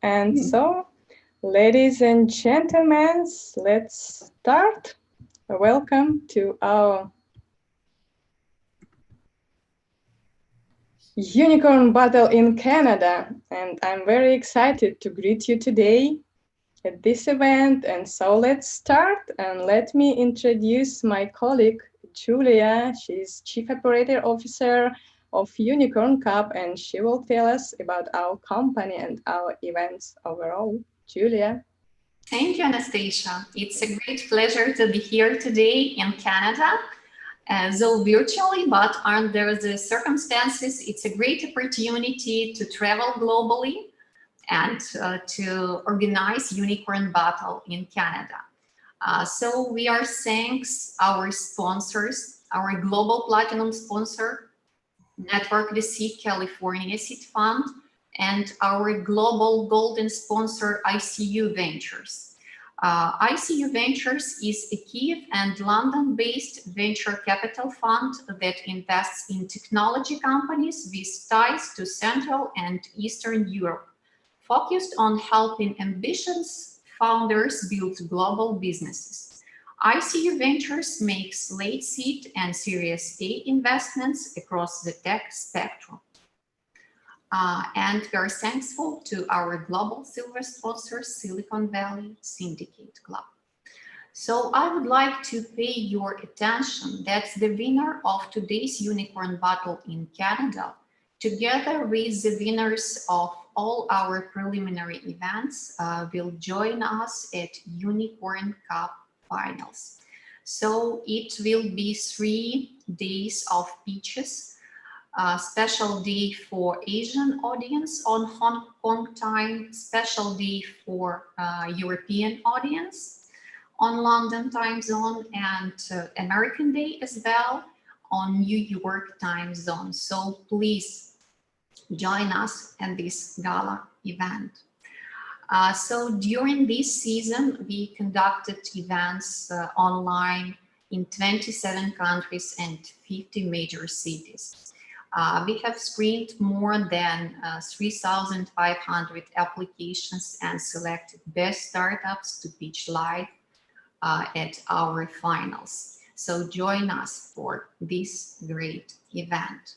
And so, ladies and gentlemen, let's start. Welcome to our Unicorn Battle in Canada. And I'm very excited to greet you today at this event. And so let's start, and let me introduce my colleague, Julia. She's Chief Operating Officer of Unicorn Cup, and she will tell us about our company and our events overall. Julia. Thank you, Anastasia. It's a great pleasure to be here today in Canada. Though virtually, but under the circumstances, it's a great opportunity to travel globally and to organize Unicorn Battle in Canada. So we are thanks our sponsors, our global platinum sponsor, Network VC California Seed Fund, and our global golden sponsor, ICU Ventures. ICU Ventures is a Kiev and London-based venture capital fund that invests in technology companies with ties to Central and Eastern Europe, focused on helping ambitious founders build global businesses. ICU Ventures makes late seed and Series A investments across the tech spectrum. And we are thankful to our global silver sponsor, Silicon Valley Syndicate Club. So I would like to pay your attention that the winner of today's Unicorn Battle in Canada, together with the winners of all our preliminary events, will join us at Unicorn Cup Finals. So it will be 3 days of pitches. A special day for Asian audience on Hong Kong time, special day for European audience on London time zone, and American day as well on New York time zone. So please join us in this gala event. So during this season, we conducted events online in 27 countries and 50 major cities. We have screened more than 3,500 applications and selected best startups to pitch live at our finals. So join us for this great event.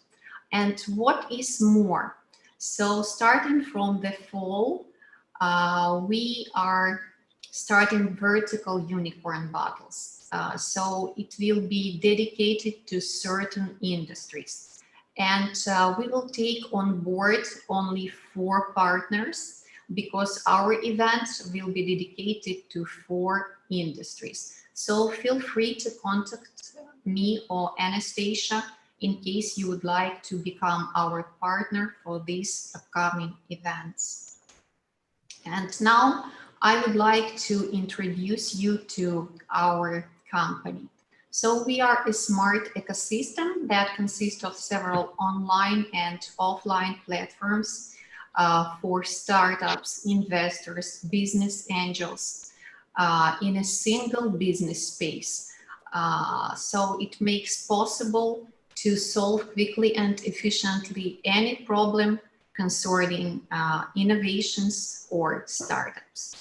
And what is more, so starting from the fall, we are starting vertical unicorn battles. So it will be dedicated to certain industries. And we will take on board only 4 partners because our event will be dedicated to 4 industries. So feel free to contact me or Anastasia in case you would like to become our partner for these upcoming events. And now I would like to introduce you to our company. So we are a smart ecosystem that consists of several online and offline platforms for startups, investors, business angels in a single business space. So it makes possible to solve quickly and efficiently any problem concerning innovations or startups.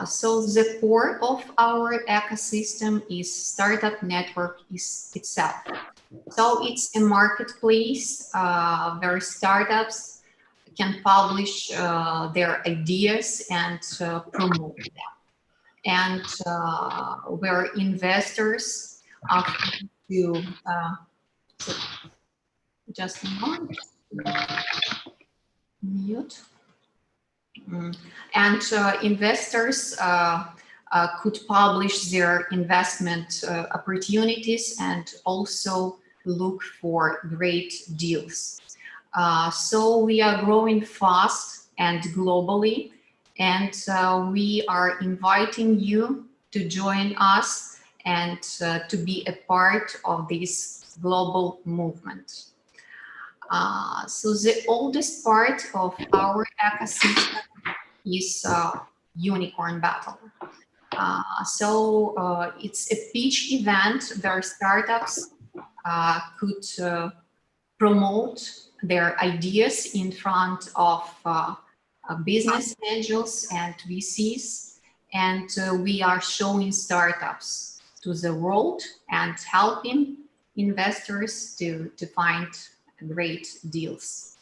So the core of our ecosystem is startup network itself. So it's a marketplace where startups can publish their ideas and promote them. And where investors are to just a moment, mute. And investors could publish their investment opportunities and also look for great deals. So we are growing fast and globally, and we are inviting you to join us and to be a part of this global movement. So the oldest part of our ecosystem is Unicorn Battle. So it's a pitch event where startups could promote their ideas in front of business angels and VCs, and we are showing startups to the world and helping investors to find great deals.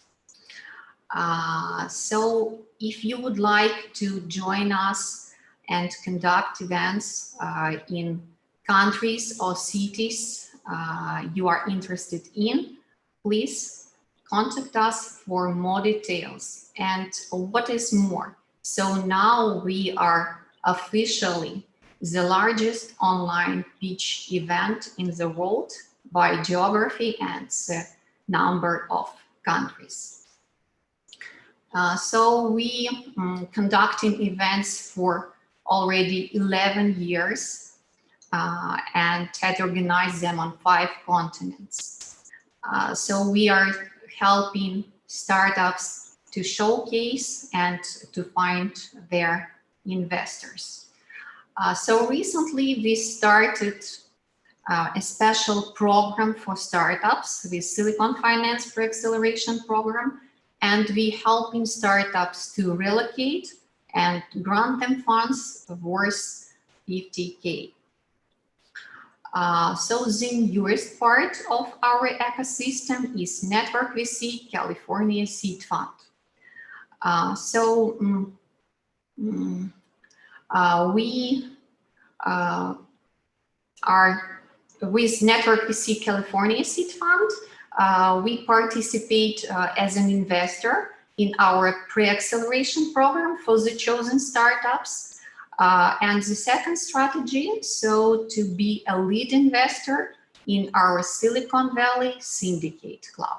So if you would like to join us and conduct events in countries or cities you are interested in, please contact us for more details. And what is more, so now we are officially the largest online pitch event in the world by geography and the number of countries. So we conducting events for already 11 years and had organized them on 5 continents. So we are helping startups to showcase and to find their investors. So recently we started a special program for startups, the Silicon Finance Pre-Acceleration Program, and we helping startups to relocate and grant them funds worth 50K. So the newest part of our ecosystem is Network VC California Seed Fund. We are with Network VC California Seed Fund. We participate as an investor in our pre-acceleration program for the chosen startups. And the second strategy, so to be a lead investor in our Silicon Valley Syndicate Club.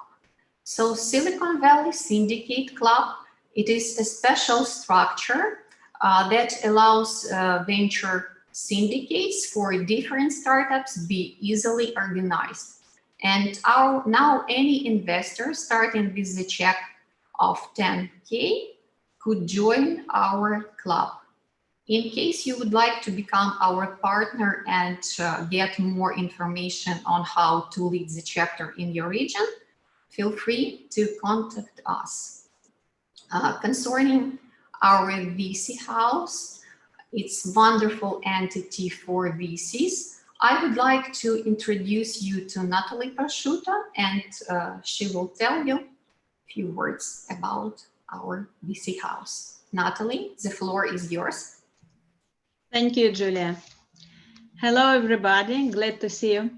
So Silicon Valley Syndicate Club, it is a special structure that allows venture syndicates for different startups be easily organized. And now any investor starting with the check of 10K could join our club. In case you would like to become our partner and get more information on how to lead the chapter in your region, feel free to contact us. Concerning our VC.HOUSE, it's a wonderful entity for VCs. I would like to introduce you to Natalie Prosciutto, and she will tell you a few words about our VC.HOUSE. Natalie, the floor is yours. Thank you, Julia. Hello, everybody. Glad to see you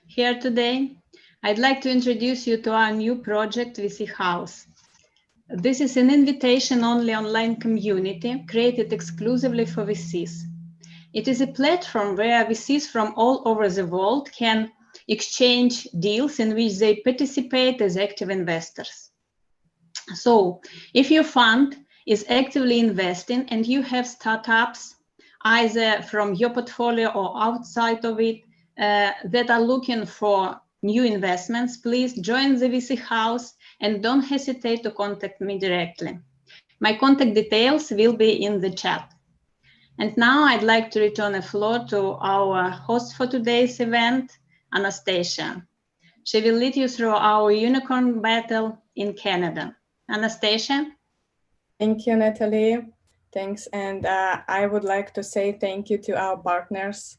here today. I'd like to introduce you to our new project, VC.HOUSE. This is an invitation-only online community created exclusively for VCs. It is a platform where VCs from all over the world can exchange deals in which they participate as active investors. So if your fund is actively investing and you have startups either from your portfolio or outside of it that are looking for new investments, please join the VC.HOUSE and don't hesitate to contact me directly. My contact details will be in the chat. And now I'd like to return the floor to our host for today's event, Anastasia. She will lead you through our unicorn battle in Canada. Anastasia? Thank you, Natalie. Thanks. And I would like to say thank you to our partners.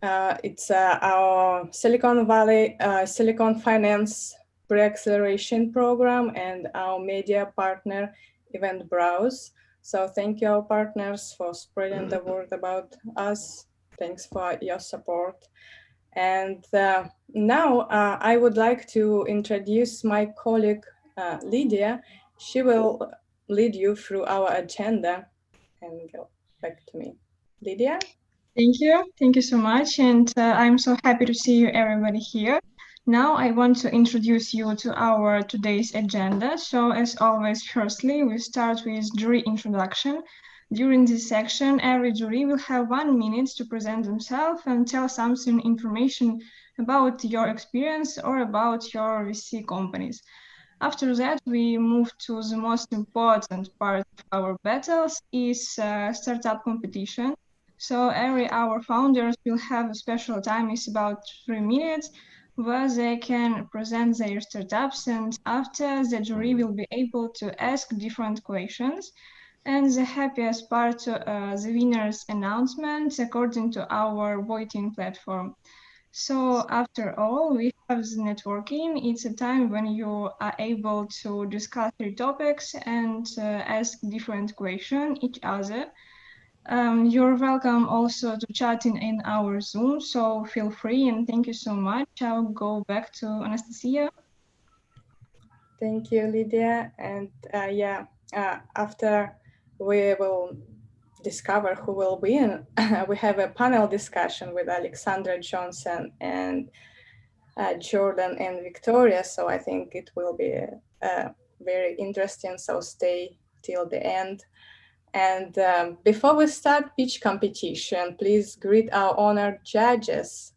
It's our Silicon Valley Silicon Finance Pre-Acceleration Program and our media partner, VC.HOUSE. So thank you, our partners, for spreading the word about us. Thanks for your support. And now I would like to introduce my colleague, Lydia. She will lead you through our agenda and go back to me. Lydia? Thank you so much, and I'm so happy to see you everybody here. Now I want to introduce you to our today's agenda. So as always, firstly, we start with jury introduction. During this section, every jury will have 1 minute to present themselves and tell something information about your experience or about your VC companies. After that, we move to the most important part of our battles is startup competition. So our founders will have a special time, it's about 3 minutes, where they can present their startups, and after the jury will be able to ask different questions. And the happiest part, the winner's announcement according to our voting platform. So after all, we have the networking. It's a time when you are able to discuss your topics and ask different questions each other. You're welcome also to chatting in our Zoom, so feel free and thank you so much. I'll go back to Anastasia. Thank you, Lydia. And after we will discover who will win, we have a panel discussion with Alexandra Johnson and Jordan and Victoria. So I think it will be very interesting. So stay till the end. And before we start pitch competition, please greet our honored judges.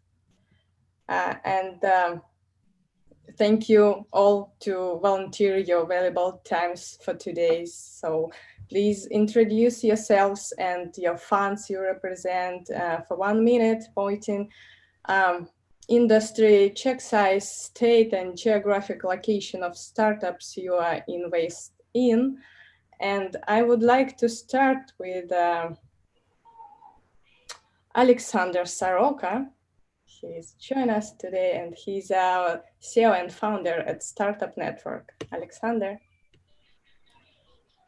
Thank you all to volunteer your valuable times for today's. So please introduce yourselves and your funds you represent for 1 minute, pointing industry, check size, state, and geographic location of startups you are invest in. And I would like to start with Alexander Soroka. He's joined us today, and he's our CEO and founder at Startup.network. Alexander.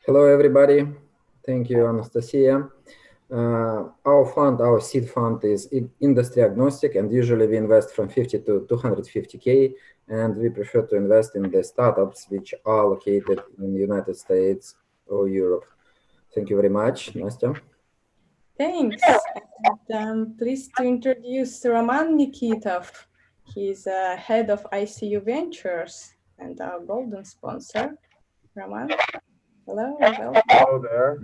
Hello, everybody. Thank you, Anastasia. Our seed fund is industry agnostic, and usually we invest from 50 to 250K, and we prefer to invest in the startups which are located in the United States or Europe. Thank you very much, Nastya. Thanks. And pleased to introduce Roman Nikitov. He's head of ICU Ventures and our golden sponsor. Roman, hello. Hello there.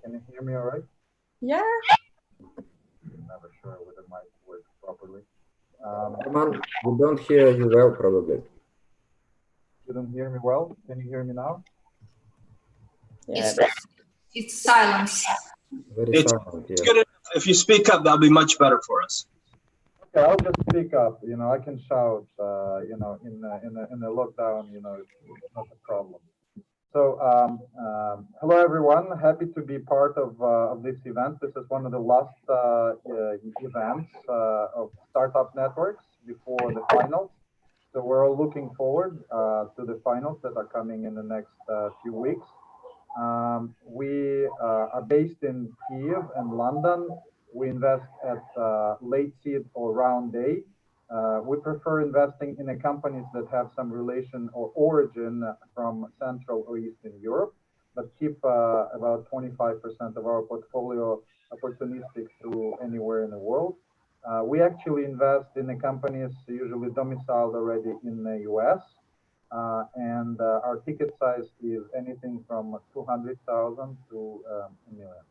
Can you hear me all right? Yeah. I'm never sure whether the mic works properly. Roman, we don't hear you well, probably. You don't hear me well? Can you hear me now? Yeah. It's silence. Very silent. It's good enough. If you speak up, that'll be much better for us. Okay, I'll just speak up. You know, I can shout. You know, in the lockdown, you know, it's not a problem. So, hello everyone. Happy to be part of this event. This is one of the last events of Startup Networks before the finals. So we're all looking forward to the finals that are coming in the next few weeks. We are based in Kiev and London. We invest at late seed or round A. We prefer investing in the companies that have some relation or origin from Central or Eastern Europe, but keep about 25% of our portfolio opportunistic to anywhere in the world. We actually invest in the companies usually domiciled already in the US. And our ticket size is anything from 200,000 to $1 million.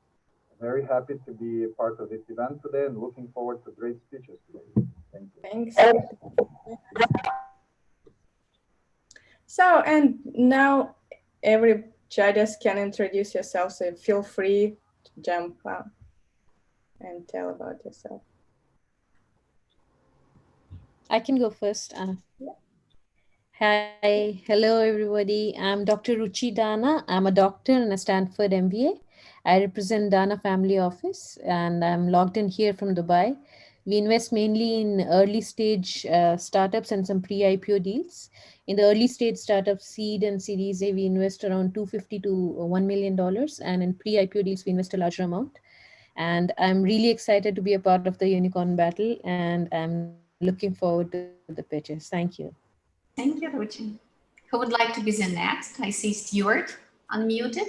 Very happy to be a part of this event today and looking forward to great speeches today. Thank you. Thanks. So, and now every judges can introduce yourself, so feel free to jump up and tell about yourself. I can go first. Hi, hello everybody. I'm Dr. Ruchi Dana. I'm a doctor and a Stanford MBA. I represent Dana Family Office and I'm logged in here from Dubai. We invest mainly in early stage startups and some pre-IPO deals. In the early stage startups, seed and series A, we invest around $250 to $1 million. And in pre-IPO deals, we invest a larger amount. And I'm really excited to be a part of the Unicorn battle and I'm looking forward to the pitches. Thank you. Thank you, Ruchi. Who would like to be the next? I see Stuart unmuted.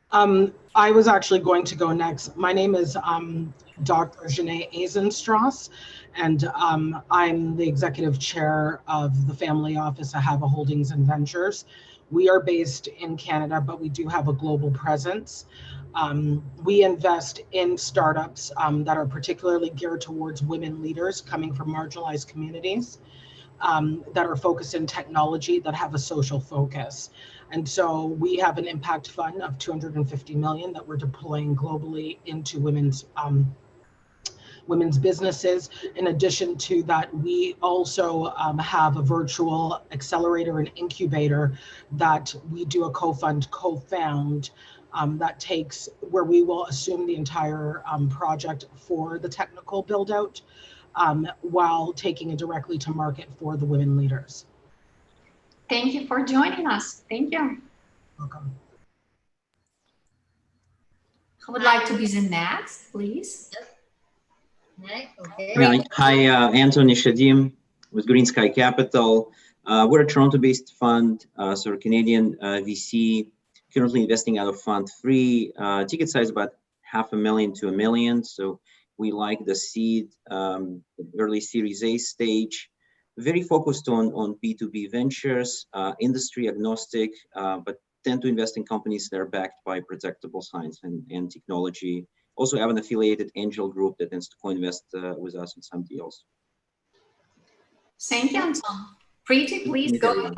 I was actually going to go next. My name is Dr. Janae Eisenstrass, and I'm the executive chair of the family office of Hava Holdings and Ventures. We are based in Canada, but we do have a global presence. We invest in startups that are particularly geared towards women leaders coming from marginalized communities that are focused in technology that have a social focus. And so we have an impact fund of $250 million that we're deploying globally into women's women's businesses. In addition to that, we also have a virtual accelerator and incubator that we do a co-found that takes where we will assume the entire project for the technical build out while taking it directly to market for the women leaders. Thank you for joining us. Thank you. Welcome. Who would like to be the next, please? Okay. Hi, Anthony Shadim with Green Sky Capital. We're a Toronto-based fund, so we're a Canadian VC, currently investing out of Fund 3. Ticket size about $500,000 to $1 million. So we like the seed, early Series A stage. Very focused on B2B ventures, industry agnostic, but tend to invest in companies that are backed by predictable science and technology. Also have an affiliated angel group that tends to co-invest with us in some deals. Thank you, Anton. Preeti, please go ahead.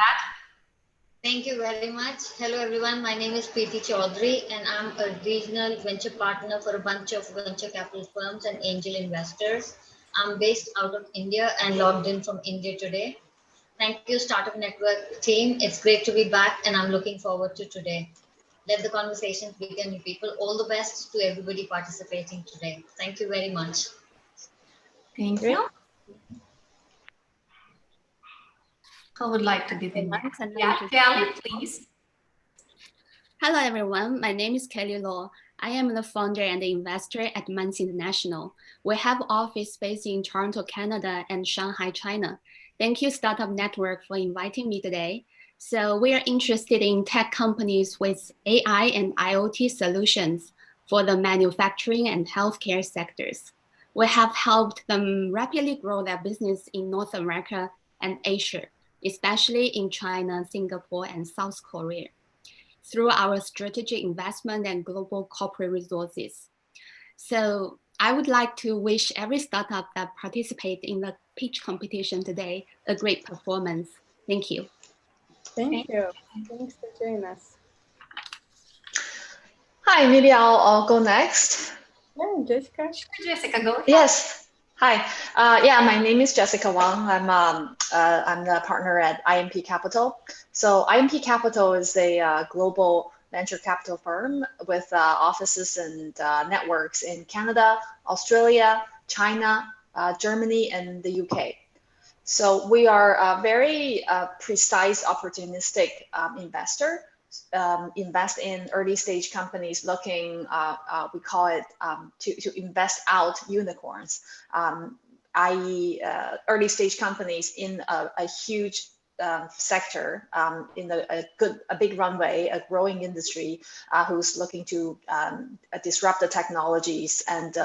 Thank you very much. Hello, everyone. My name is Preeti Chaudhary, and I'm a regional venture partner for a bunch of venture capital firms and angel investors. I'm based out of India and logged in from India today. Thank you, Startup Network team. It's great to be back, and I'm looking forward to today. Let the conversations begin, you people. All the best to everybody participating today. Thank you very much. Thank you. Who would like to be the next? Yeah, Kelly, please. Hello, everyone. My name is Kelly Law. I am the founder and the investor at Mans International. We have office based in Toronto, Canada and Shanghai, China. Thank you, Startup Network, for inviting me today. So we are interested in tech companies with AI and IoT solutions for the manufacturing and healthcare sectors. We have helped them rapidly grow their business in North America and Asia, especially in China, Singapore, and South Korea, through our strategic investment and global corporate resources. So I would like to wish every startup that participates in the pitch competition today a great performance. Thank you. Thank you. Thanks for joining us. Hi, maybe I'll go next. Yeah, Jessica. Sure, Jessica, go ahead. Yes. Hi. Yeah, my name is Jessica Wang. I'm the partner at IMP Capital. So IMP Capital is a global venture capital firm with offices and networks in Canada, Australia, China, Germany, and the UK. So we are a very precise, opportunistic investor. Invest in early stage companies looking, we call it, to invest out unicorns, i.e. Early stage companies in a huge sector, in a big runway, a growing industry, who's looking to disrupt the technologies and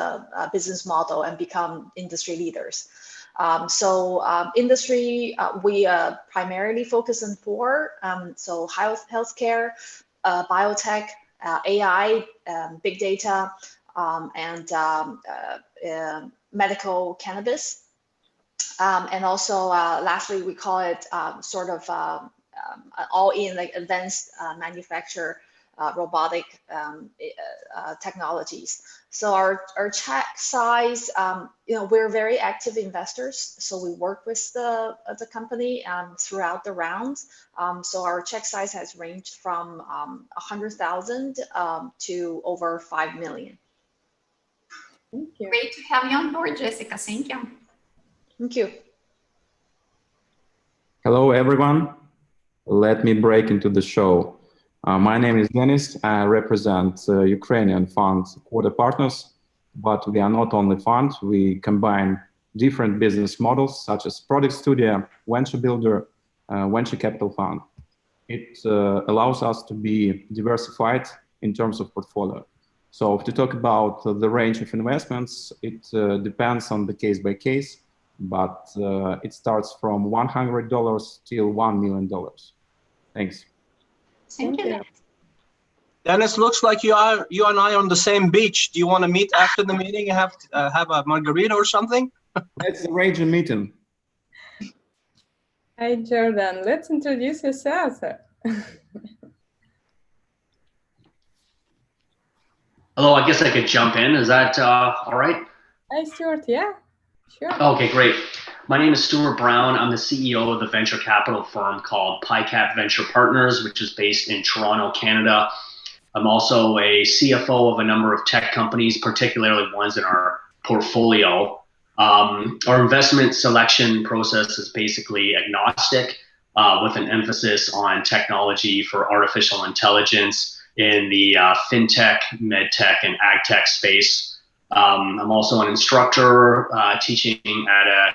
business model and become industry leaders. Industry, we primarily focus on 4, so healthcare, biotech, AI, big data, and medical cannabis. And also, lastly, we call it sort of all-in, like advanced manufacture, robotic technologies. So our check size, we're very active investors. So we work with the company throughout the rounds. So our check size has ranged from 100,000 to over 5 million. Thank you. Great to have you on board, Jessica. Thank you. Thank you. Hello, everyone. Let me break into the show. My name is Denis. I represent Ukrainian fund quarter partners, but we are not only fund. We combine different business models such as product studio, venture builder, venture capital fund. It allows us to be diversified in terms of portfolio. So to talk about the range of investments, it depends on the case by case, but it starts from $100 till $1 million. Thanks. Thank you. Dennis, looks like you and I are on the same beach. Do you want to meet after the meeting and have a margarita or something? Let's arrange a meeting. Hi, Jordan. Let's introduce yourself. Hello, I guess I could jump in. Is that all right? Hi, Stuart. Yeah, sure. Okay, great. My name is Stuart Brown. I'm the CEO of the venture capital firm called PiCap Venture Partners, which is based in Toronto, Canada. I'm also a CFO of a number of tech companies, particularly ones in our portfolio. Our investment selection process is basically agnostic, with an emphasis on technology for artificial intelligence in the fintech, medtech, and agtech space. I'm also an instructor teaching at a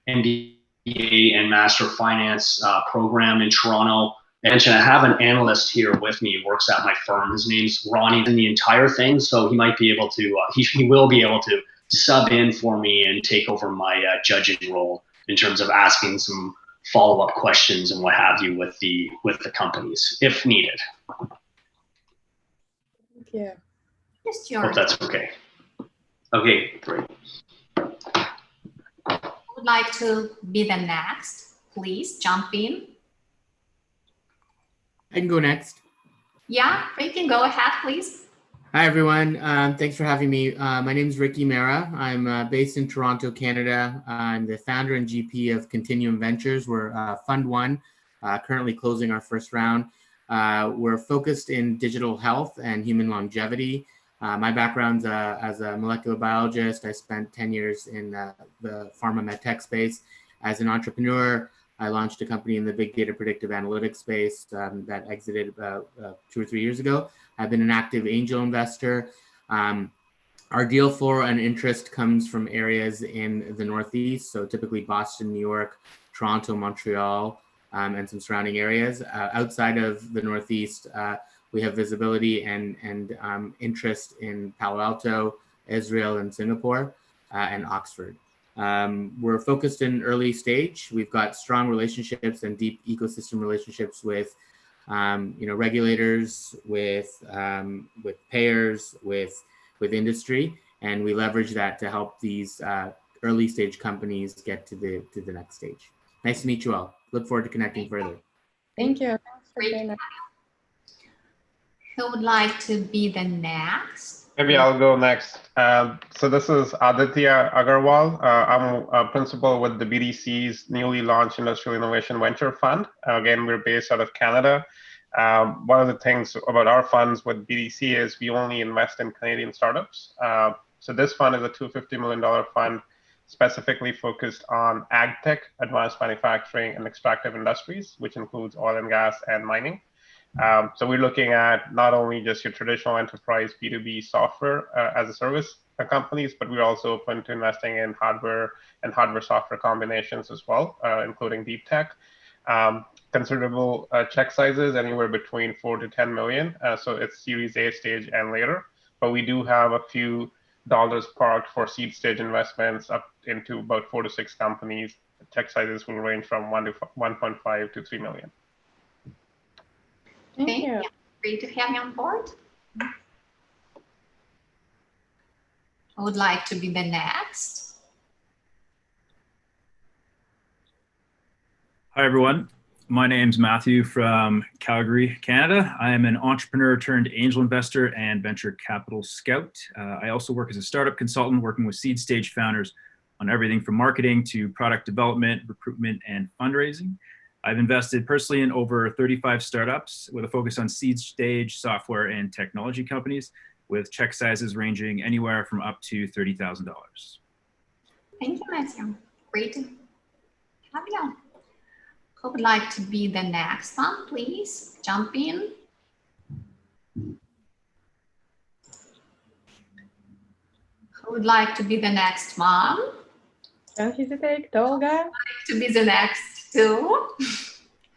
MBA and Master Finance program in Toronto. And I have an analyst here with me who works at my firm. His name's Ronnie in the entire thing, so he might be able to, he will be able to sub in for me and take over my judging role in terms of asking some follow-up questions and what have you with the companies if needed. Yeah. Yes, Hope that's okay. Okay, great. Would like to be the next, please jump in. I can go next. Yeah, you can go ahead, please. Hi, everyone. Thanks for having me. My name is Ricky Mera. I'm based in Toronto, Canada. I'm the founder and GP of Continuum Ventures. We're Fund 1, currently closing our first round. We're focused in digital health and human longevity. My background's as a molecular biologist. I spent 10 years in the pharma medtech space. As an entrepreneur, I launched a company in the big data predictive analytics space that exited about 2 or 3 years ago. I've been an active angel investor. Our deal flow and interest comes from areas in the Northeast, so typically Boston, New York, Toronto, Montreal, and some surrounding areas. Outside of the Northeast, we have visibility and interest in Palo Alto, Israel, and Singapore, and Oxford. We're focused in early stage. We've got strong relationships and deep ecosystem relationships with regulators, with payers, with industry, and we leverage that to help these early stage companies get to the next stage. Nice to meet you all. Look forward to connecting further. Thank you. Great. Who would like to be the next? Maybe I'll go next. So this is Aditya Agarwal. I'm a principal with the BDC's newly launched Industrial Innovation Venture Fund. Again, we're based out of Canada. One of the things about our funds with BDC is we only invest in Canadian startups. So this fund is a $250 million fund specifically focused on ag tech, advanced manufacturing, and extractive industries, which includes oil and gas and mining. So we're looking at not only just your traditional enterprise B2B software as a service companies, but we're also open to investing in hardware and hardware software combinations as well, including deep tech. Considerable check sizes, anywhere between 4 to 10 million. So it's Series A stage and later. But we do have a few dollars parked for seed stage investments up into about 4 to 6 companies. The check sizes will range from 1.5 to 3 million. Thank you. Great to have you on board. I would like to be the next. Hi, everyone. My name's Matthew from Calgary, Canada. I am an entrepreneur turned angel investor and venture capital scout. I also work as a startup consultant working with seed stage founders on everything from marketing to product development, recruitment, and fundraising. I've invested personally in over 35 startups with a focus on seed stage software and technology companies with check sizes ranging anywhere from up to $30,000. Thank you, Matthew. Great to have you. Who would like to be the next one, please? Jump in. Who would like to be the next one? Don't hesitate, Olga. To be the next too.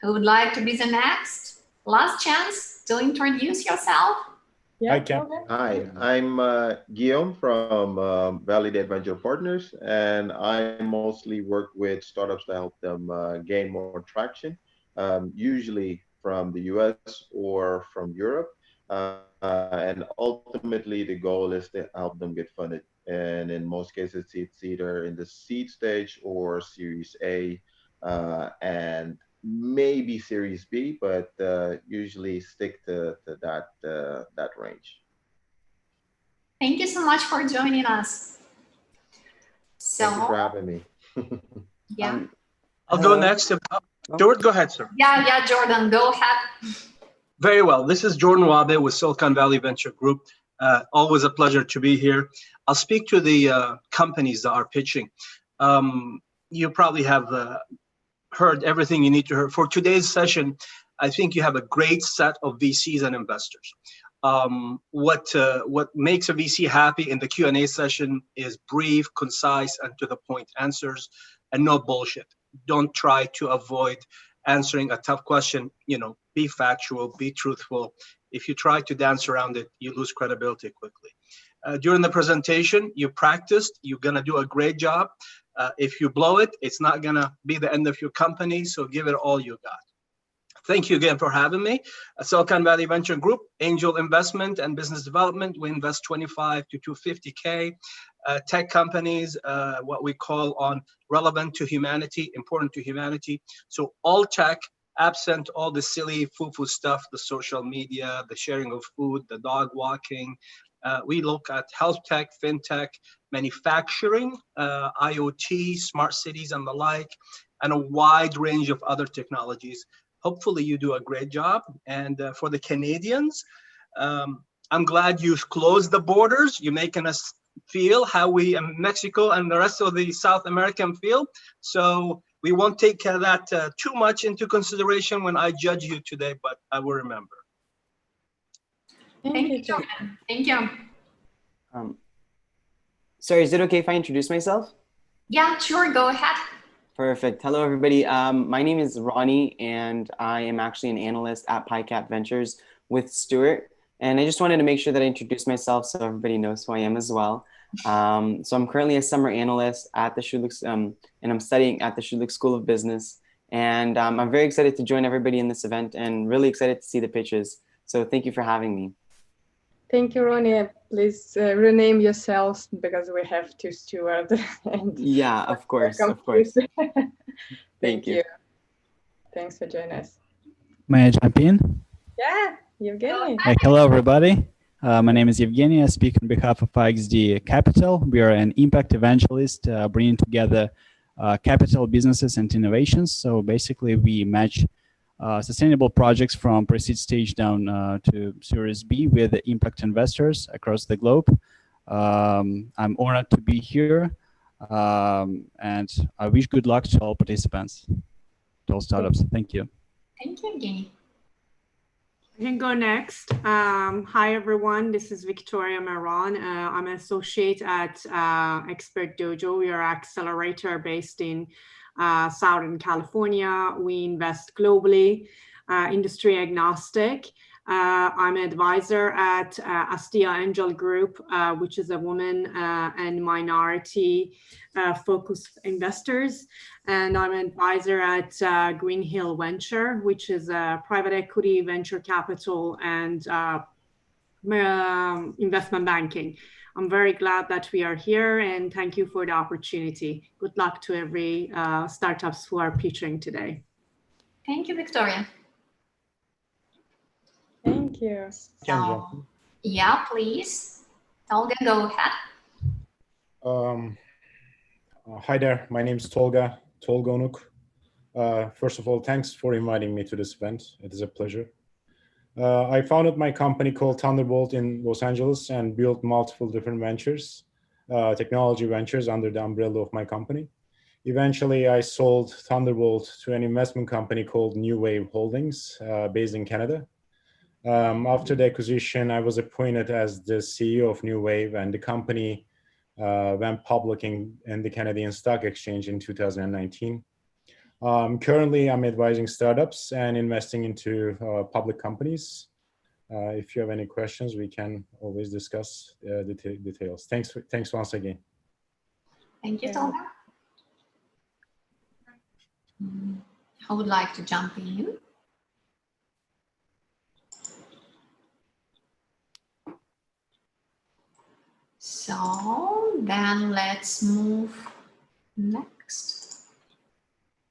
Who would like to be the next? Last chance to introduce yourself. I can. Hi, I'm Guillaume from Validate Venture Partners, and I mostly work with startups to help them gain more traction, usually from the US or from Europe. And ultimately, the goal is to help them get funded. And in most cases, it's either in the seed stage or Series A, and maybe Series B, but usually stick to that range. Thank you so much for joining us. So, thank you for having me. yeah. I'll go next. Jordan, go ahead, sir. Yeah, Jordan, go ahead. Very well. This is Jordan Wabe with Silicon Valley Venture Group. Always a pleasure to be here. I'll speak to the companies that are pitching. You probably have heard everything you need to hear. For today's session, I think you have a great set of VCs and investors. What makes a VC happy in the Q&A session is brief, concise, and to the point answers, and no bullshit. Don't try to avoid answering a tough question. Be factual, be truthful. If you try to dance around it, you lose credibility quickly. During the presentation, you practiced, you're gonna do a great job. If you blow it, it's not gonna be the end of your company, so give it all you got. Thank you again for having me. Silicon Valley Venture Group, angel investment and business development. We invest 25 to 250K. Tech companies, what we call on relevant to humanity, important to humanity. So all tech, absent all the silly foo-foo stuff, the social media, the sharing of food, the dog walking. We look at health tech, fintech, manufacturing, IoT, smart cities and the like, and a wide range of other technologies. Hopefully you do a great job. And for the Canadians, I'm glad you've closed the borders. You're making us feel how we in Mexico and the rest of the South American feel. So we won't take that too much into consideration when I judge you today, but I will remember. Thank you, Jordan. Thank you. Sorry, is it okay if I introduce myself? Yeah, sure, go ahead. Perfect. Hello, everybody. My name is Ronnie, and I am actually an analyst at PiCap Ventures with Stuart. And I just wanted to make sure that I introduce myself so everybody knows who I am as well. So I'm currently a summer analyst at the Schulich, and I'm studying at the Schulich School of Business. And I'm very excited to join everybody in this event and really excited to see the pitches. So thank you for having me. Thank you, Ronnie. Please rename yourselves because we have two Stuart. And yeah, of course, of course. Thank you. Thanks for joining us. May I jump in? Yeah, Evgeny. Hello, everybody. My name is Evgeny. I speak on behalf of IXD Capital. We are an impact evangelist bringing together capital, businesses, and innovations. So basically, we match sustainable projects from pre-seed stage down to Series B with impact investors across the globe. I'm honored to be here, and I wish good luck to all participants, to all startups. Thank you. Thank you, Evgeny. I can go next. Hi, everyone. This is Victoria Maron. I'm an associate at Expert Dojo. We are an accelerator based in Southern California. We invest globally, industry agnostic. I'm an advisor at Astia Angel Group, which is a woman and minority focused investors. And I'm an advisor at Green Hill Venture, which is a private equity, venture capital, and investment banking. I'm very glad that we are here, and thank you for the opportunity. Good luck to every startups who are pitching today. Thank you, Victoria. Thank you. So, yeah, please. Tolga, go ahead. Hi there, my name is Tolga Tolgonuk. First of all, thanks for inviting me to this event. It is a pleasure. I founded my company called Thunderbolt in Los Angeles and built multiple different ventures, technology ventures under the umbrella of my company. Eventually, I sold Thunderbolt to an investment company called New Wave Holdings, based in Canada. After the acquisition, I was appointed as the CEO of New Wave, and the company went public in the Canadian Stock Exchange in 2019. Currently, I'm advising startups and investing into public companies. If you have any questions, we can always discuss the details. Thanks once again. Thank you, Tolga. I would like to jump in. So then let's move next.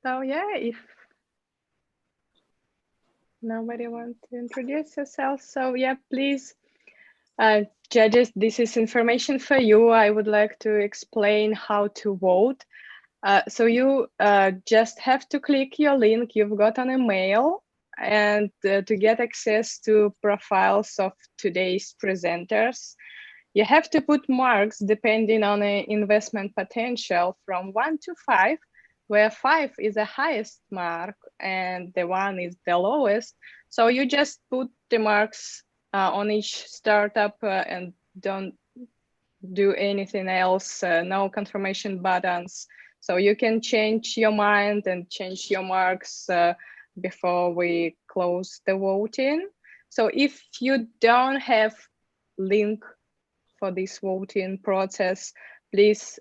So yeah, if nobody wants to introduce yourself, so yeah, please Judges, this is information for you. I would like to explain how to vote. So you just have to click your link you've got on a mail, and to get access to profiles of today's presenters, you have to put marks depending on the investment potential from 1 to 5, where 5 is the highest mark and the 1 is the lowest. So you just put the marks on each startup and don't do anything else, no confirmation buttons. So you can change your mind and change your marks before we close the voting. So if you don't have link for this voting process, please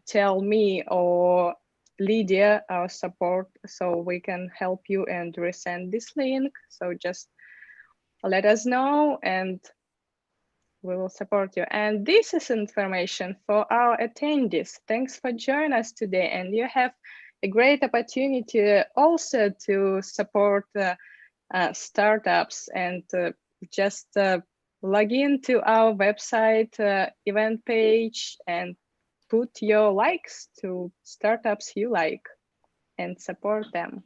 tell me or Lydia, our support, so we can help you and resend this link. So just let us know and we will support you. And this is information for our attendees. Thanks for joining us today. And you have a great opportunity also to support startups and just log into our website event page and put your likes to startups you like and support them.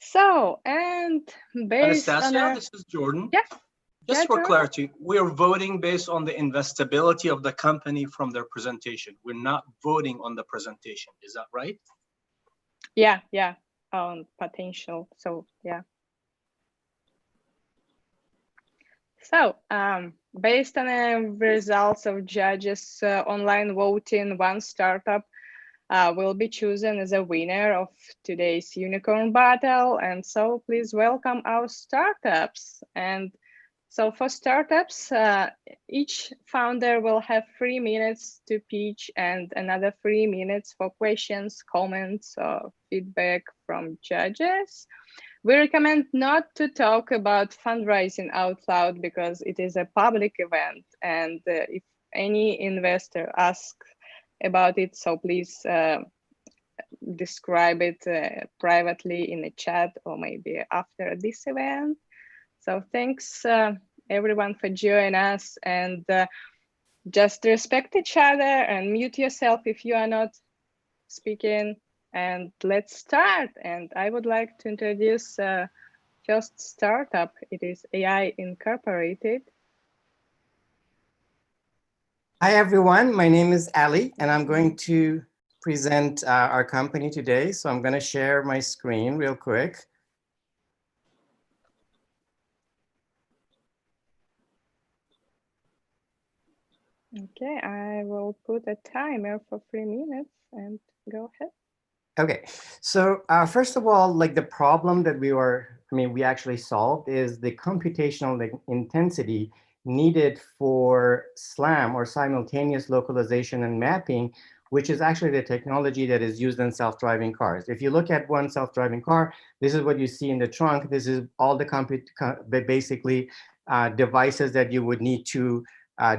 So, and based Anastasia, on this is Jordan. Yeah. Just Yeah, for Jordan? clarity, we are voting based on the investability of the company from their presentation. We're not voting on the presentation. Is that right? Yeah, on potential. So, yeah. So, based on the results of judges' online voting, one startup will be chosen as a winner of today's Unicorn Battle. And so please welcome our startups. And so for startups, each founder will have 3 minutes to pitch and another 3 minutes for questions, comments, or feedback from judges. We recommend not to talk about fundraising out loud because it is a public event. And if any investor asks about it, so please describe it privately in the chat or maybe after this event. So thanks everyone for joining us, and just respect each other and mute yourself if you are not speaking, and let's start. And I would like to introduce first startup. It is AI Incorporated. Hi everyone, my name is Ali and I'm going to present our company today. So I'm going to share my screen real quick. Okay, I will put a timer for 3 minutes and go ahead. Okay, so first of all, like the problem that we actually solved is the computational intensity needed for SLAM, or simultaneous localization and mapping, which is actually the technology that is used in self-driving cars. If you look at one self-driving car, this is what you see in the trunk. This is all the basically devices that you would need to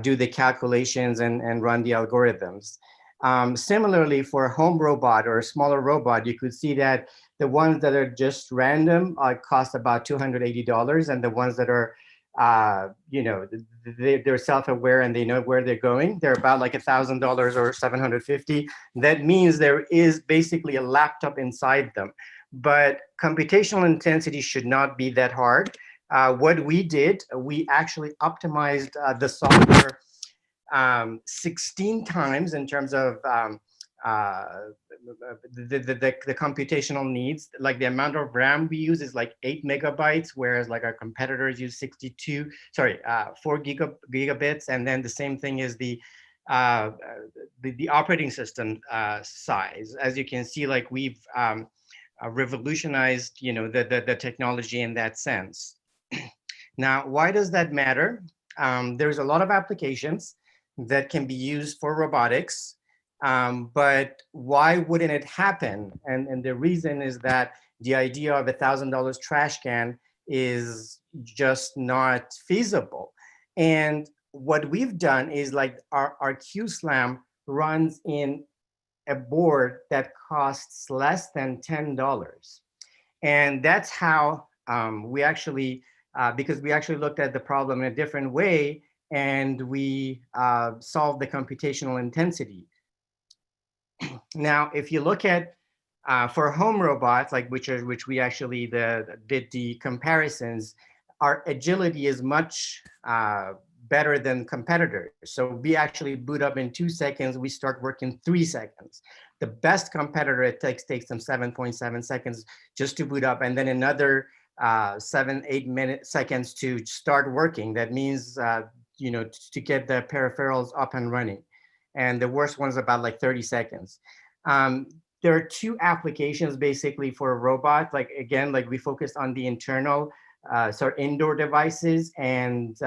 do the calculations and run the algorithms. Similarly, for a home robot or a smaller robot, you could see that the ones that are just random cost about $280, and the ones that are, they're self-aware and they know where they're going, they're about like $1,000 or $750. That means there is basically a laptop inside them. But computational intensity should not be that hard. What we did, we actually optimized the software 16 times in terms of the computational needs. Like the amount of RAM we use is like 8 megabytes, whereas like our competitors use 4 gigabits. And then the same thing is the operating system size. As you can see, like we've revolutionized, the technology in that sense. Now, why does that matter? There's a lot of applications that can be used for robotics, but why wouldn't it happen? And the reason is that the idea of $1,000 trash can is just not feasible. And what we've done is like our QSLAM runs in a board that costs less than $10. And that's how we actually, because we actually looked at the problem in a different way, and we solve the computational intensity. Now, if you look at for home robots, like which we actually did the comparisons, our agility is much better than competitors. So we actually boot up in 2 seconds. We start work in 3 seconds. The best competitor, it takes them 7.7 seconds just to boot up, and then another 7-8 seconds to start working. That means to get the peripherals up and running. And the worst one's about like 30 seconds. There are 2 applications basically for a robot. Like again, like we focused on the internal, indoor devices. And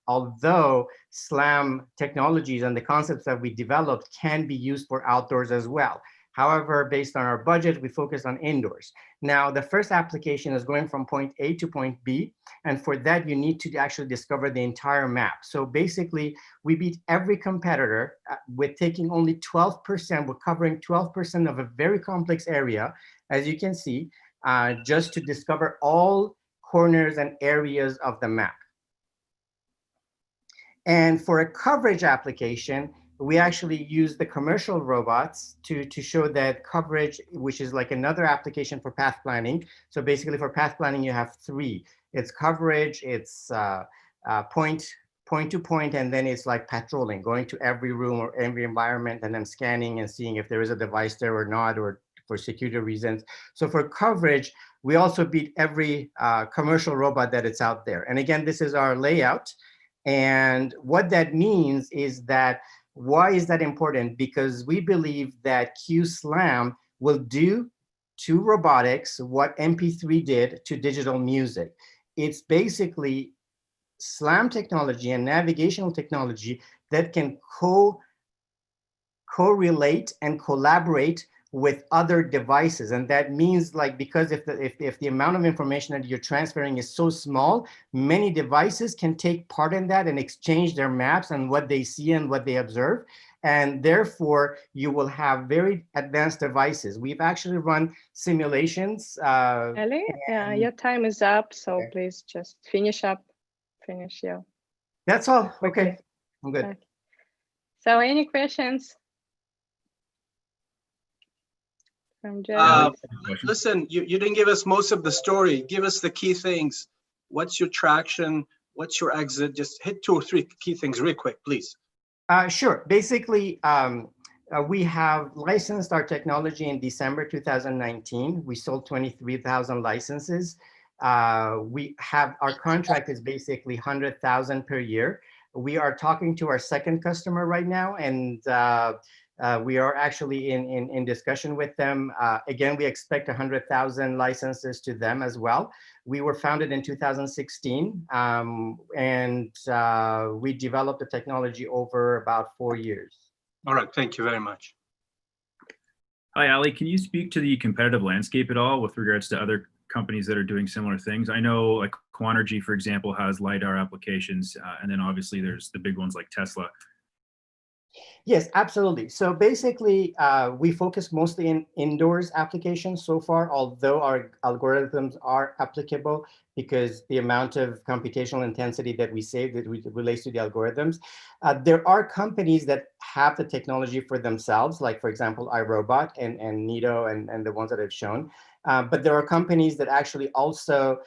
although SLAM technologies and the concepts that we developed can be used for outdoors as well. However, based on our budget, we focus on indoors. Now, the first application is going from point A to point B. And for that, you need to actually discover the entire map. So basically, we beat every competitor with taking only 12%. We're covering 12% of a very complex area, as you can see, just to discover all corners and areas of the map. And for a coverage application, we actually use the commercial robots to show that coverage, which is like another application for path planning. So basically for path planning, you have 3. It's coverage, it's point to point, and then it's like patrolling, going to every room or every environment and then scanning and seeing if there is a device there or not, or for security reasons. So for coverage, we also beat every commercial robot that is out there. And again, this is our layout. And what that means is that, why is that important? Because we believe that QSLAM will do to robotics what MP3 did to digital music. It's basically SLAM technology and navigational technology that can correlate and collaborate with other devices. And that means, like, because if the amount of information that you're transferring is so small, many devices can take part in that and exchange their maps and what they see and what they observe. And therefore, you will have very advanced devices. We've actually run simulations. Ellie, your time is up, so please just finish. Yeah. That's all. Okay, I'm good. Okay. So any questions? Listen, you didn't give us most of the story. Give us the key things. What's your traction? What's your exit? Just hit 2 or 3 key things real quick, please. Sure. Basically, we have licensed our technology in December 2019. We sold 23,000 licenses. We have, our contract is basically 100,000 per year. We are talking to our second customer right now, and we are actually in discussion with them. Again, we expect 100,000 licenses to them as well. We were founded in 2016, and we developed the technology over about 4 years. All right, thank you very much. Hi, Ali. Can you speak to the competitive landscape at all with regards to other companies that are doing similar things? I know like Quanergy, for example, has LiDAR applications, and then obviously there's the big ones like Tesla. Yes, absolutely. So basically, we focus mostly in indoors applications so far, although our algorithms are applicable because the amount of computational intensity that we save that relates to the algorithms. There are companies that have the technology for themselves, like, for example, iRobot and Nito and the ones that I've shown. But there are companies that actually also,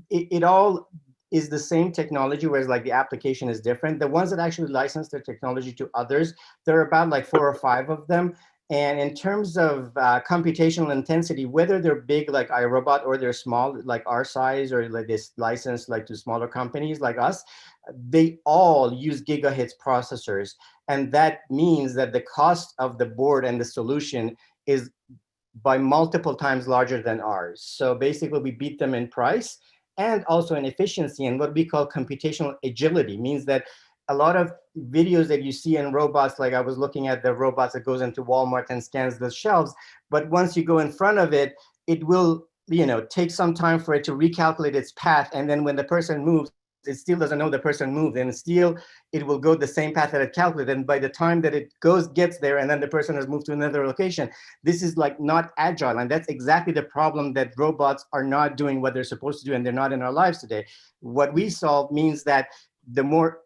it all is the same technology, whereas like the application is different. The ones that actually license their technology to others, there are about like 4 or 5 of them. And in terms of computational intensity, whether they're big like iRobot or they're small like our size, or like this license like to smaller companies like us, they all use gigahertz processors. And that means that the cost of the board and the solution is by multiple times larger than ours. So basically we beat them in price and also in efficiency. And what we call computational agility means that a lot of videos that you see in robots, like I was looking at the robots that goes into Walmart and scans the shelves, but once you go in front of it, it will take some time for it to recalculate its path. And then when the person moves, it still doesn't know the person moved, and still it will go the same path that it calculated. And by the time that it gets there, and then the person has moved to another location, this is like not agile. And that's exactly the problem, that robots are not doing what they're supposed to do, and they're not in our lives today. What we solve means that the more,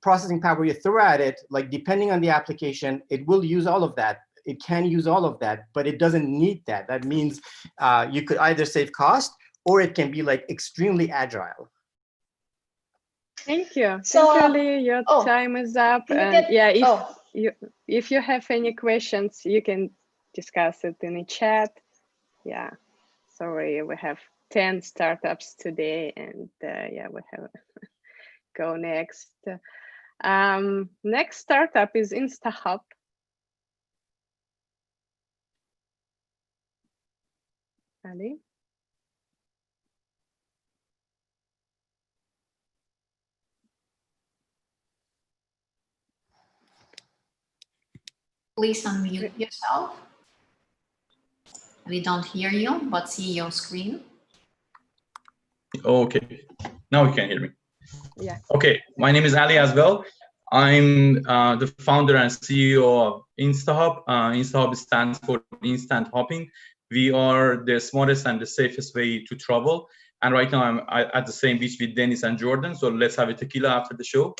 processing power you throw at it, like depending on the application, it will use all of that. It can use all of that, but it doesn't need that. That means you could either save cost, or it can be like extremely agile. Thank you. So, Thank you, Ali. Your time is up. And if you have any questions, you can discuss it in the chat. Yeah. Sorry, we have 10 startups today, and yeah, we have go next. Next startup is InstaHub. Ali? Please unmute yourself. We don't hear you, but see your screen. Okay, now you can hear me. Yeah. Okay, my name is Ali as well. I'm the founder and CEO of InstaHub. InstaHub stands for Instant Hopping. We are the smartest and the safest way to travel. And right now I'm at the same beach with Dennis and Jordan. So let's have a tequila after the show.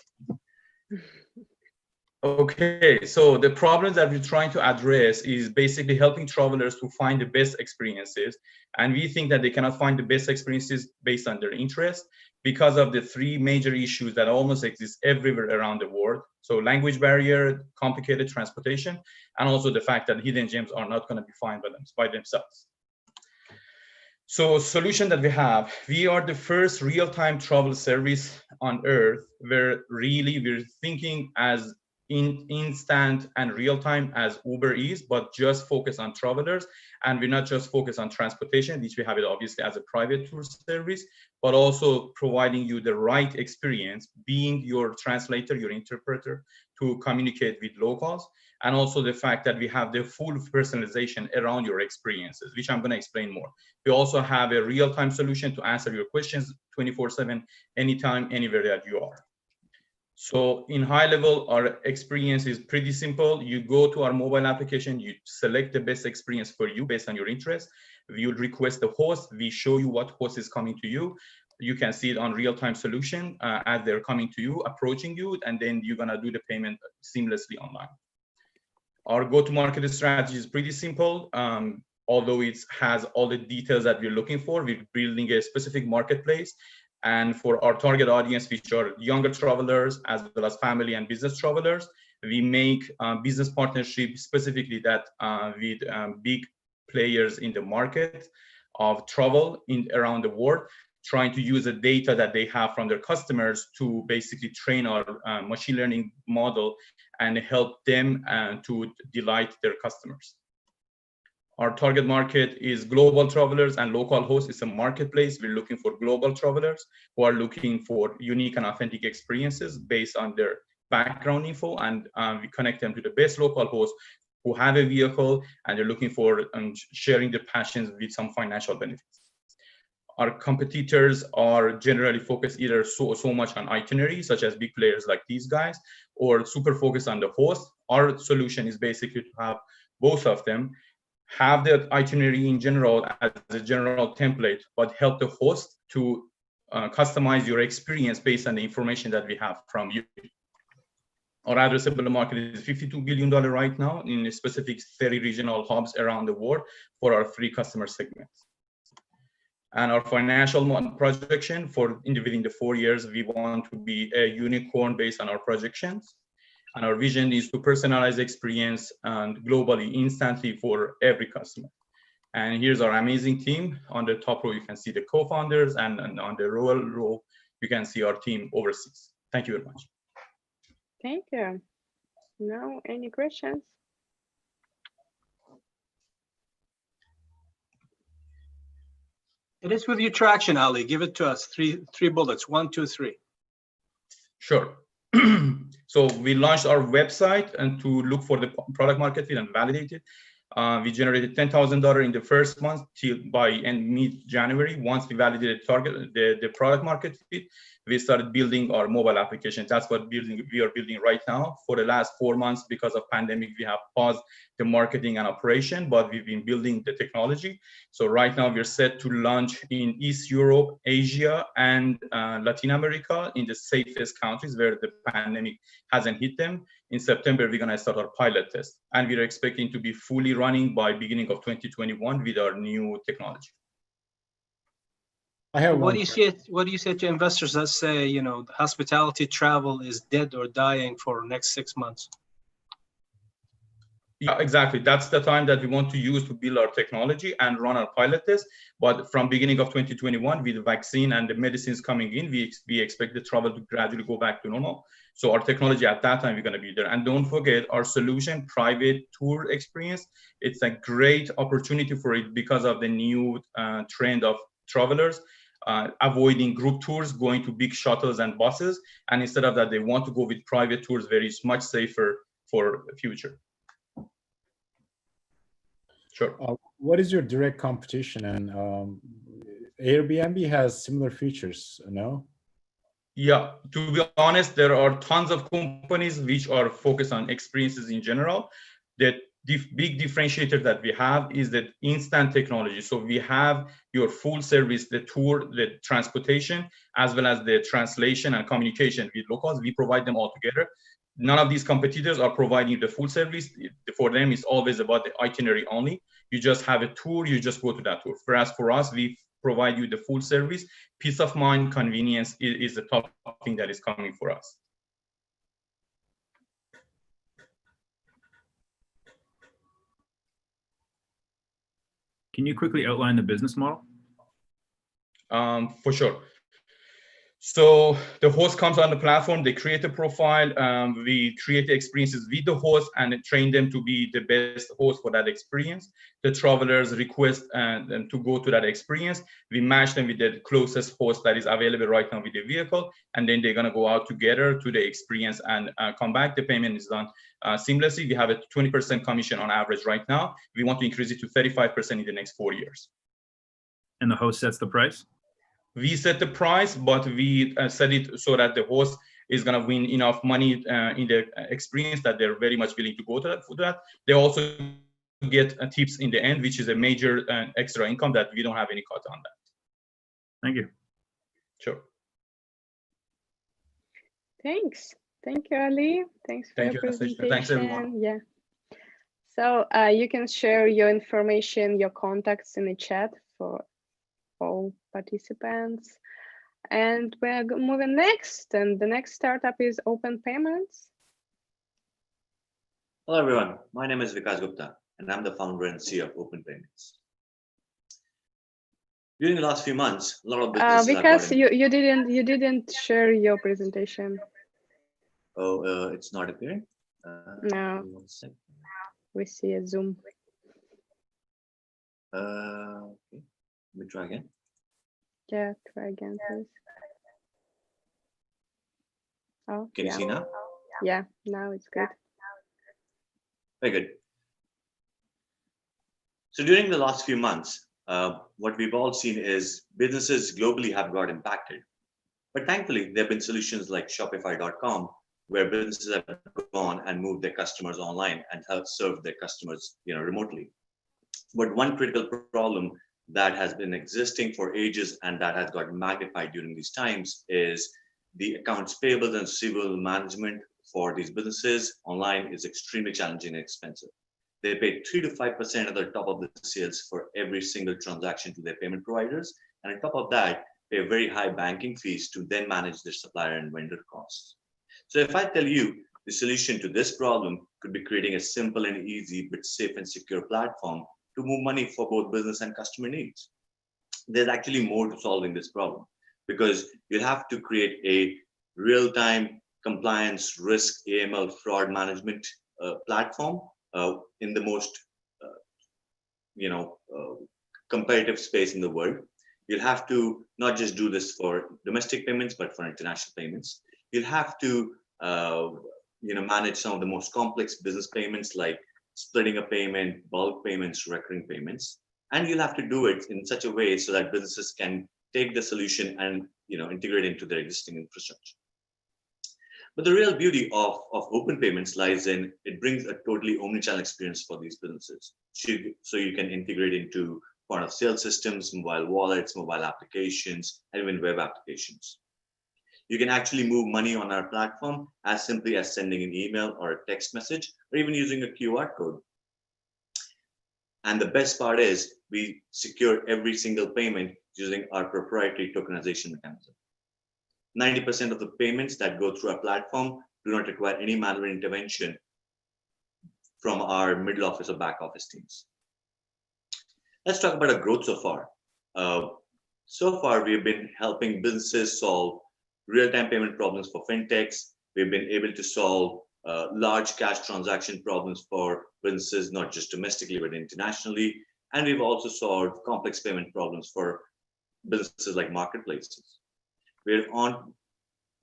Okay, so the problems that we're trying to address is basically helping travelers to find the best experiences. And we think that they cannot find the best experiences based on their interest because of the three major issues that almost exist everywhere around the world. So language barrier, complicated transportation, and also the fact that hidden gems are not going to be found by themselves. So solution that we are the first real-time travel service on earth where really we're thinking as instant and real-time as Uber is, but just focus on travelers. And we're not just focused on transportation, which we have it obviously as a private tour service, but also providing you the right experience, being your translator, your interpreter to communicate with locals. And also the fact that we have the full personalization around your experiences, which I'm going to explain more. We also have a real-time solution to answer your questions 24/7, anytime, anywhere that you are. So in high level, our experience is pretty simple. You go to our mobile application, you select the best experience for you based on your interest. You request the host, we show you what host is coming to you. You can see it on real-time solution as they're coming to you, approaching you, and then you're gonna do the payment seamlessly online. Our go-to-market strategy is pretty simple. Although it has all the details that we're looking for, we're building a specific marketplace. And for our target audience, which are younger travelers, as well as family and business travelers, we make business partnerships specifically that with big players in the market of travel around the world, trying to use the data that they have from their customers to basically train our machine learning model and help them to delight their customers. Our target market is global travelers and local hosts. It's a marketplace. We're looking for global travelers who are looking for unique and authentic experiences based on their background info, and we connect them to the best local hosts who have a vehicle and they're looking for sharing their passions with some financial benefits. Our competitors are generally focused either so much on itinerary, such as big players like these guys, or super focused on the host. Our solution is basically to have both of them, have the itinerary in general as a general template, but help the host to customize your experience based on the information that we have from you. Our addressable market is $52 billion right now in specific 30 regional hubs around the world for our free customer segments. And our financial projection for within the 4 years, we want to be a unicorn based on our projections. And our vision is to personalize experience and globally, instantly for every customer. And here's our amazing team. On the top row, you can see the co-founders, and on the row, you can see our team overseas. Thank you very much. Thank you. No, any questions? It is with your traction, Ali. Give it to us. Three bullets. 1, 2, 3. Sure. So we launched our website and to look for the product market fit and validate it. We generated $10,000 in the first month till by end mid-January. Once we validated the product market fit, we started building our mobile application. That's what we are building right now. For the last 4 months, because of pandemic, we have paused the marketing and operation, but we've been building the technology. So right now we're set to launch in East Europe, Asia, and Latin America, in the safest countries where the pandemic hasn't hit them. In September, we're gonna start our pilot test, and we're expecting to be fully running by beginning of 2021 with our new technology. I have what do you say to investors that say, you know, hospitality travel is dead or dying for next 6 months? Yeah, exactly. That's the time that we want to use to build our technology and run our pilot test. But from beginning of 2021, with the vaccine and the medicines coming in, we expect the travel to gradually go back to normal. So our technology at that time, we're going to be there. And don't forget our solution, private tour experience. It's a great opportunity for it because of the new trend of travelers avoiding group tours, going to big shuttles and buses. And instead of that, they want to go with private tours, very much safer for the future. Sure. What is your direct competition? And Airbnb has similar features, no? Yeah, to be honest, there are tons of companies which are focused on experiences in general. The big differentiator that we have is that instant technology. So we have your full service, the tour, the transportation, as well as the translation and communication with locals. We provide them all together. None of these competitors are providing the full service. For them, it's always about the itinerary only. You just have a tour, you just go to that tour. Whereas for us, we provide you the full service. Peace of mind, convenience is the top thing that is coming for us. Can you quickly outline the business model? For sure. So the host comes on the platform, they create a profile, we create the experiences with the host and train them to be the best host for that experience. The travelers request them to go to that experience. We match them with the closest host that is available right now with the vehicle, and then they're gonna go out together to the experience and come back. The payment is done seamlessly. We have a 20% commission on average right now. We want to increase it to 35% in the next 4 years. And the host sets the price? We set the price, but we set it so that the host is going to win enough money in the experience that they're very much willing to go to that. For that, they also get tips in the end, which is a major extra income that we don't have any cut on that. Thank you. Sure. Thanks. Thank you, Ali. Thanks for your presentation. Thanks, everyone. Yeah. So you can share your information, your contacts in the chat for all participants. And we're moving next. And the next startup is Open Payments. Hello, everyone. My name is Vikas Gupta, and I'm the founder and CEO of Open Payments. During the last few months, a lot of businesses Vikas, you didn't share your presentation. Oh, it's not appearing? No. We see a Zoom. Okay. Let me try again. Yeah, try again, please. Oh, Can you see now? Yeah, now it's good. Very good. So during the last few months, what we've all seen is businesses globally have got impacted. But thankfully, there have been solutions like Shopify.com, where businesses have gone and moved their customers online and help serve their customers, remotely. But one critical problem that has been existing for ages and that has got magnified during these times is the accounts payable and receivable management for these businesses online is extremely challenging and expensive. They pay 3 to 5% of the top of the sales for every single transaction to their payment providers. And on top of that, pay very high banking fees to then manage their supplier and vendor costs. So if I tell you the solution to this problem could be creating a simple and easy but safe and secure platform to move money for both business and customer needs. There's actually more to solving this problem because you'll have to create a real-time compliance, risk, AML, fraud management platform in the most, competitive space in the world. You'll have to not just do this for domestic payments, but for international payments. You'll have to, manage some of the most complex business payments like splitting a payment, bulk payments, recurring payments. And you'll have to do it in such a way so that businesses can take the solution and integrate into their existing infrastructure. But the real beauty of open payments lies in it brings a totally omnichannel experience for these businesses. So you can integrate into point of sale systems, mobile wallets, mobile applications, and even web applications. You can actually move money on our platform as simply as sending an email or a text message, or even using a QR code. And the best part is we secure every single payment using our proprietary tokenization mechanism. 90% of the payments that go through our platform do not require any manual intervention from our middle office or back office teams. Let's talk about our growth so far. So far, we've been helping businesses solve real-time payment problems for fintechs. We've been able to solve large cash transaction problems for businesses, not just domestically, but internationally. And we've also solved complex payment problems for businesses like marketplaces. We're on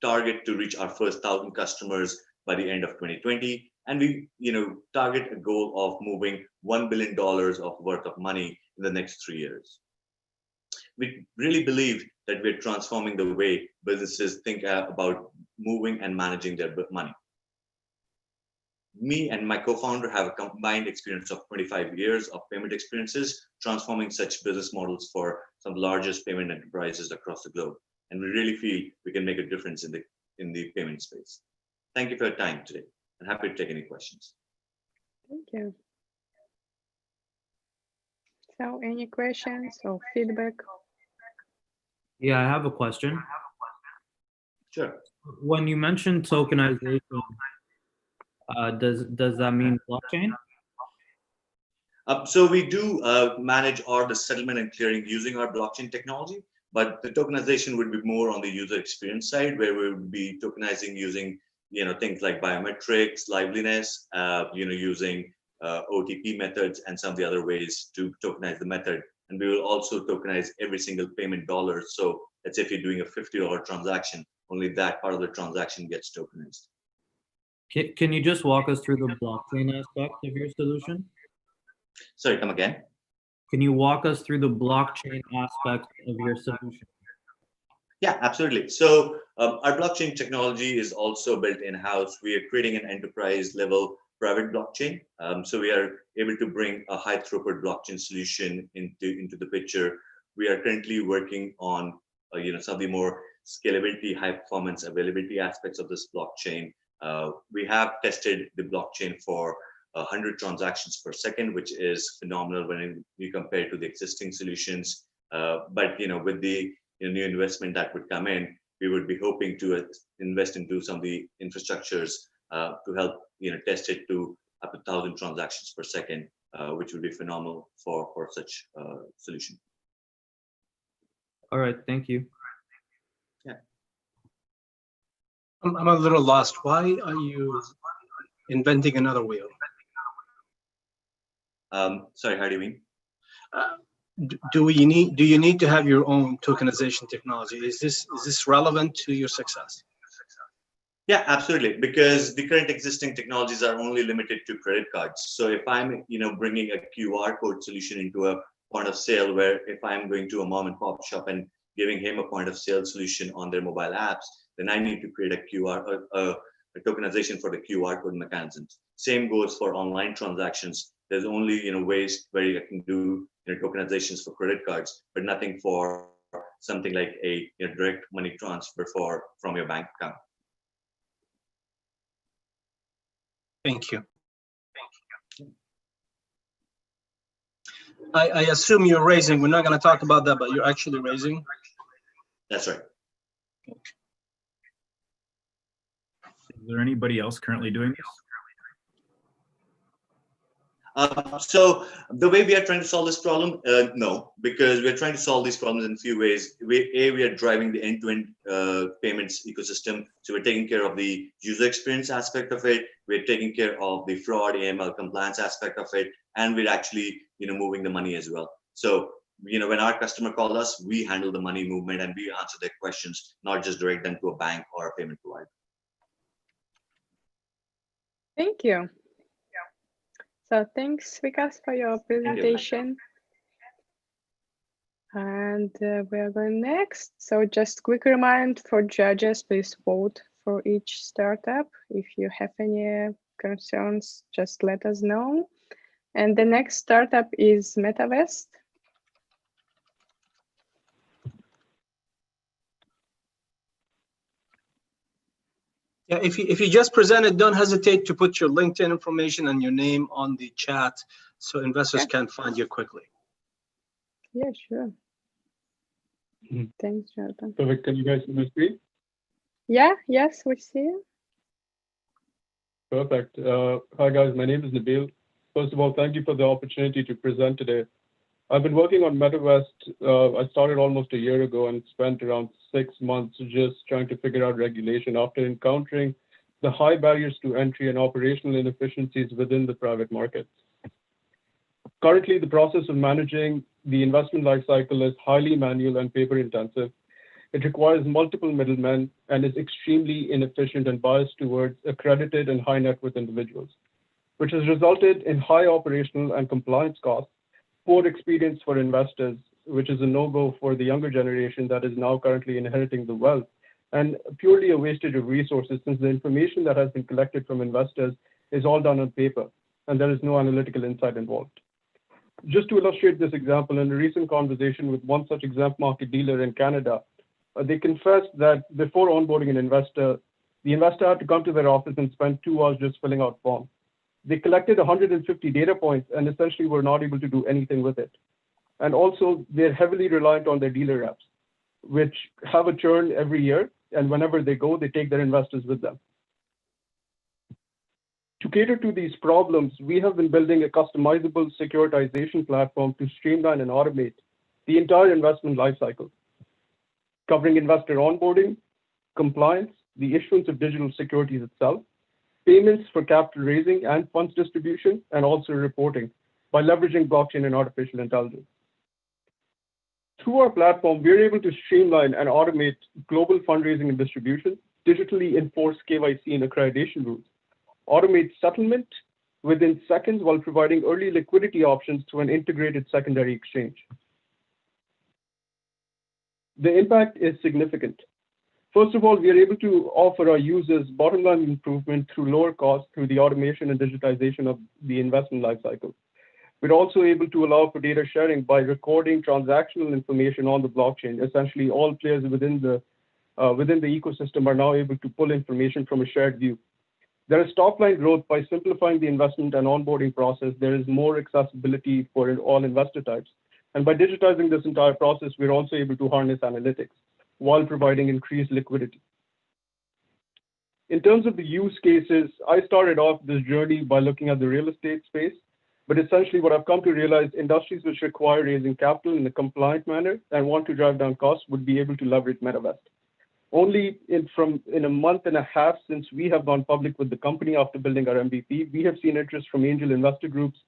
target to reach our first 1,000 customers by the end of 2020. And we target a goal of moving $1 billion of worth of money in the next 3 years. We really believe that we're transforming the way businesses think about moving and managing their money. Me and my co-founder have a combined experience of 25 years of payment experiences, transforming such business models for some of the largest payment enterprises across the globe. And we really feel we can make a difference in the payment space. Thank you for your time today. I'm happy to take any questions. Thank you. So any questions or feedback? Yeah, I have a question. Sure. When you mentioned tokenization, does that mean blockchain? So we do manage all the settlement and clearing using our blockchain technology, but the tokenization would be more on the user experience side, where we would be tokenizing using things like biometrics, liveliness, using OTP methods and some of the other ways to tokenize the method. And we will also tokenize every single payment dollar. So let's say if you're doing a $50 transaction, only that part of the transaction gets tokenized. Can you just walk us through the blockchain aspect of your solution? Sorry, come again? Can you walk us through the blockchain aspect of your solution? Yeah, absolutely. So our blockchain technology is also built in-house. We are creating an enterprise level private blockchain. So we are able to bring a high throughput blockchain solution into the picture. We are currently working on some of the more scalability, high performance, availability aspects of this blockchain. We have tested the blockchain for 100 transactions per second, which is phenomenal when we compare to the existing solutions. But with the new investment that would come in, we would be hoping to invest into some of the infrastructures to help test it to up to 1,000 transactions per second, which would be phenomenal for such solution. All right, thank you. Yeah. I'm a little lost. Why are you inventing another wheel? Sorry, how do you mean? Do you need to have your own tokenization technology? Is this relevant to your success? Yeah, absolutely. Because the current existing technologies are only limited to credit cards. So if I'm, bringing a QR code solution into a point of sale, where if I'm going to a mom and pop shop and giving him a point of sale solution on their mobile apps, then I need to create a tokenization for the QR code mechanisms. Same goes for online transactions. There's only ways where you can do tokenizations for credit cards, but nothing for something like a direct money transfer from your bank account. Thank you. I assume you're raising. We're not going to talk about that, but you're actually raising. That's right. Is there anybody else currently doing this? So the way we are trying to solve this problem, no, because we're trying to solve these problems in a few ways. We are driving the end-to-end payments ecosystem. So we're taking care of the user experience aspect of it. We're taking care of the fraud, AML compliance aspect of it. And we're actually, moving the money as well. So, when our customer calls us, we handle the money movement and we answer their questions, not just direct them to a bank or a payment provider. Thank you. So thanks, Vikas, for your presentation. And we are going next. So just quick reminder for judges, please vote for each startup. If you have any concerns, just let us know. And the next startup is MetaVest. Yeah, if you just presented, don't hesitate to put your LinkedIn information and your name on the chat so investors can find you quickly. Yeah, sure. Thanks, Jonathan. Perfect. Can you guys see my screen? Yeah, yes, we see you. Perfect. Hi, guys. My name is Nabil. First of all, thank you for the opportunity to present today. I've been working on MetaVest. I started almost a year ago and spent around 6 months just trying to figure out regulation after encountering the high barriers to entry and operational inefficiencies within the private markets. Currently, the process of managing the investment lifecycle is highly manual and paper intensive. It requires multiple middlemen and is extremely inefficient and biased towards accredited and high net worth individuals, which has resulted in high operational and compliance costs, poor experience for investors, which is a no-go for the younger generation that is now currently inheriting the wealth, and purely a wastage of resources since the information that has been collected from investors is all done on paper and there is no analytical insight involved. Just to illustrate this example, in a recent conversation with one such exempt market dealer in Canada, they confessed that before onboarding an investor, the investor had to come to their office and spend 2 hours just filling out forms. They collected 150 data points and essentially were not able to do anything with it. And also, they're heavily reliant on their dealer reps, which have a churn every year. And whenever they go, they take their investors with them. To cater to these problems, we have been building a customizable securitization platform to streamline and automate the entire investment lifecycle, covering investor onboarding, compliance, the issuance of digital securities itself, payments for capital raising and funds distribution, and also reporting by leveraging blockchain and artificial intelligence. Through our platform, we're able to streamline and automate global fundraising and distribution, digitally enforce KYC and accreditation rules, automate settlement within seconds while providing early liquidity options to an integrated secondary exchange. The impact is significant. First of all, we are able to offer our users bottom line improvement through lower costs through the automation and digitization of the investment lifecycle. We're also able to allow for data sharing by recording transactional information on the blockchain. Essentially, all players within the ecosystem are now able to pull information from a shared view. There is top-line growth by simplifying the investment and onboarding process. There is more accessibility for all investor types. And by digitizing this entire process, we're also able to harness analytics while providing increased liquidity. In terms of the use cases, I started off this journey by looking at the real estate space, but essentially what I've come to realize, industries which require raising capital in a compliant manner and want to drive down costs would be able to leverage MetaVest. Only in a month and a half since we have gone public with the company after building our MVP, we have seen interest from angel investor groups,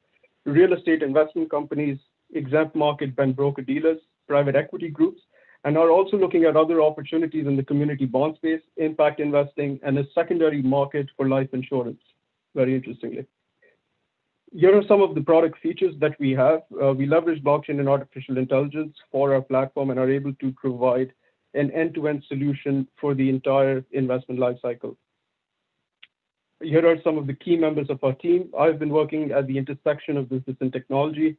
real estate investment companies, exempt market and broker dealers, private equity groups, and are also looking at other opportunities in the community bond space, impact investing, and a secondary market for life insurance, very interestingly. Here are some of the product features that we have. We leverage blockchain and artificial intelligence for our platform and are able to provide an end-to-end solution for the entire investment lifecycle. Here are some of the key members of our team. I've been working at the intersection of business and technology.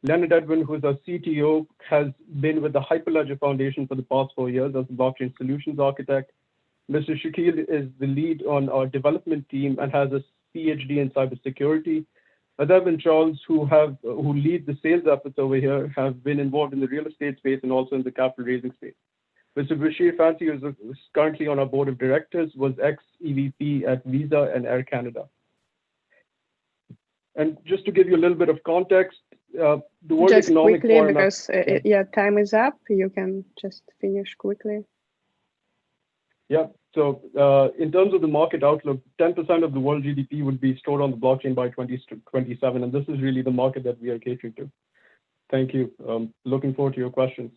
Leonard Edwin, who is our CTO, has been with the Hyperledger Foundation for the past 4 years as a blockchain solutions architect. Mr. Shakil is the lead on our development team and has a PhD in cybersecurity. Adav and Charles, who lead the sales efforts over here, have been involved in the real estate space and also in the capital raising space. Mr. Bashir Fancy, who is currently on our board of directors, was ex-EVP at Visa and Air Canada. And just to give you a little bit of context, the World just Economic quickly, Forum, because yeah, time is up. You can just finish quickly. Yeah. So in terms of the market outlook, 10% of the world GDP would be stored on the blockchain by 2027, and this is really the market that we are catering to. Thank you. Looking forward to your questions.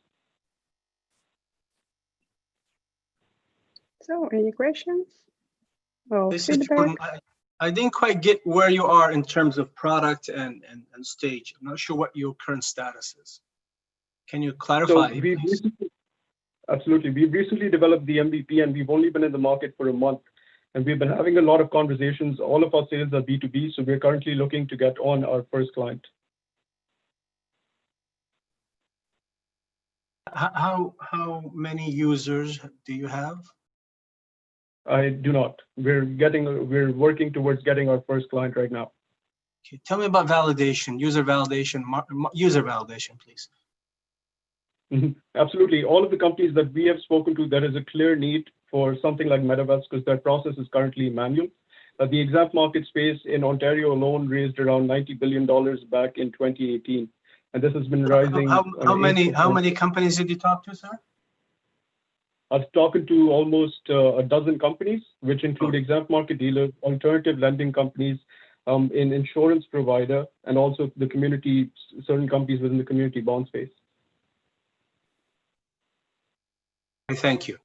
So, any questions? Oh, feedback? I didn't quite get where you are in terms of product and stage. I'm not sure what your current status is. Can you clarify? So absolutely. We've recently developed the MVP, and we've only been in the market for a month. And we've been having a lot of conversations. All of our sales are B2B, so we're currently looking to get on our first client. How many users do you have? I do not. We're working towards getting our first client right now. Okay. Tell me about validation, user validation, please. Absolutely. All of the companies that we have spoken to, there is a clear need for something like Metaverse because their process is currently manual. The exam market space in Ontario alone raised around $90 billion back in 2018. And this has been rising. How many companies did you talk to, sir? I've talked to almost a dozen companies, which include exam market dealers, alternative lending companies, in insurance provider, and also the community, certain companies within the community bond space. Thank you.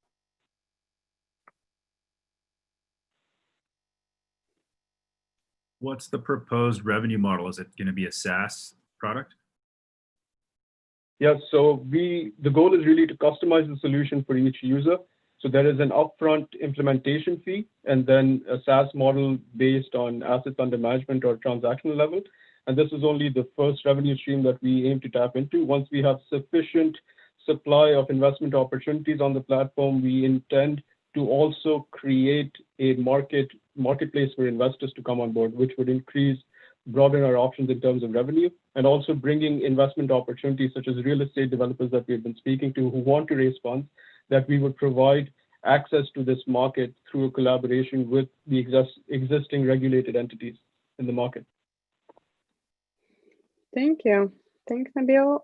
What's the proposed revenue model? Is it going to be a SaaS product? Yeah, so the goal is really to customize the solution for each user. So there is an upfront implementation fee and then a SaaS model based on assets under management or transactional level. And this is only the first revenue stream that we aim to tap into. Once we have sufficient supply of investment opportunities on the platform, we intend to also create a marketplace for investors to come on board, which would broaden our options in terms of revenue, and also bringing investment opportunities such as real estate developers that we've been speaking to who want to raise funds, that we would provide access to this market through a collaboration with the existing regulated entities in the market. Thank you. Thanks, Nabil.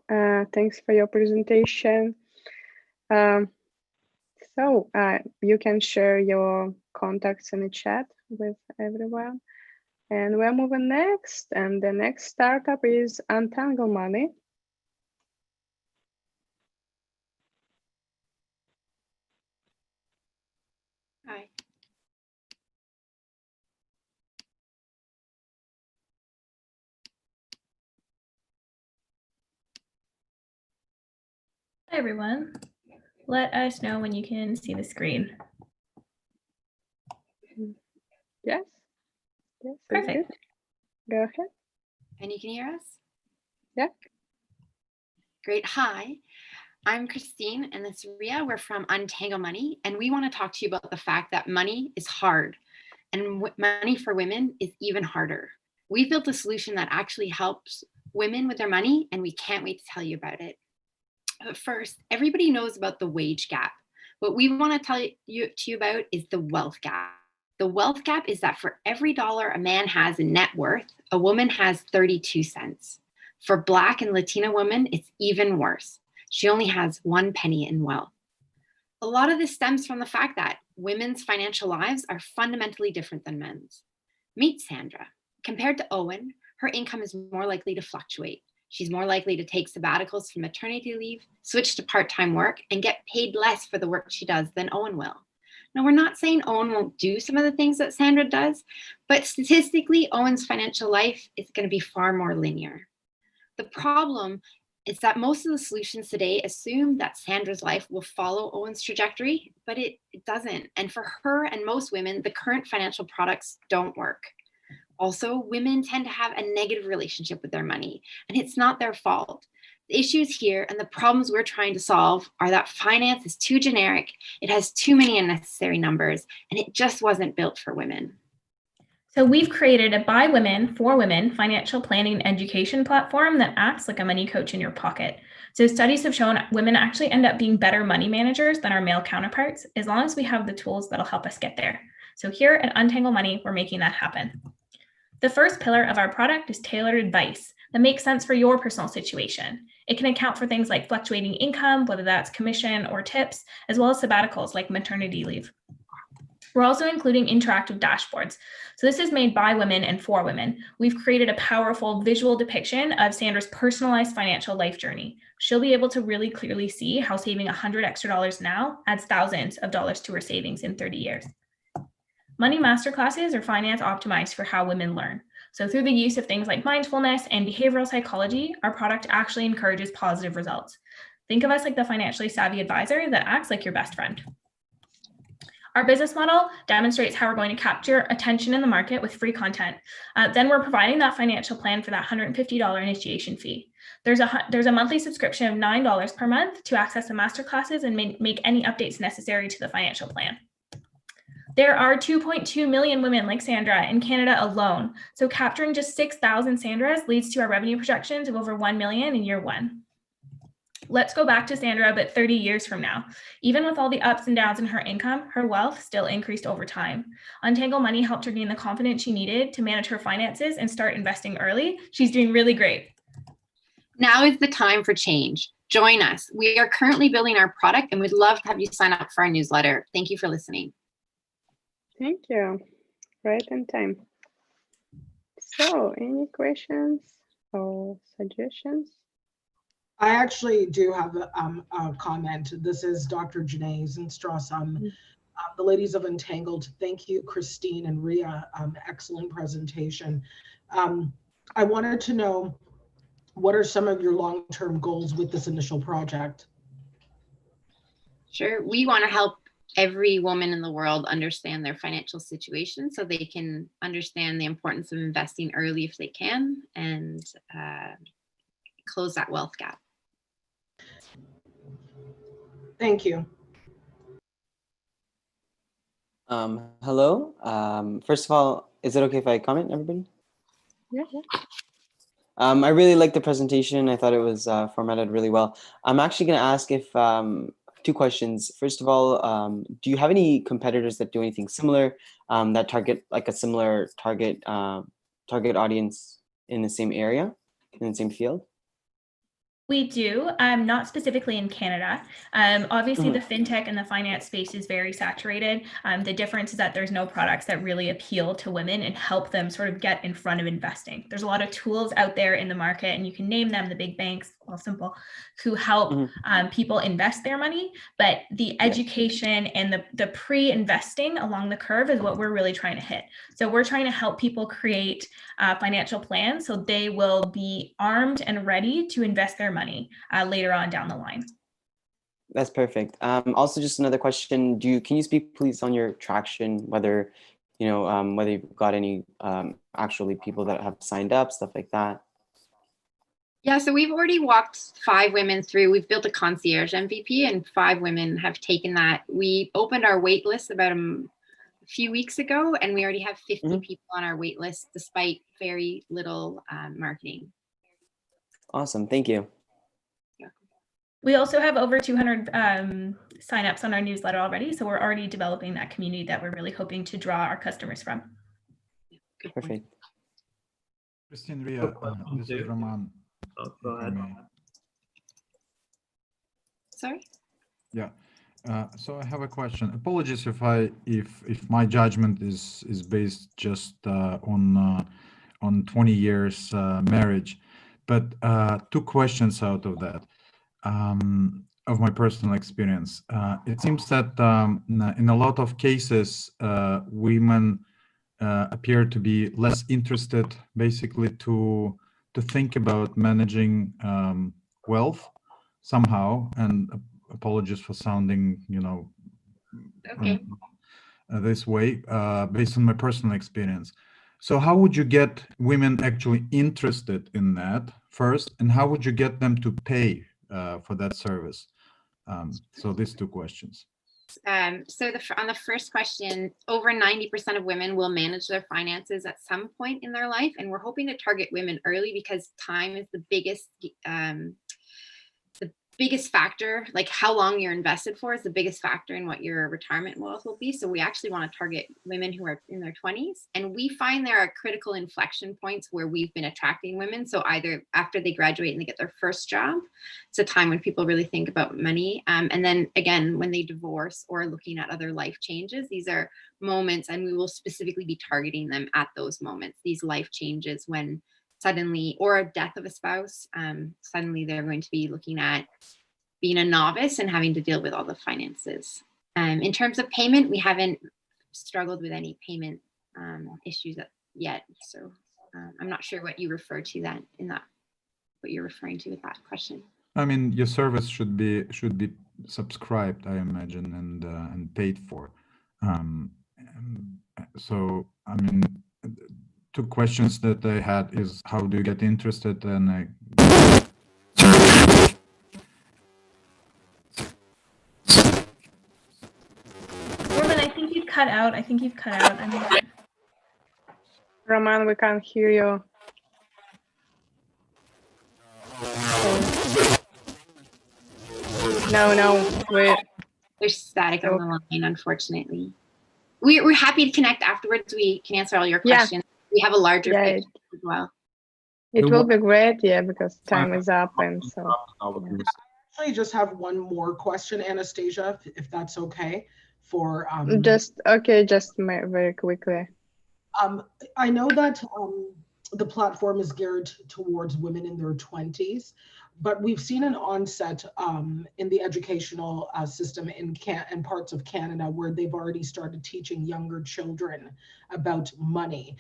Thanks for your presentation. So you can share your contacts in the chat with everyone. And we're moving next. And the next startup is Untangle Money. Hi. Hi, everyone. Let us know when you can see the screen. Yes. Yes. Perfect. Go ahead. And you can hear us? Yeah. Great. Hi, I'm Christine and this is Ria. We're from Untangle Money, and we want to talk to you about the fact that money is hard, and money for women is even harder. We built a solution that actually helps women with their money, and we can't wait to tell you about it. But first, everybody knows about the wage gap. What we want to tell you about is the wealth gap. The wealth gap is that for every dollar a man has in net worth, a woman has 32 cents. For Black and Latina women, it's even worse. She only has 1 penny in wealth. A lot of this stems from the fact that women's financial lives are fundamentally different than men's. Meet Sandra. Compared to Owen, her income is more likely to fluctuate. She's more likely to take sabbaticals from maternity leave, switch to part-time work, and get paid less for the work she does than Owen will. Now, we're not saying Owen won't do some of the things that Sandra does, but statistically, Owen's financial life is going to be far more linear. The problem is that most of the solutions today assume that Sandra's life will follow Owen's trajectory, but it doesn't. And for her and most women, the current financial products don't work. Also, women tend to have a negative relationship with their money, and it's not their fault. The issues here and the problems we're trying to solve are that finance is too generic, it has too many unnecessary numbers, and it just wasn't built for women. So we've created a by women, for women financial planning and education platform that acts like a money coach in your pocket. So studies have shown women actually end up being better money managers than our male counterparts, as long as we have the tools that'll help us get there. So here at Untangle Money, we're making that happen. The first pillar of our product is tailored advice that makes sense for your personal situation. It can account for things like fluctuating income, whether that's commission or tips, as well as sabbaticals like maternity leave. We're also including interactive dashboards. So this is made by women and for women. We've created a powerful visual depiction of Sandra's personalized financial life journey. She'll be able to really clearly see how saving $100 extra now adds thousands of dollars to her savings in 30 years. Money masterclasses are finance optimized for how women learn. So through the use of things like mindfulness and behavioral psychology, our product actually encourages positive results. Think of us like the financially savvy advisor that acts like your best friend. Our business model demonstrates how we're going to capture attention in the market with free content. Then we're providing that financial plan for that $150 initiation fee. There's a monthly subscription of $9 per month to access the masterclasses and make any updates necessary to the financial plan. There are 2.2 million women like Sandra in Canada alone. So capturing just 6,000 Sandras leads to our revenue projections of over 1 million in year one. Let's go back to Sandra, but 30 years from now. Even with all the ups and downs in her income, her wealth still increased over time. Untangle Money helped her gain the confidence she needed to manage her finances and start investing early. She's doing really great. Now is the time for change. Join us. We are currently building our product and we'd love to have you sign up for our newsletter. Thank you for listening. Thank you. Right on time. So, any questions or suggestions? I actually do have a comment. This is Dr. Janae Zinstros. The ladies of Untangled. Thank you, Christine and Ria. Excellent presentation. I wanted to know, what are some of your long-term goals with this initial project? Sure. We want to help every woman in the world understand their financial situation so they can understand the importance of investing early if they can and close that wealth gap. Thank you. Hello. First of all, is it okay if I comment, everybody? Yeah. I really liked the presentation. I thought it was formatted really well. I'm actually going to ask if two questions. First of all, do you have any competitors that do anything similar that target like a similar target audience in the same area, in the same field? We do, not specifically in Canada. Obviously, the fintech and the finance space is very saturated. The difference is that there's no products that really appeal to women and help them sort of get in front of investing. There's a lot of tools out there in the market, and you can name them, the big banks, all simple, who help people invest their money. But the education and the pre-investing along the curve is what we're really trying to hit. So we're trying to help people create financial plans so they will be armed and ready to invest their money later on down the line. That's perfect. Also, just another question. Can you speak please on your traction, whether whether you've got any actually people that have signed up, stuff like that? Yeah, so we've already walked 5 women through. We've built a concierge MVP and 5 women have taken that. We opened our wait list about a few weeks ago, and we already have 50 people on our wait list despite very little marketing. Awesome, thank you. We also have over 200 signups on our newsletter already, so we're already developing that community that we're really hoping to draw our customers from. Perfect. Christine, Ria, this is Roman. Go ahead. Sorry? Yeah. So I have a question. Apologies if my judgment is based just on 20 years marriage, but 2 questions out of that. Of my personal experience, it seems that in a lot of cases, women appear to be less interested, basically, to think about managing wealth somehow. And apologies for sounding, this way, based on my personal experience. So how would you get women actually interested in that first, and how would you get them to pay for that service? So these 2 questions. So on the first question, over 90% of women will manage their finances at some point in their life, and we're hoping to target women early because time is the biggest factor. Like how long you're invested for is the biggest factor in what your retirement wealth will be. So we actually want to target women who are in their 20s, and we find there are critical inflection points where we've been attracting women. So either after they graduate and they get their first job, it's a time when people really think about money, and then again when they divorce or looking at other life changes. These are moments, and we will specifically be targeting them at those moments, these life changes when suddenly, or a death of a spouse, suddenly they're going to be looking at being a novice and having to deal with all the finances. In terms of payment, we haven't struggled with any payment issues yet. So I'm not sure what you refer to that in that, what you're referring to with that question. I mean, your service should be subscribed, I imagine, and paid for. So, I mean, two questions that I had is how do you get interested in Roman, I think you've cut out. I think you've cut out. Roman, we can't hear you. No, there's static on the line, unfortunately. We're happy to connect afterwards. We can answer all your questions. We have a larger picture as well. It will be great, yeah, because time is up, and so. I actually just have one more question, Anastasia, if that's okay. For just very quickly. I know that the platform is geared towards women in their 20s, but we've seen an onset in the educational system in parts of Canada where they've already started teaching younger children about money.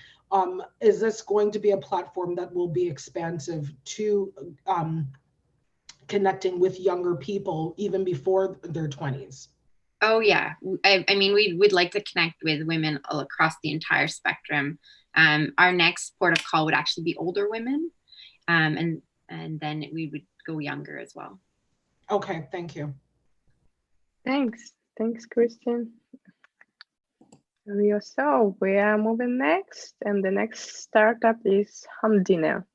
Is this going to be a platform that will be expansive to connecting with younger people even before their 20s? Oh yeah, I mean, we would like to connect with women all across the entire spectrum. Our next port of call would actually be older women, and then we would go younger as well. Okay, thank you. Thanks, Christian. So we are moving next, and the next startup is Humdinner.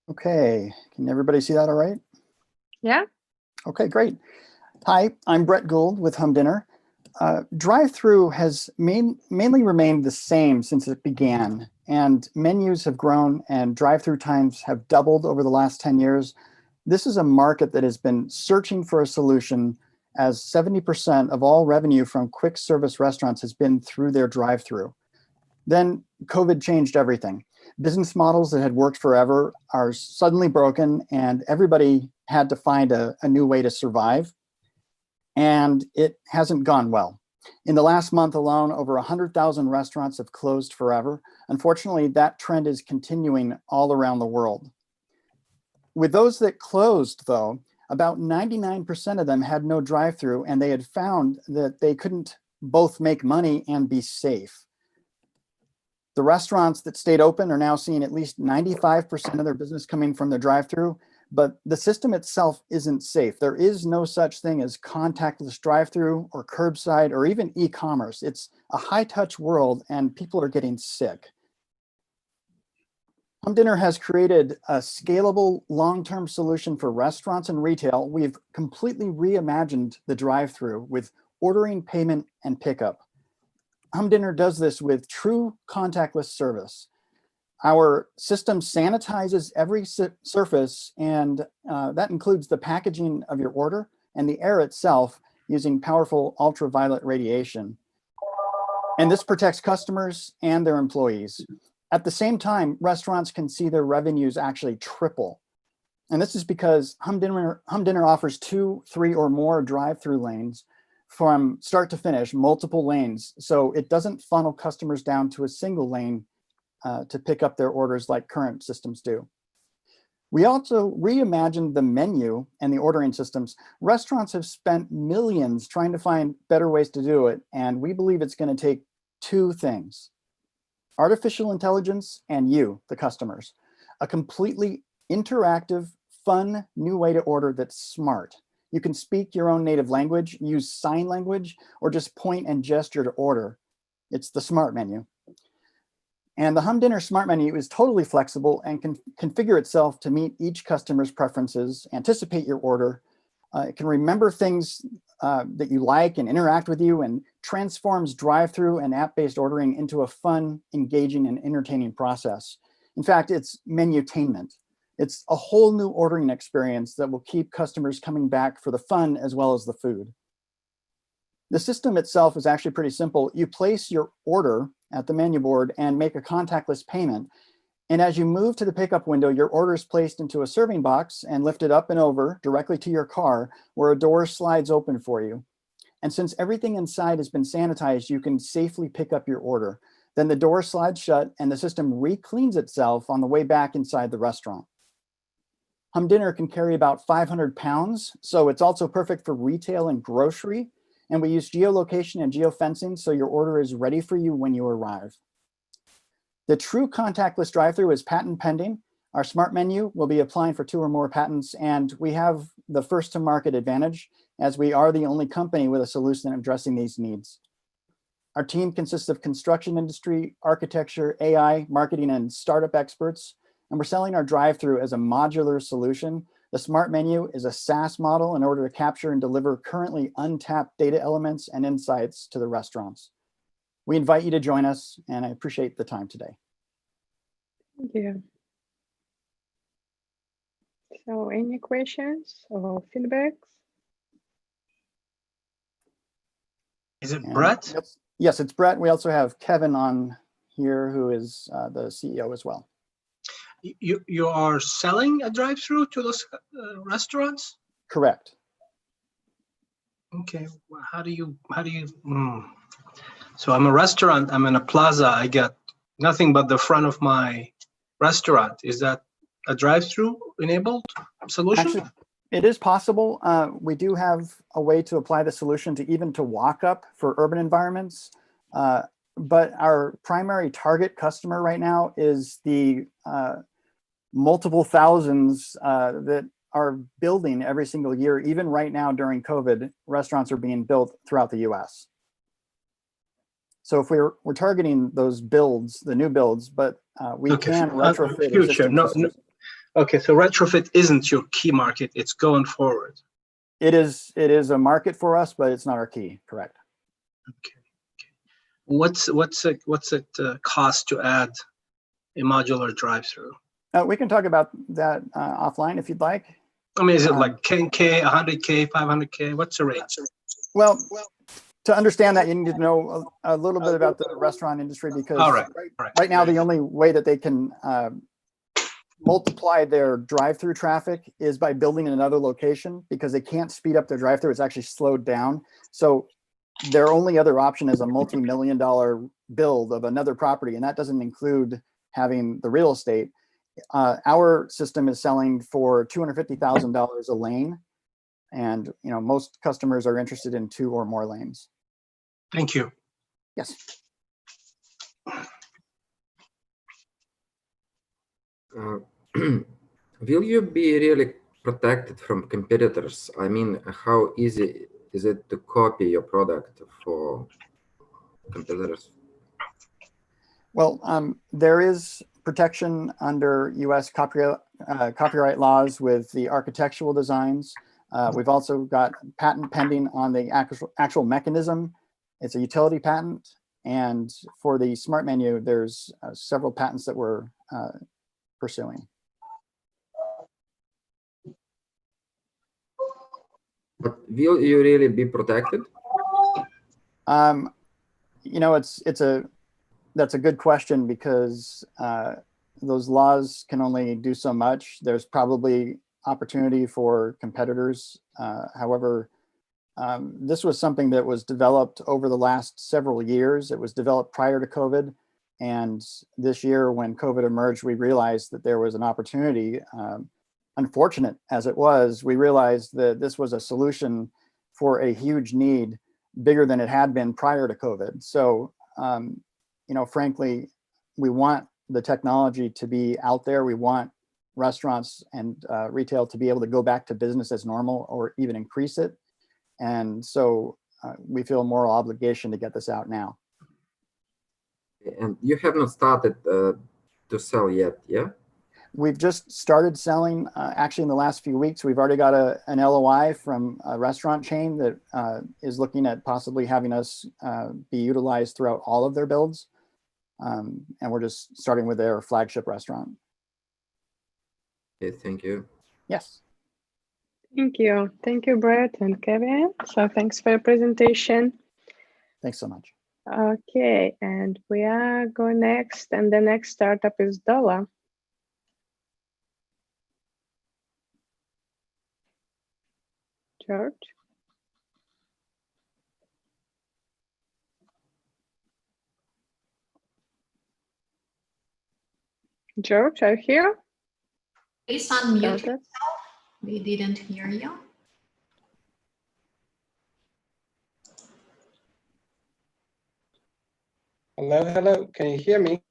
Okay, can everybody see that all right? Yeah. Okay, great. Hi, I'm Brett Gould with Humdinner. Drive-through has mainly remained the same since it began, and menus have grown and drive-through times have doubled over the last 10 years. This is a market that has been searching for a solution, as 70% of all revenue from quick service restaurants has been through their drive-through. Then COVID changed everything. Business models that had worked forever are suddenly broken, and everybody had to find a new way to survive. And it hasn't gone well. In the last month alone, over 100,000 restaurants have closed forever. Unfortunately, that trend is continuing all around the world. With those that closed, though, about 99% of them had no drive-through, and they had found that they couldn't both make money and be safe. The restaurants that stayed open are now seeing at least 95% of their business coming from the drive-through, but the system itself isn't safe. There is no such thing as contactless drive-through or curbside or even e-commerce. It's a high-touch world, and people are getting sick. Humdinner has created a scalable long-term solution for restaurants and retail. We've completely reimagined the drive-through with ordering, payment, and pickup. Humdinner does this with true contactless service. Our system sanitizes every surface, and that includes the packaging of your order and the air itself using powerful ultraviolet radiation. And this protects customers and their employees. At the same time, restaurants can see their revenues actually triple. And this is because Humdinner offers 2, 3, or more drive-through lanes from start to finish, multiple lanes. So it doesn't funnel customers down to a single lane to pick up their orders like current systems do. We also reimagined the menu and the ordering systems. Restaurants have spent millions trying to find better ways to do it, and we believe it's going to take 2 things: artificial intelligence and you, the customers. A completely interactive, fun, new way to order that's smart. You can speak your own native language, use sign language, or just point and gesture to order. It's the smart menu. And the Humdinner Smart Menu is totally flexible and can configure itself to meet each customer's preferences, anticipate your order. It can remember things that you like and interact with you, and transforms drive-through and app-based ordering into a fun, engaging, and entertaining process. In fact, it's menutainment. It's a whole new ordering experience that will keep customers coming back for the fun as well as the food. The system itself is actually pretty simple. You place your order at the menu board and make a contactless payment. And as you move to the pickup window, your order is placed into a serving box and lifted up and over directly to your car, where a door slides open for you. And since everything inside has been sanitized, you can safely pick up your order. Then the door slides shut and the system re-cleans itself on the way back inside the restaurant. Humdinner can carry about 500 pounds, so it's also perfect for retail and grocery. And we use geolocation and geofencing, so your order is ready for you when you arrive. The true contactless drive-thru is patent pending. Our smart menu will be applying for 2 or more patents, and we have the first to market advantage, as we are the only company with a solution addressing these needs. Our team consists of construction industry, architecture, AI, marketing, and startup experts, and we're selling our drive-thru as a modular solution. The smart menu is a SaaS model in order to capture and deliver currently untapped data elements and insights to the restaurants. We invite you to join us, and I appreciate the time today. Thank you. So any questions or feedbacks? Is it Brett? Yes, it's Brett. We also have Kevin on here, who is the CEO as well. You are selling a drive-through to those restaurants? Correct. Okay. Well, how do you? So I'm a restaurant. I'm in a plaza. I get nothing but the front of my restaurant. Is that a drive-through enabled solution? Actually, it is possible. We do have a way to apply the solution to even to walk up for urban environments. But our primary target customer right now is the multiple thousands that are building every single year. Even right now during COVID, restaurants are being built throughout the US. So if we're targeting those builds, the new builds, but we can retrofit existing systems. Okay, so retrofit isn't your key market, it's going forward. It is a market for us, but it's not our key, correct. What's it cost to add a modular drive-through? We can talk about that offline if you'd like. I mean, is it like 10K, 100K, 500K? What's the range? Well, to understand that, you need to know a little bit about the restaurant industry, because right now the only way that they can multiply their drive-through traffic is by building in another location, because they can't speed up their drive-through. It's actually slowed down. So their only other option is a multi-million-dollar build of another property, and that doesn't include having the real estate. Our system is selling for $250,000 a lane, and most customers are interested in 2 or more lanes. Thank you. Yes. Will you be really protected from competitors? I mean, how easy is it to copy your product for competitors? Well, there is protection under US copyright laws with the architectural designs. We've also got patent pending on the actual mechanism. It's a utility patent. And for the smart menu, there's several patents that we're pursuing. But will you really be protected? That's a good question, because those laws can only do so much. There's probably opportunity for competitors. However, this was something that was developed over the last several years. It was developed prior to COVID. And this year, when COVID emerged, we realized that there was an opportunity. Unfortunate as it was, we realized that this was a solution for a huge need, bigger than it had been prior to COVID. So, frankly, we want the technology to be out there. We want restaurants and retail to be able to go back to business as normal, or even increase it. And so we feel a moral obligation to get this out now. And you have not started to sell yet, yeah? We've just started selling. Actually, in the last few weeks, we've already got an LOI from a restaurant chain that is looking at possibly having us be utilized throughout all of their builds. And we're just starting with their flagship restaurant. Okay, thank you. Yes. Thank you. Thank you, Brett and Kevin. So thanks for your presentation. Thanks so much. Okay, and we are going next, and the next startup is Dola. George? George, are you here? Please unmute George? yourself. We didn't hear you. Hello, hello. Can you hear me?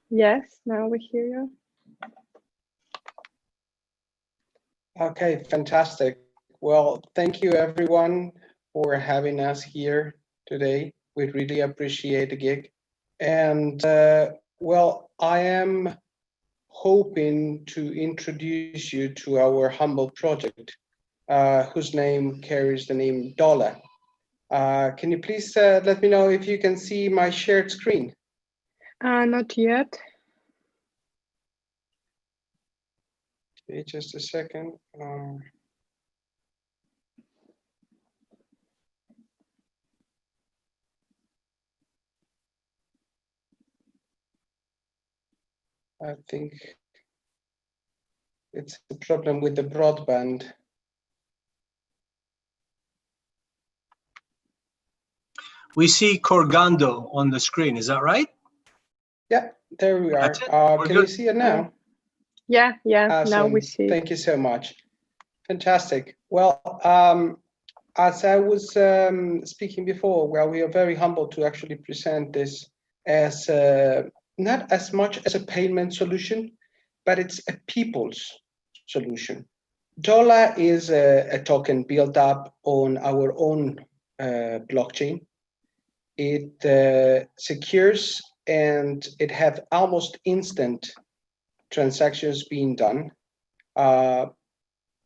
Yes, now we hear you. Okay, fantastic. Well, thank you everyone for having us here today. We really appreciate the gig. And well, I am hoping to introduce you to our humble project, whose name carries the name Dollar. Can you please let me know if you can see my shared screen? Not yet. Okay, just a second. I think it's a problem with the broadband. We see Corgando on the screen, is that right? Yeah, there we are. Can you see it now? Yeah, Awesome. now we see. Thank you so much. Fantastic. Well, as I was speaking before, well, we are very humbled to actually present this as not as much as a payment solution, but it's a people's solution. Dollar is a token built up on our own blockchain. It secures and it have almost instant transactions being done.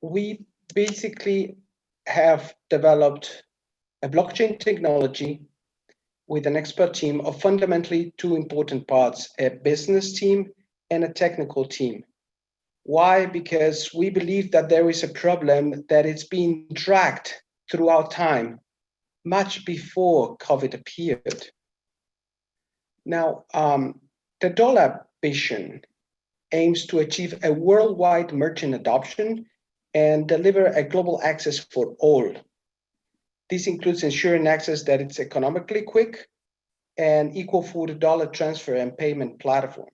We basically have developed a blockchain technology with an expert team of fundamentally two important parts, a business team and a technical team. Why? Because we believe that there is a problem that is being dragged throughout time, much before COVID appeared. Now, the Dollar vision aims to achieve a worldwide merchant adoption and deliver a global access for all. This includes ensuring access that it's economically quick and equal for the dollar transfer and payment platform.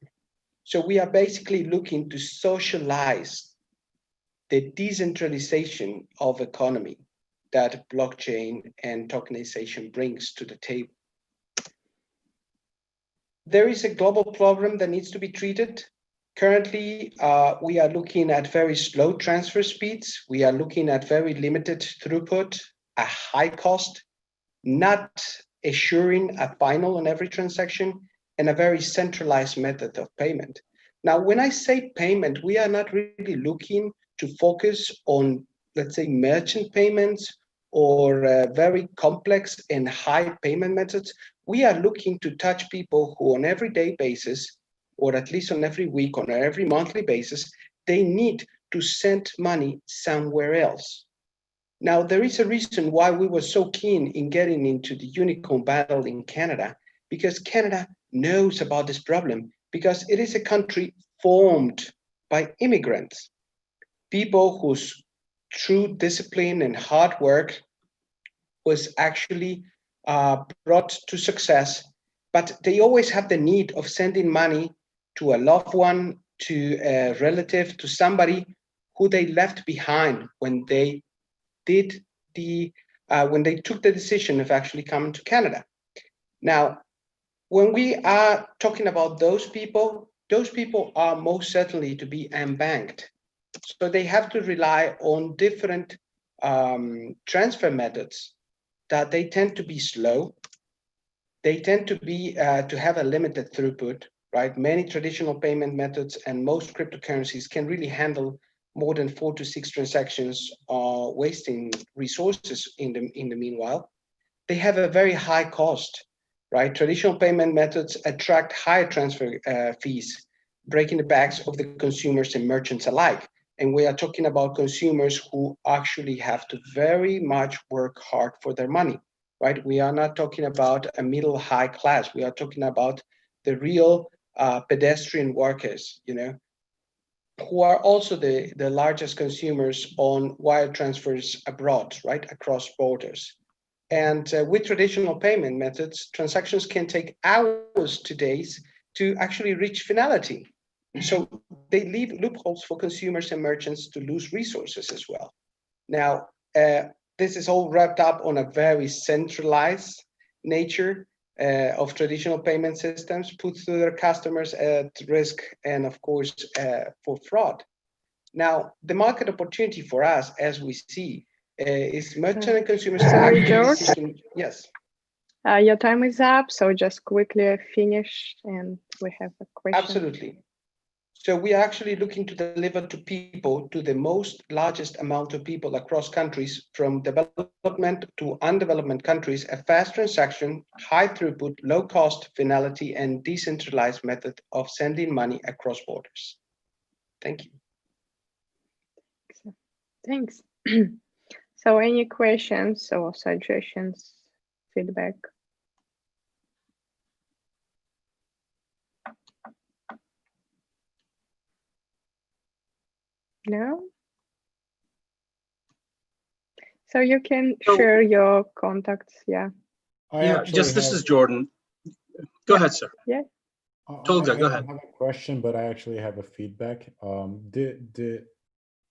So we are basically looking to socialize the decentralization of economy that blockchain and tokenization brings to the table. There is a global problem that needs to be treated. Currently, we are looking at very slow transfer speeds. We are looking at very limited throughput, a high cost, not assuring a final on every transaction, and a very centralized method of payment. Now, when I say payment, we are not really looking to focus on, let's say, merchant payments or very complex and high payment methods. We are looking to touch people who on everyday basis, or at least on every week, on every monthly basis, they need to send money somewhere else. Now, there is a reason why we were so keen in getting into the unicorn battle in Canada, because Canada knows about this problem, because it is a country formed by immigrants, people whose true discipline and hard work was actually brought to success, but they always have the need of sending money to a loved one, to a relative, to somebody who they left behind when they did when they took the decision of actually coming to Canada. Now, when we are talking about those people are most certainly to be unbanked. So they have to rely on different transfer methods that they tend to be slow. They tend to be to have a limited throughput, right? Many traditional payment methods and most cryptocurrencies can really handle more than 4 to 6 transactions, wasting resources in the meanwhile. They have a very high cost, right? Traditional payment methods attract higher transfer fees, breaking the backs of the consumers and merchants alike. And we are talking about consumers who actually have to very much work hard for their money, right? We are not talking about a middle high class. We are talking about the real pedestrian workers, you know. who are also the largest consumers on wire transfers abroad, right, across borders. And with traditional payment methods, transactions can take hours to days to actually reach finality. So they leave loopholes for consumers and merchants to lose resources as well. Now, this is all wrapped up on a very centralized nature of traditional payment systems, puts their customers at risk and, of course, for fraud. Now, the market opportunity for us, as we see, is merchant and consumers Sorry, actually George. seeking. Yes. Your time is up, so just quickly finish, and we have a question. Absolutely. So we are actually looking to deliver to people, to the most largest amount of people across countries, from development to undeveloped countries, a fast transaction, high throughput, low cost, finality, and decentralized method of sending money across borders. Thank you. Thanks. So any questions or suggestions, feedback? No? So you can share your contacts, yeah. Yeah, just this is Jordan. Go ahead, sir. Yeah. Tolga, go I ahead. have a question, but I actually have a feedback. The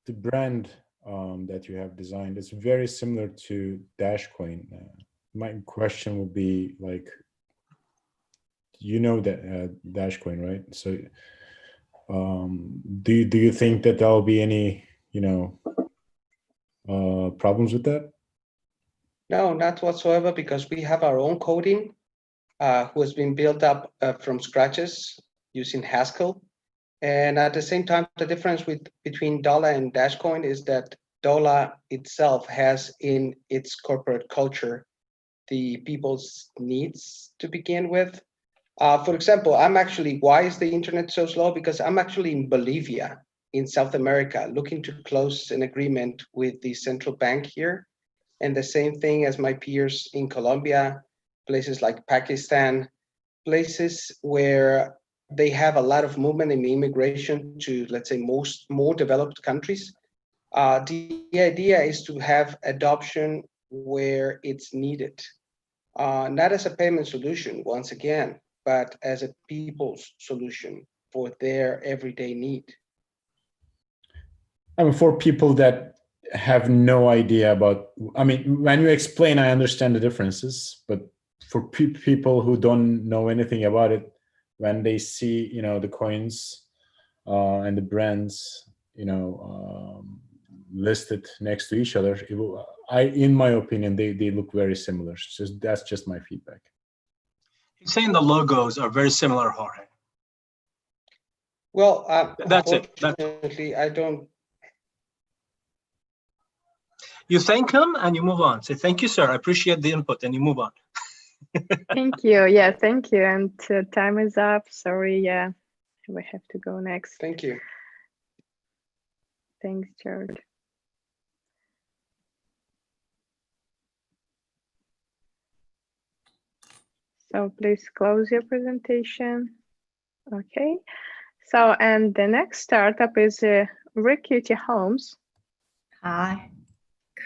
brand that you have designed is very similar to Dashcoin. My question would be like, you know that Dashcoin, right? So do you think that there'll be any, problems with that? No, not whatsoever, because we have our own coding who has been built up from scratches using Haskell. And at the same time, the difference between Dollar and Dashcoin is that Dollar itself has in its corporate culture the people's needs to begin with. For example, why is the internet so slow? Because I'm actually in Bolivia, in South America, looking to close an agreement with the central bank here. And the same thing as my peers in Colombia, places like Pakistan, places where they have a lot of movement in immigration to, let's say, more developed countries. The idea is to have adoption where it's needed, not as a payment solution, once again, but as a people's solution for their everyday need. I mean, for people that have no idea about, I mean, when you explain, I understand the differences, but for people who don't know anything about it, when they see, the coins and the brands, listed next to each other, in my opinion, they look very similar. So that's just my feedback. He's saying the logos are very similar, Jorge. Well, that's it. Unfortunately, I don't. You thank him and you move on. Say, thank you, sir. I appreciate the input, and you move on. Thank you. Yeah, thank you. And time is up. Sorry. Yeah, we have to go next. Thank you. Thanks, George. So please close your presentation. Okay. So, and the next startup is VC.HOUSE. Hi.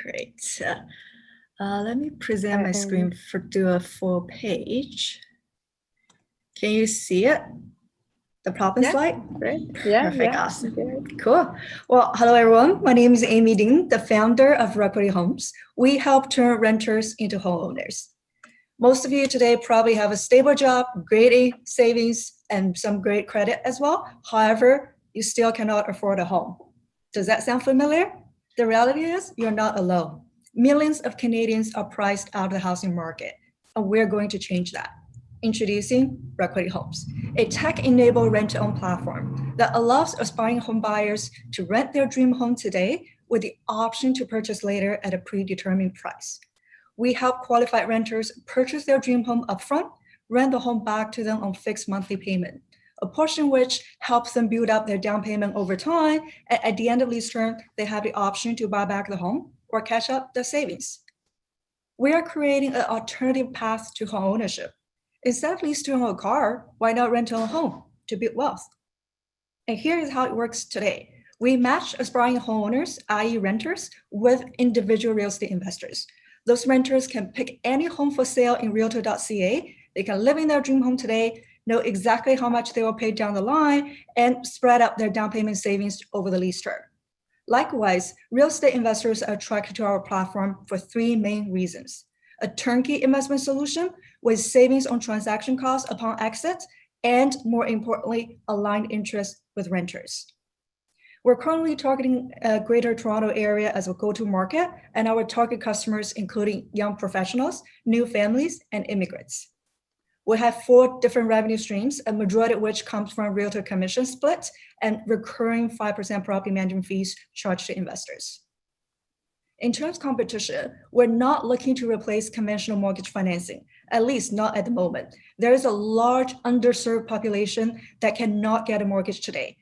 Great. Let me present my screen to a full page. Can you see it? The problem slide? Great. Yeah. Perfect. Yeah. Awesome. Good. Cool. Well, hello, everyone. My name is Amy Ding, the founder of VC.HOUSE. We help turn renters into homeowners. Most of you today probably have a stable job, great savings, and some great credit as well. However, you still cannot afford a home. Does that sound familiar? The reality is you're not alone. Millions of Canadians are priced out of the housing market, and we're going to change that. Introducing VC.HOUSE, a tech-enabled rent-to-own platform that allows aspiring home buyers to rent their dream home today with the option to purchase later at a predetermined price. We help qualified renters purchase their dream home upfront, rent the home back to them on fixed monthly payment, a portion which helps them build up their down payment over time, and at the end of lease term, they have the option to buy back the home or cash out the savings. We are creating an alternative path to home ownership. Instead of leasing a car, why not rent a home to build wealth? And here is how it works today. We match aspiring homeowners, i.e. renters, with individual real estate investors. Those renters can pick any home for sale in realtor.ca. They can live in their dream home today, know exactly how much they will pay down the line, and spread out their down payment savings over the lease term. Likewise, real estate investors are attracted to our platform for three main reasons: a turnkey investment solution with savings on transaction costs upon exit, and more importantly, aligned interests with renters. We're currently targeting Greater Toronto area as a go-to market, and our target customers including young professionals, new families, and immigrants. We have 4 different revenue streams, a majority of which comes from realtor commission split and recurring 5% property management fees charged to investors. In terms of competition, we're not looking to replace conventional mortgage financing, at least not at the moment. There is a large underserved population that cannot get a mortgage today.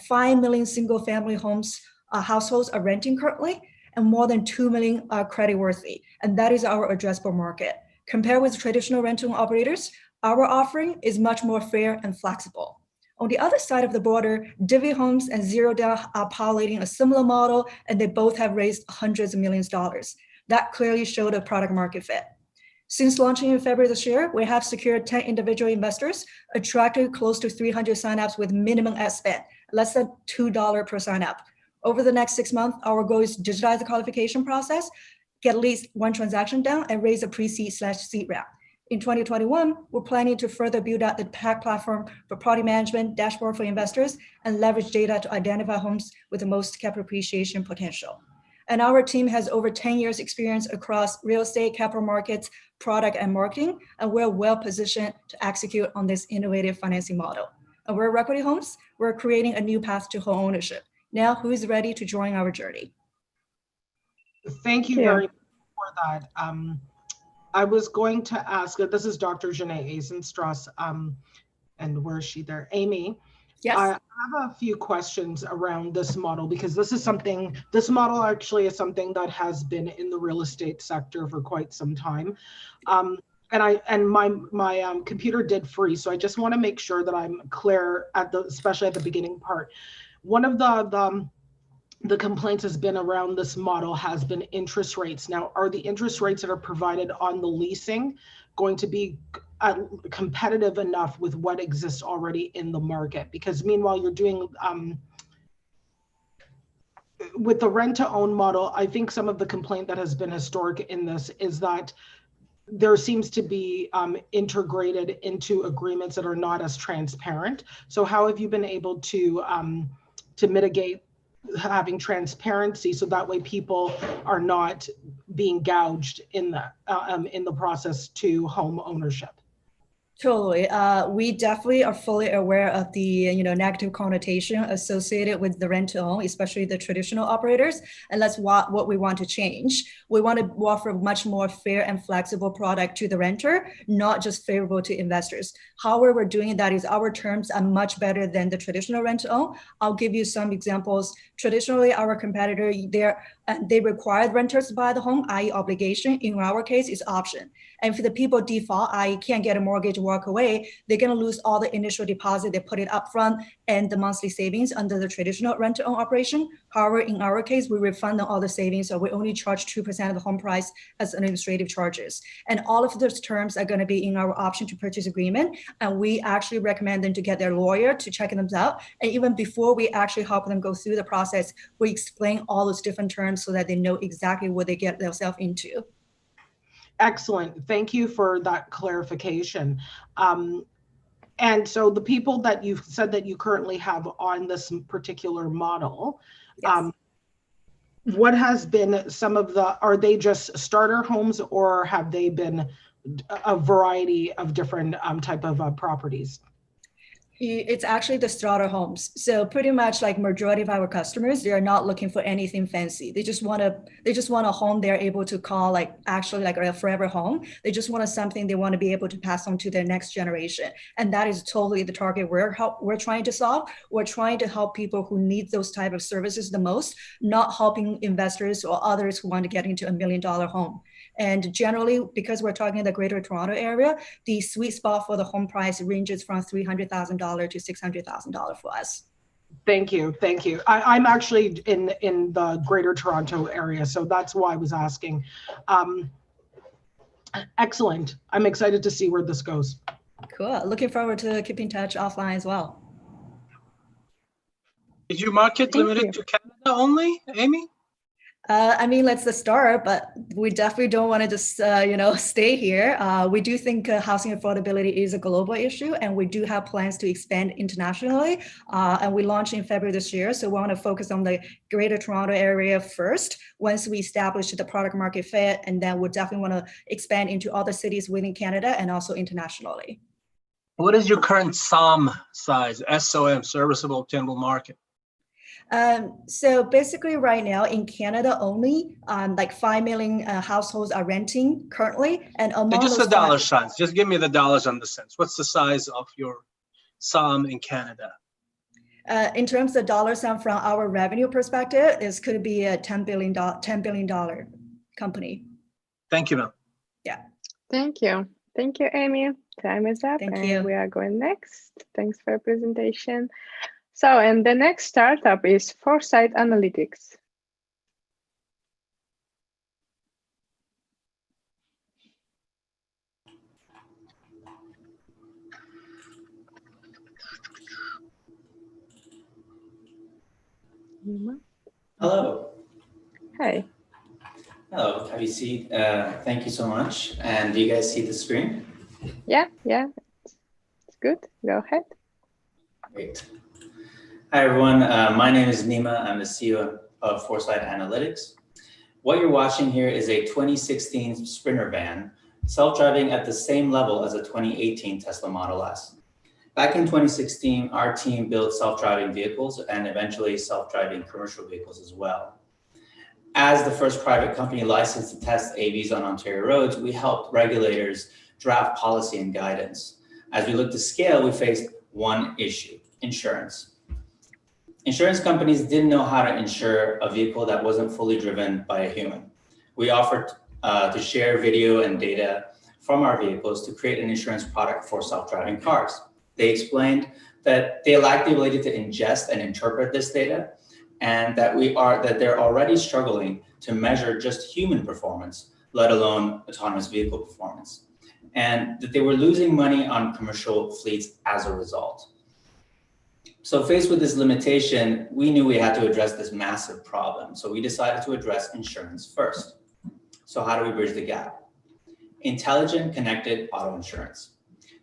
5 million single-family homes households are renting currently, and more than 2 million are creditworthy, and that is our addressable market. Compared with traditional rental operators, our offering is much more fair and flexible. On the other side of the border, Divvy Homes and Zero Down are piloting a similar model, and they both have raised hundreds of millions of dollars. That clearly showed a product market fit. Since launching in February this year, we have secured 10 individual investors, attracted close to 300 signups with minimum ad spend, less than $2 per signup. Over the next 6 months, our goal is to digitize the qualification process, get at least 1 transaction down, and raise a pre-seed/seed round. In 2021, we're planning to further build out the tech platform for property management, dashboard for investors, and leverage data to identify homes with the most capital appreciation potential. And our team has over 10 years experience across real estate, capital markets, product, and marketing, and we're well positioned to execute on this innovative financing model. And we're at Requity Homes, we're creating a new path to home ownership. Now, who is ready to join our journey? Thank you very much for that. I was going to ask, this is Dr. Janae Eisenstrass, and where is she there? Amy. Yes. I have a few questions around this model because this model actually is something that has been in the real estate sector for quite some time. And my computer did freeze, so I just want to make sure that I'm clear especially at the beginning part. One of the complaints has been around this model has been interest rates. Now, are the interest rates that are provided on the leasing going to be competitive enough with what exists already in the market? Because meanwhile, you're doing, with the rent-to-own model, I think some of the complaint that has been historic in this is that there seems to be integrated into agreements that are not as transparent. So how have you been able to mitigate having transparency so that way people are not being gouged in the process to home ownership? Totally. We definitely are fully aware of the negative connotation associated with the rent-to-own, especially the traditional operators, and that's what we want to change. We want to offer a much more fair and flexible product to the renter, not just favorable to investors. However, we're doing that is our terms are much better than the traditional rent-to-own. I'll give you some examples. Traditionally, our competitor, they require renters to buy the home, i.e. obligation. In our case, it's option. And for the people default, i.e. can't get a mortgage, walk away, they're going to lose all the initial deposit they put it up front and the monthly savings under the traditional rent-to-own operation. However, in our case, we refund them all the savings, so we only charge 2% of the home price as administrative charges. And all of those terms are going to be in our option to purchase agreement. And we actually recommend them to get their lawyer to check them out. And even before we actually help them go through the process, we explain all those different terms so that they know exactly what they get themselves into. Excellent. Thank you for that clarification. And so the people that you've said that you currently have on this particular model, yes. What has been some of are they just starter homes or have they been a variety of different type of properties? It's actually the starter homes. So pretty much like majority of our customers, they are not looking for anything fancy. They just want a home they're able to call actually a forever home. They just want something they want to be able to pass on to their next generation. And that is totally the target we're trying to solve. We're trying to help people who need those type of services the most, not helping investors or others who want to get into $1 million home. And generally, because we're talking in the Greater Toronto area, the sweet spot for the home price ranges from $300,000 to $600,000 for us. Thank you. Thank you. I'm actually in the Greater Toronto area, so that's why I was asking. Excellent. I'm excited to see where this goes. Cool. Looking forward to keeping in touch offline as well. Is your market limited to Canada only, Amy? I mean, that's the start, but we definitely don't want to just, stay here. We do think housing affordability is a global issue, and we do have plans to expand internationally. And we launched in February this year, so we want to focus on the Greater Toronto area first. Once we establish the product market fit, and then we'll definitely want to expand into other cities within Canada and also internationally. What is your current SOM size, SOM, serviceable obtainable market? So basically right now in Canada only, like 5 million households are renting currently. And among just those the dollar signs, just give me the dollars and the cents. What's the size of your SOM in Canada? In terms of dollar sum from our revenue perspective, this could be a $10 billion company. Thank you, ma'am. Yeah. Thank you. Thank you, Amy. Time is up. Thank and you. We are going next. Thanks for your presentation. So, and the next startup is Foresight Analytics. Hello. Hi. Hello, have you seen, thank you so much. And do you guys see the screen? Yeah, it's good. Go ahead. Great. Hi, everyone. My name is Nima. I'm the CEO of Foresight Analytics. What you're watching here is a 2016 Sprinter van, self-driving at the same level as a 2018 Tesla Model S. Back in 2016, our team built self-driving vehicles and eventually self-driving commercial vehicles as well. As the first private company licensed to test AVs on Ontario roads, we helped regulators draft policy and guidance. As we looked to scale, we faced one issue: insurance. Insurance companies didn't know how to insure a vehicle that wasn't fully driven by a human. We offered to share video and data from our vehicles to create an insurance product for self-driving cars. They explained that they lacked the ability to ingest and interpret this data, and that they're already struggling to measure just human performance, let alone autonomous vehicle performance, and that they were losing money on commercial fleets as a result. So faced with this limitation, we knew we had to address this massive problem. So we decided to address insurance first. So how do we bridge the gap? Intelligent connected auto insurance.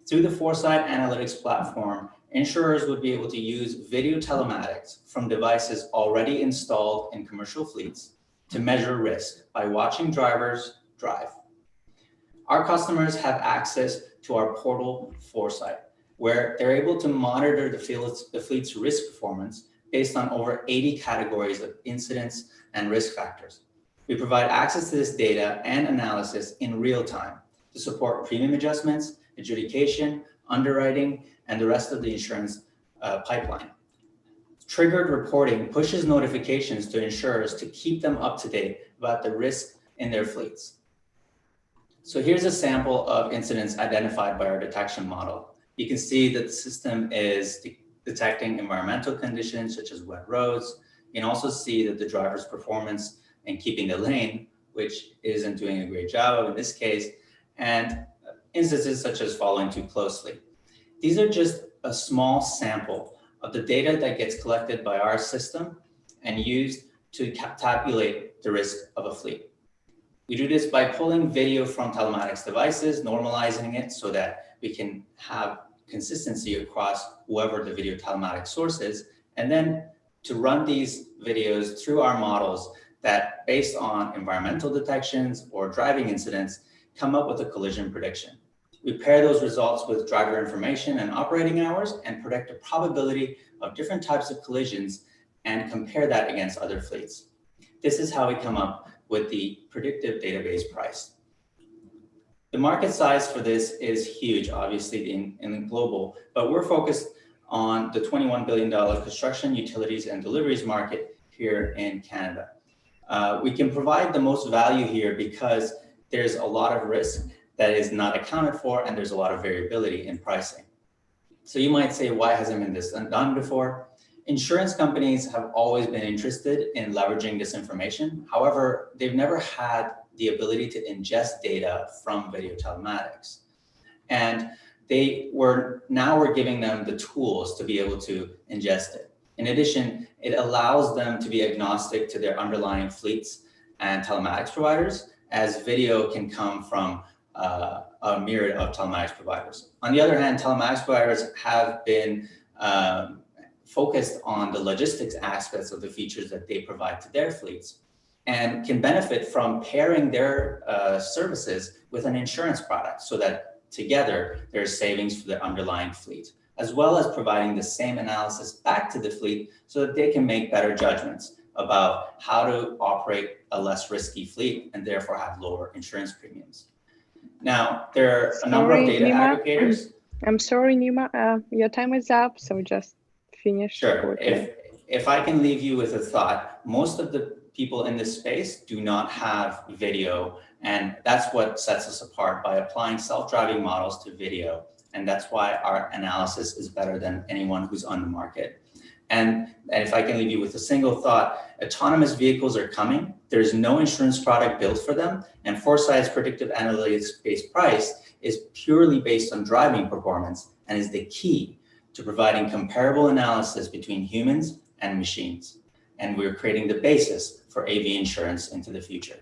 Through the Foresight Analytics platform, insurers would be able to use video telematics from devices already installed in commercial fleets to measure risk by watching drivers drive. Our customers have access to our portal Foresight, where they're able to monitor the fleet's risk performance based on over 80 categories of incidents and risk factors. We provide access to this data and analysis in real time to support premium adjustments, adjudication, underwriting, and the rest of the insurance pipeline. Triggered reporting pushes notifications to insurers to keep them up to date about the risk in their fleets. So here's a sample of incidents identified by our detection model. You can see that the system is detecting environmental conditions such as wet roads. You can also see that the driver's performance in keeping the lane, which isn't doing a great job of in this case, and instances such as following too closely. These are just a small sample of the data that gets collected by our system and used to tabulate the risk of a fleet. We do this by pulling video from telematics devices, normalizing it so that we can have consistency across whoever the video telematics source is, and then to run these videos through our models that, based on environmental detections or driving incidents, come up with a collision prediction. We pair those results with driver information and operating hours and predict a probability of different types of collisions and compare that against other fleets. This is how we come up with the predictive database price. The market size for this is huge, obviously in global, but we're focused on the $21 billion construction, utilities, and deliveries market here in Canada. We can provide the most value here because there's a lot of risk that is not accounted for, and there's a lot of variability in pricing. So you might say, why hasn't this been done before? insurance companies have always been interested in leveraging this information. However, they've never had the ability to ingest data from video telematics. And now we're giving them the tools to be able to ingest it. In addition, it allows them to be agnostic to their underlying fleets and telematics providers, as video can come from a myriad of telematics providers. On the other hand, telematics providers have been focused on the logistics aspects of the features that they provide to their fleets, and can benefit from pairing their services with an insurance product so that together there's savings for the underlying fleet, as well as providing the same analysis back to the fleet so that they can make better judgments about how to operate a less risky fleet and therefore have lower insurance premiums. Now, there are a number of data aggregators. I'm sorry, Nima, your time is up, so just finish. Sure. If I can leave you with a thought, most of the people in this space do not have video, and that's what sets us apart by applying self-driving models to video. And that's why our analysis is better than anyone who's on the market. And if I can leave you with a single thought, autonomous vehicles are coming. There's no insurance product built for them. And Foresight's predictive analytics-based price is purely based on driving performance and is the key to providing comparable analysis between humans and machines. And we're creating the basis for AV insurance into the future.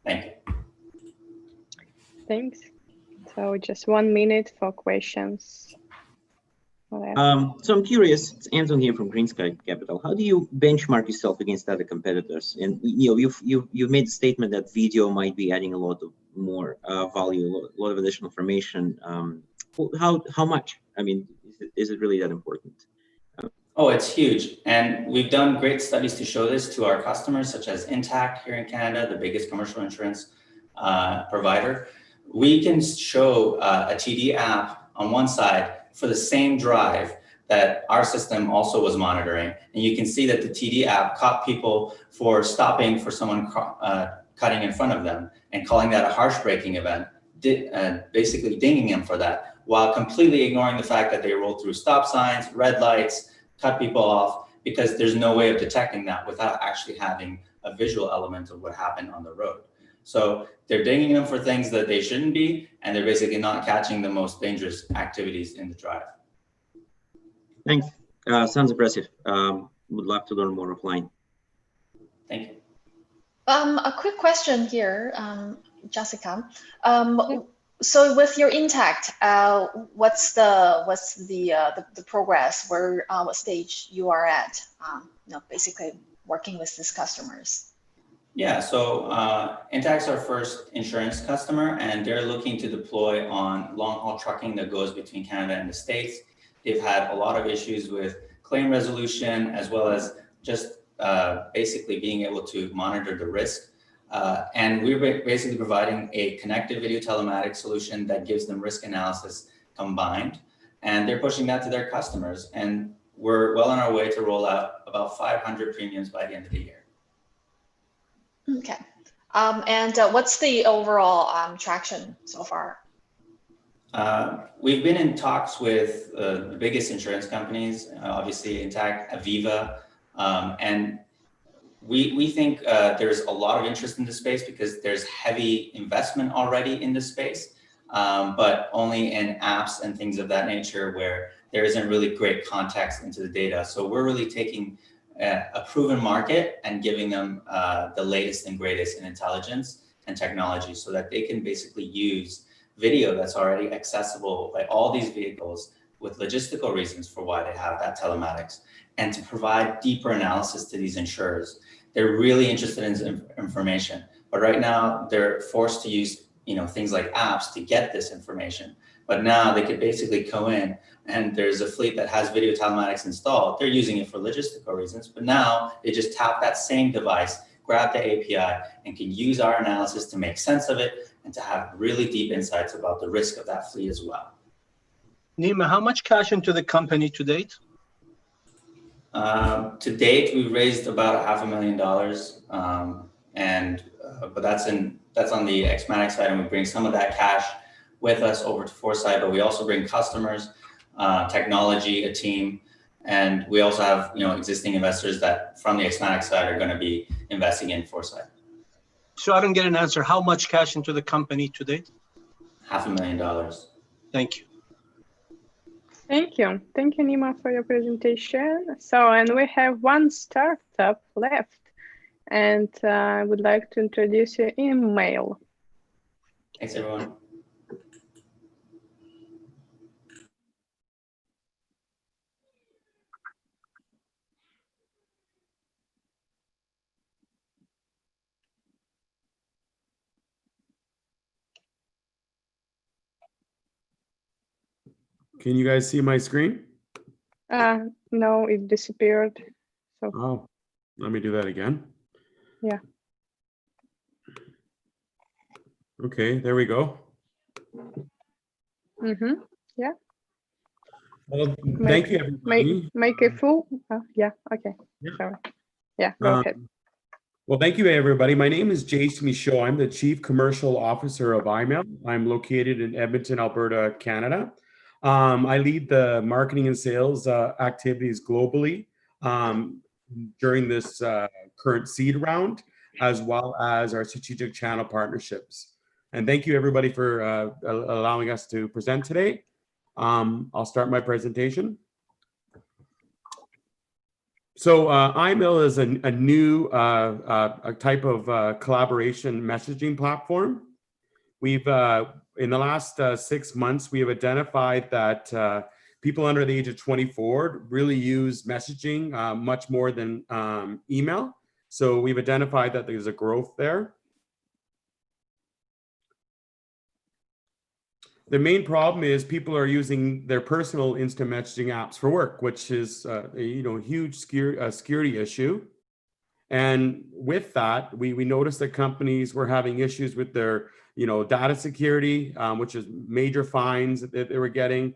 Thank you. Thanks. So just 1 minute for questions. So I'm curious, it's Anton here from Green Sky Capital. How do you benchmark yourself against other competitors? And you've made the statement that video might be adding a lot of more value, a lot of additional information. How much? I mean, is it really that important? Oh, it's huge. And we've done great studies to show this to our customers, such as Intact here in Canada, the biggest commercial insurance provider. We can show a TD app on one side for the same drive that our system also was monitoring. And you can see that the TD app caught people for stopping for someone cutting in front of them and calling that a harsh braking event, basically dinging them for that, while completely ignoring the fact that they rolled through stop signs, red lights, cut people off, because there's no way of detecting that without actually having a visual element of what happened on the road. So they're dinging them for things that they shouldn't be, and they're basically not catching the most dangerous activities in the drive. Thanks. Sounds impressive. Would love to learn more offline. Thank you. A quick question here, Jessica. So with your Intact, what's the progress? Where what stage you are at? Basically working with these customers. Yeah, so Intact's our first insurance customer, and they're looking to deploy on long-haul trucking that goes between Canada and the States. They've had a lot of issues with claim resolution, as well as just basically being able to monitor the risk. And we're basically providing a connected video telematics solution that gives them risk analysis combined. And they're pushing that to their customers. And we're well on our way to roll out about 500 premiums by the end of the year. Okay. And what's the overall traction so far? We've been in talks with the biggest insurance companies, obviously Intact, Aviva, and we think there's a lot of interest in this space because there's heavy investment already in this space, but only in apps and things of that nature where there isn't really great context into the data. So we're really taking a proven market and giving them the latest and greatest in intelligence and technology so that they can basically use video that's already accessible by all these vehicles with logistical reasons for why they have that telematics, and to provide deeper analysis to these insurers. They're really interested in information, but right now they're forced to use things like apps to get this information. But now they could basically go in, and there's a fleet that has video telematics installed. They're using it for logistical reasons, but now they just tap that same device, grab the API, and can use our analysis to make sense of it and to have really deep insights about the risk of that fleet as well. Nima, how much cash into the company to date? To date, we've raised about $500,000, but that's on the Xmatic side, and we bring some of that cash with us over to Foresight, but we also bring customers, technology, a team, And we also have, existing investors that from the Xmatic side are going to be investing in Foresight. So I don't get an answer. How much cash into the company to date? $500,000. Thank you. Thank you. Thank you, Nima, for your presentation. So, and we have one startup left, and I would like to introduce you email. Thanks, everyone. Can you guys see my screen? No, it disappeared. So. Oh, let me do that again. Yeah. Okay, there we go. Mm-hmm. Yeah. Well, thank you, everybody. Make it full. Yeah. Okay. Yeah. Sorry. Yeah. Go ahead. Well, thank you, everybody. My name is Jason Michaud. I'm the Chief Commercial Officer of IMAIL. I'm located in Edmonton, Alberta, Canada. I lead the marketing and sales activities globally during this current seed round, as well as our strategic channel partnerships. And thank you, everybody, for allowing us to present today. I'll start my presentation. So IMAIL is a new type of collaboration messaging platform. We've, in the last 6 months, we have identified that people under the age of 24 really use messaging much more than email. So we've identified that there's a growth there. The main problem is people are using their personal instant messaging apps for work, which is a huge security issue. And with that, we noticed that companies were having issues with their data security, which is major fines that they were getting.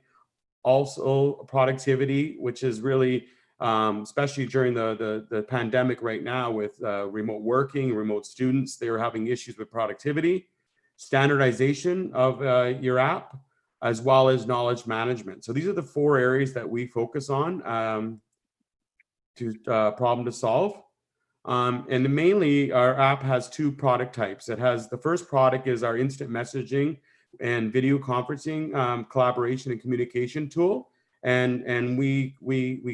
Also productivity, which is really, especially during the pandemic right now with remote working, remote students, they were having issues with productivity. Standardization of your app, as well as knowledge management. So these are the 4 areas that we focus on problem to solve. And mainly our app has 2 product types. It has, the first product is our instant messaging and video conferencing collaboration and communication tool. And we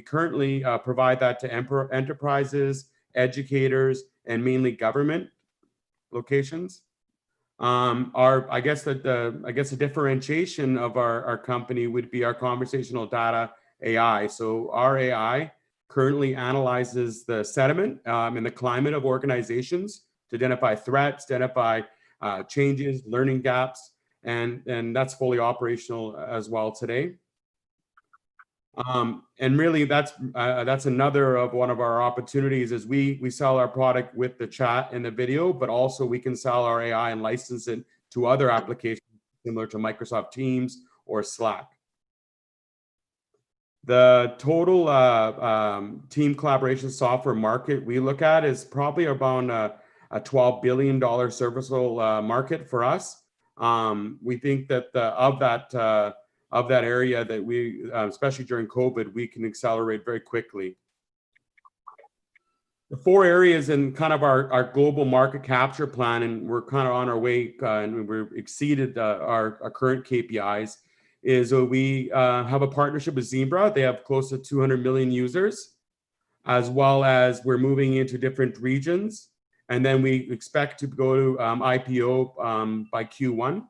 currently provide that to enterprises, educators, and mainly government locations. I guess the differentiation of our company would be our conversational data AI. So our AI currently analyzes the sentiment and the climate of organizations to identify threats, identify changes, learning gaps, and that's fully operational as well today. And really that's another of one of our opportunities is we sell our product with the chat and the video, but also we can sell our AI and license it to other applications similar to Microsoft Teams or Slack. The total team collaboration software market we look at is probably around a $12 billion serviceable market for us. We think that of that area that we, especially during COVID, we can accelerate very quickly. The 4 areas in kind of our global market capture plan, and we're kind of on our way and we've exceeded our current KPIs, is we have a partnership with Zebra. They have close to 200 million users, as well as we're moving into different regions. And then we expect to go to IPO by Q1.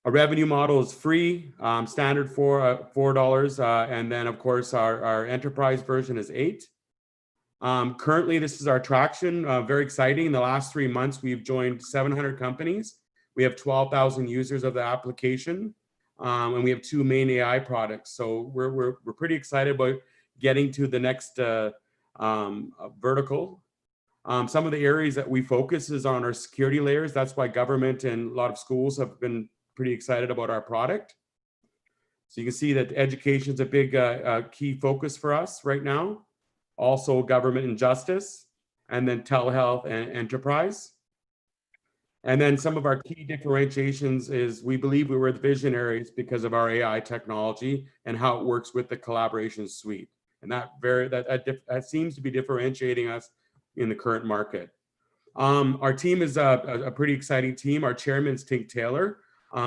Our revenue model is free, standard $4, and then of course our enterprise version is $8. Currently, this is our traction, very exciting. In the last 3 months, we've joined 700 companies. We have 12,000 users of the application, and we have 2 main AI products. So we're pretty excited about getting to the next vertical. Some of the areas that we focus is on our security layers. That's why government and a lot of schools have been pretty excited about our product. So you can see that education is a big key focus for us right now. Also government and justice, and then telehealth and enterprise. And then some of our key differentiations is we believe we were the visionaries because of our AI technology and how it works with the collaboration suite. And that seems to be differentiating us in the current market. Our team is a pretty exciting team. Our chairman is Tink Taylor.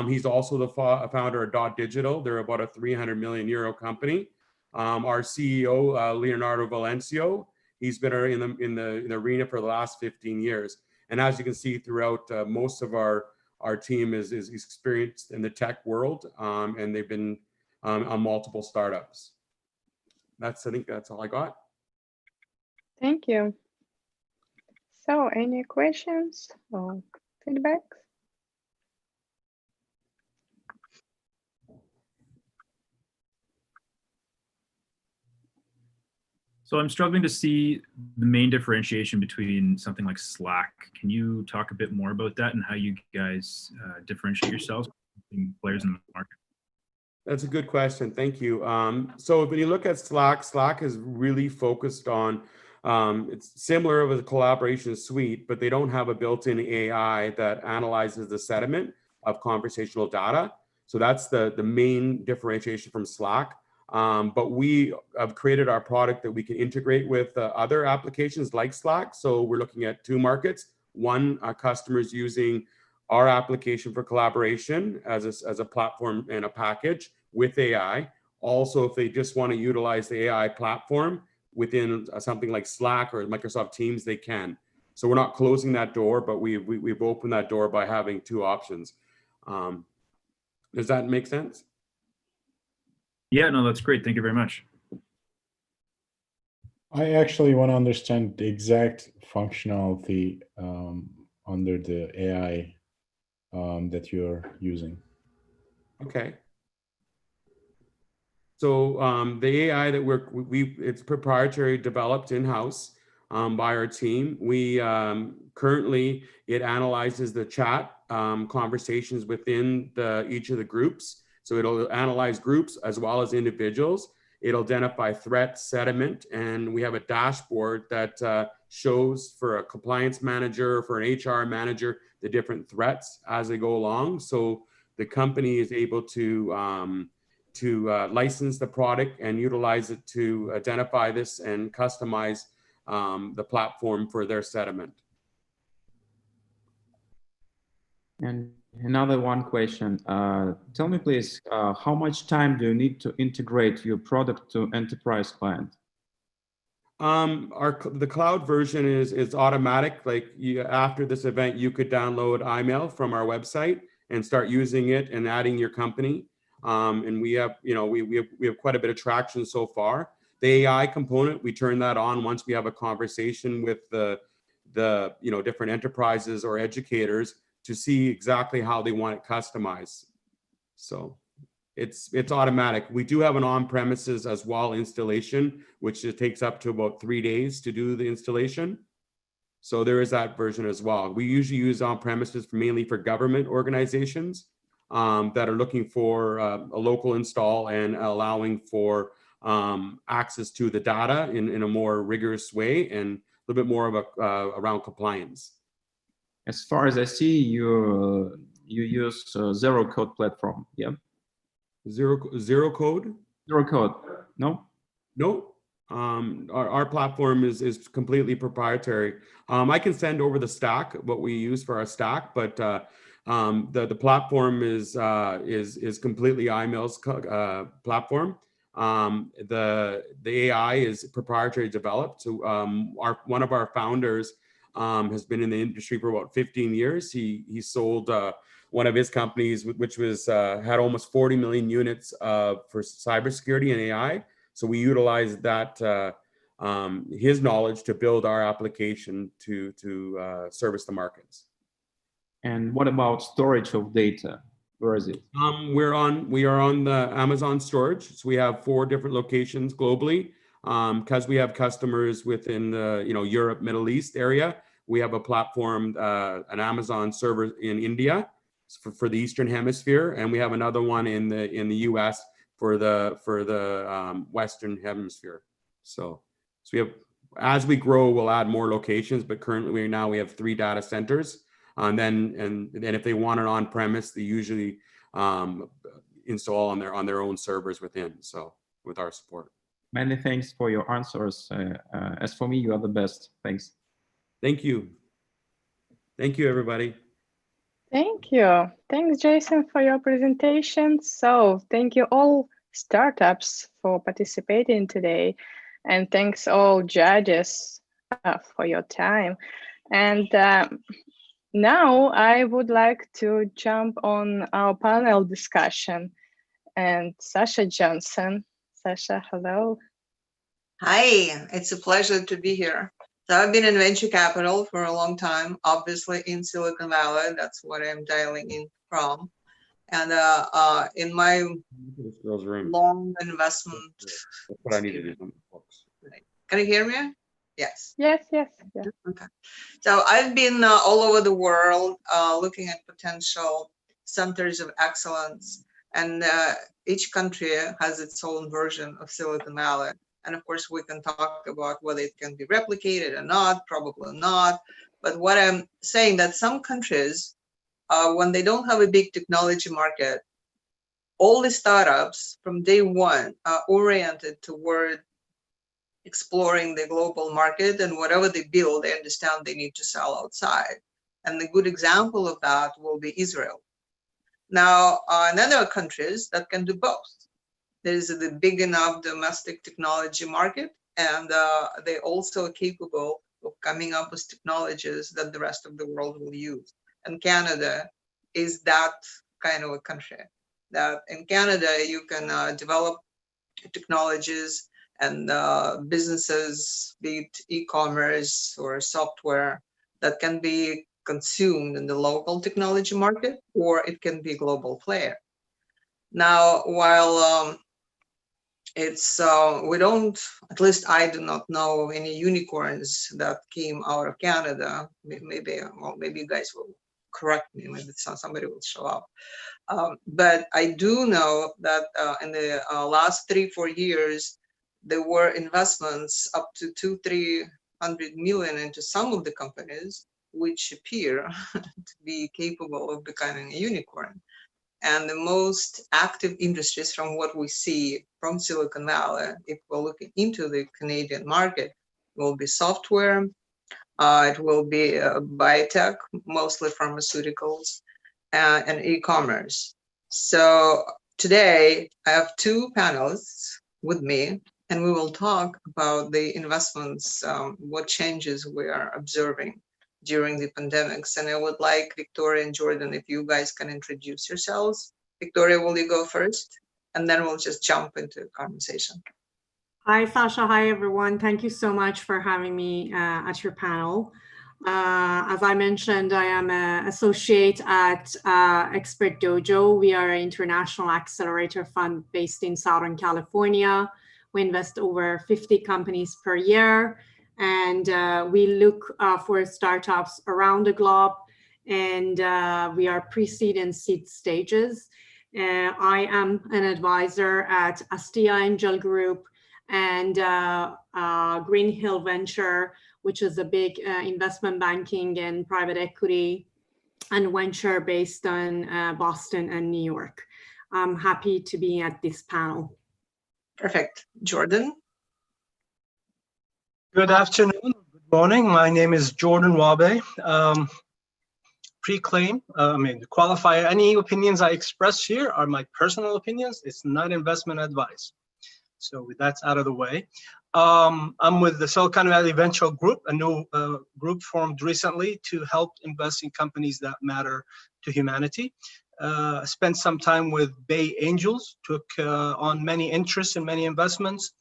He's also the founder of Dot Digital. They're about a 300 million euro company. Our CEO, Leonardo Valencio, he's been in the arena for the last 15 years. And as you can see throughout, most of our team is experienced in the tech world, and they've been on multiple startups. I think that's all I got. Thank you. So any questions or feedback? So I'm struggling to see the main differentiation between something like Slack. Can you talk a bit more about that and how you guys differentiate yourselves between players in the market? That's a good question. Thank you. So when you look at Slack, Slack is really focused on, it's similar with a collaboration suite, but they don't have a built-in AI that analyzes the sentiment of conversational data. So that's the main differentiation from Slack. But we have created our product that we can integrate with other applications like Slack. So we're looking at two markets. One, our customers using our application for collaboration as a platform and a package with AI. Also, if they just want to utilize the AI platform within something like Slack or Microsoft Teams, they can. So we're not closing that door, but we've opened that door by having two options. Does that make sense? Yeah, no, that's great. Thank you very much. I actually want to understand the exact functionality under the AI that you're using. Okay. So the AI that it's proprietary, developed in-house by our team. We currently, it analyzes the chat conversations within each of the groups. So it'll analyze groups as well as individuals. It'll identify threat, sentiment, and we have a dashboard that shows for a compliance manager, for an HR manager, the different threats as they go along. So the company is able to license the product and utilize it to identify this and customize the platform for their sentiment. And another one question. Tell me, please, how much time do you need to integrate your product to enterprise client? The cloud version is automatic. Like after this event, you could download email from our website and start using it and adding your company. And we have quite a bit of traction so far. The AI component, we turn that on once we have a conversation with the different enterprises or educators to see exactly how they want it customized. So it's automatic. We do have an on-premises as well installation, which it takes up to about 3 days to do the installation. So there is that version as well. We usually use on-premises mainly for government organizations that are looking for a local install and allowing for access to the data in a more rigorous way and a little bit more of around compliance. As far as I see, you use zero code platform, yeah? Zero code? Zero code, no? No. Our platform is completely proprietary. I can send over the stack, what we use for our stack, but the platform is completely IMAIL's platform. The AI is proprietary developed. So one of our founders has been in the industry for about 15 years. He sold one of his companies, which was had almost 40 million units for cybersecurity and AI. So we utilized that his knowledge to build our application to service the markets. And what about storage of data? Where is it? We are on the Amazon storage. So we have 4 different locations globally. Because we have customers within the Europe, Middle East area, we have a platform, an Amazon server in India for the Eastern Hemisphere, and we have another one in the U.S. for the Western Hemisphere. So we have, as we grow, we'll add more locations, but currently we have 3 data centers And then if they want it on premise, they usually install on their own servers within. So with our support. Many thanks for your answers. As for me, you are the best. Thanks. Thank you. Thank you, everybody. Thank you. Thanks, Jason, for your presentation. So thank you all startups for participating today. And thanks all judges for your time. And now I would like to jump on our panel discussion. And Sasha Johnson. Sasha, hello. Hi, it's a pleasure to be here. So I've been in venture capital for a long time, obviously in Silicon Valley. That's what I'm dialing in from. And in my long investment. That's what I need to do. Can you hear me? Yes. Yes, yes. Yeah. Okay. So I've been all over the world looking at potential centers of excellence, and each country has its own version of Silicon Valley. And of course, we can talk about whether it can be replicated or not, probably not. But what I'm saying that some countries, when they don't have a big technology market, all the startups from day one are oriented toward exploring the global market, and whatever they build, they understand they need to sell outside. And the good example of that will be Israel. Now, and then there are countries that can do both. There's the big enough domestic technology market, and they're also capable of coming up with technologies that the rest of the world will use. And Canada is that kind of a country. That in Canada, you can develop technologies and businesses, be it e-commerce or software, that can be consumed in the local technology market, or it can be a global player. Now, while it's we don't, at least I do not know of any unicorns that came out of Canada. Maybe, well, maybe you guys will correct me. Maybe somebody will show up. But I do know that in the last 3-4 years, there were investments up to 200-300 million into some of the companies, which appear to be capable of becoming a unicorn. And the most active industries from what we see from Silicon Valley, if we're looking into the Canadian market, will be software, it will be biotech, mostly pharmaceuticals, and e-commerce. So today I have 2 panelists with me, and we will talk about the investments, what changes we are observing during the pandemics. And I would like Victoria and Jordan, if you guys can introduce yourselves. Victoria, will you go first? And then we'll just jump into the conversation. Hi, Sasha. Hi, everyone. Thank you so much for having me at your panel. As I mentioned, I am an associate at Expert Dojo. We are an international accelerator fund based in Southern California. We invest over 50 companies per year, and we look for startups around the globe, and we are pre-seed and seed stages. I am an advisor at Astia Angel Group and Green Hill Venture, which is a big investment banking and private equity and venture based in Boston and New York. I'm happy to be at this panel. Perfect. Jordan? Good afternoon, good morning. My name is Jordan Wabe. Pre-claim, qualifier, any opinions I express here are my personal opinions. It's not investment advice. So that's out of the way. I'm with the Silicon Valley Venture Group, a new group formed recently to help invest in companies that matter to humanity. Spent some time with Bay Angels, took on many interests in many investments.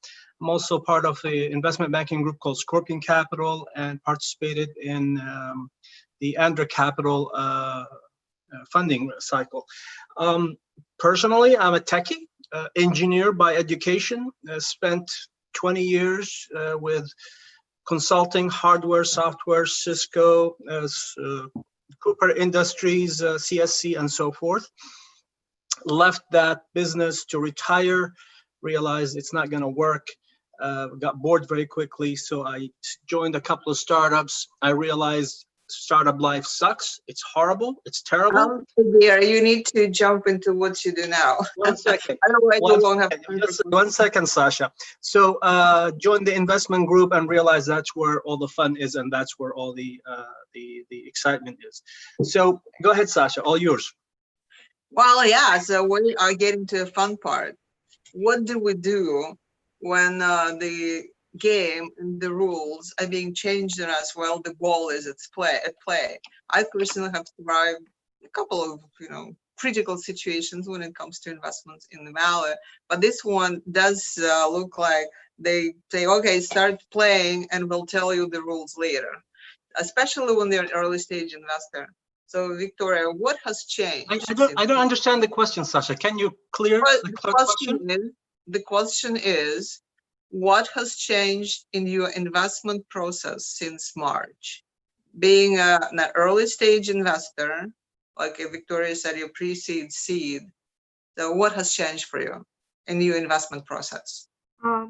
I'm also part of the investment banking group called Scorpion Capital and participated in the Andra Capital funding cycle. Personally, I'm a techie, engineer by education, spent 20 years with consulting, hardware, software, Cisco, Cooper Industries, CSC, and so forth. Left that business to retire, realized it's not going to work, got bored very quickly, so I joined a couple of startups. I realized startup life sucks. It's horrible. It's terrible. Dear, you need to jump into what you do now. 1 second. Otherwise, you won't have time for Just 1 second, Sasha. So join the investment group and realize that's where all the fun is, and that's where all the excitement is. So go ahead, Sasha. All yours. Well, yeah. So we are getting to the fun part. What do we do when the game and the rules are being changed on us while the ball is at play? I personally have survived a couple of critical situations when it comes to investments in the Valley, but this one does look like they say, okay, start playing and we'll tell you the rules later, especially when they're an early stage investor. So Victoria, what has changed? I don't understand the question, Sasha. Can you clear the question? The question is, what has changed in your investment process since March? Being an early stage investor, like Victoria said, your pre-seed, seed. So what has changed for you in your investment process? I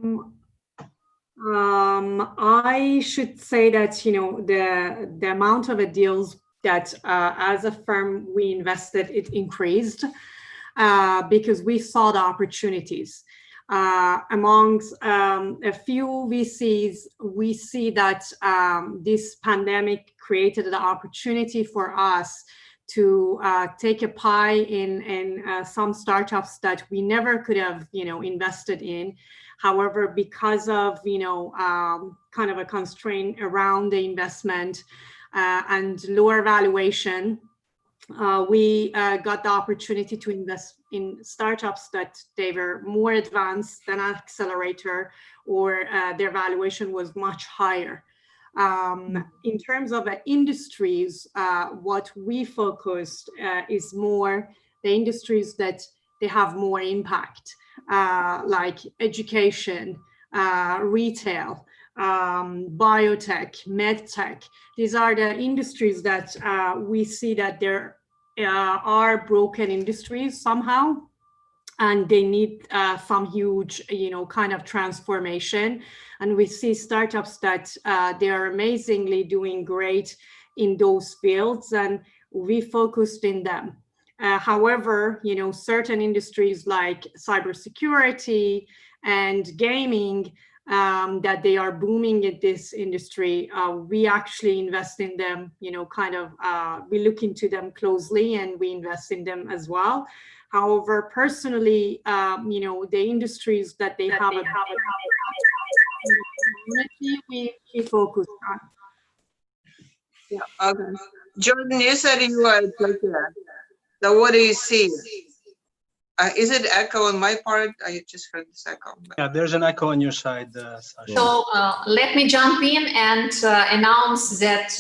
should say that the amount of deals that as a firm we invested, it increased because we saw the opportunities. Amongst a few VCs, we see that this pandemic created the opportunity for us to take a pie in some startups that we never could have invested in. However, because of kind of a constraint around the investment and lower valuation, we got the opportunity to invest in startups that they were more advanced than an accelerator, or their valuation was much higher. In terms of industries, what we focused is more the industries that they have more impact, like education, retail, biotech, medtech. These are the industries that we see that there are broken industries somehow, and they need some huge, kind of transformation. And we see startups that they are amazingly doing great in those fields, and we focused in them. However, certain industries like cybersecurity and gaming, that they are booming in this industry, we actually invest in them, we look into them closely and we invest in them as well. However, personally, the industries that they have a community, we focus on. Yeah, okay. Jordan, you said you are a so what do you see? Is it echo on my part? I just heard this echo. Yeah, there's an echo on your side, Sasha. So let me jump in and announce that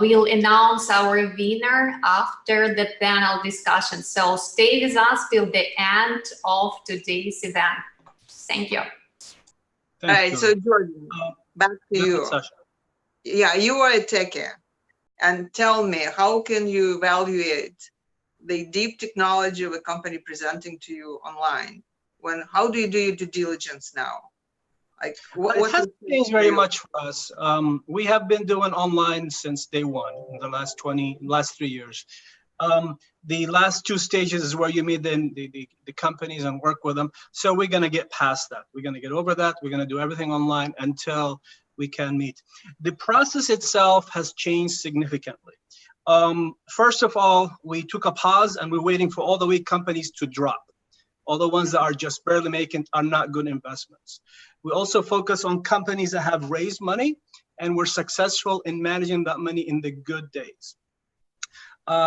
we'll announce our winner after the panel discussion. So stay with us till the end of today's event. Thank you. All right, so Jordan, back to you. Sasha. Yeah, you are a techie. And tell me, how can you evaluate the deep technology of a company presenting to you online? How do you do your due diligence now? Like what has changed very much for us. We have been doing online since day one in the last 3 years. The last 2 stages is where you meet the companies and work with them. So we're going to get past that. We're going to get over that. We're going to do everything online until we can meet. The process itself has changed significantly. First of all, we took a pause and we're waiting for all the weak companies to drop. All the ones that are just barely making are not good investments. We also focus on companies that have raised money and were successful in managing that money in the good days.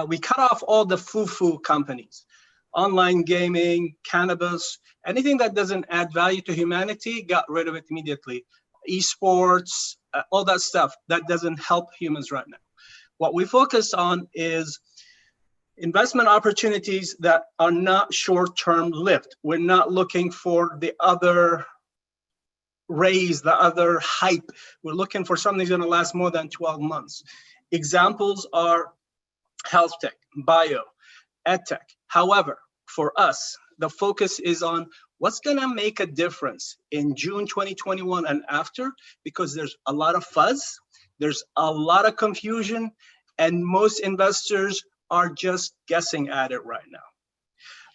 We cut off all the foo-foo companies, online gaming, cannabis, anything that doesn't add value to humanity, got rid of it immediately. Esports, all that stuff that doesn't help humans right now. What we focus on is investment opportunities that are not short-term lived. We're not looking for the other raise, the other hype. We're looking for something that's going to last more than 12 months. Examples are health tech, bio, ed tech. However, for us, the focus is on what's going to make a difference in June 2021 and after, because there's a lot of fuzz, there's a lot of confusion, And most investors are just guessing at it right now.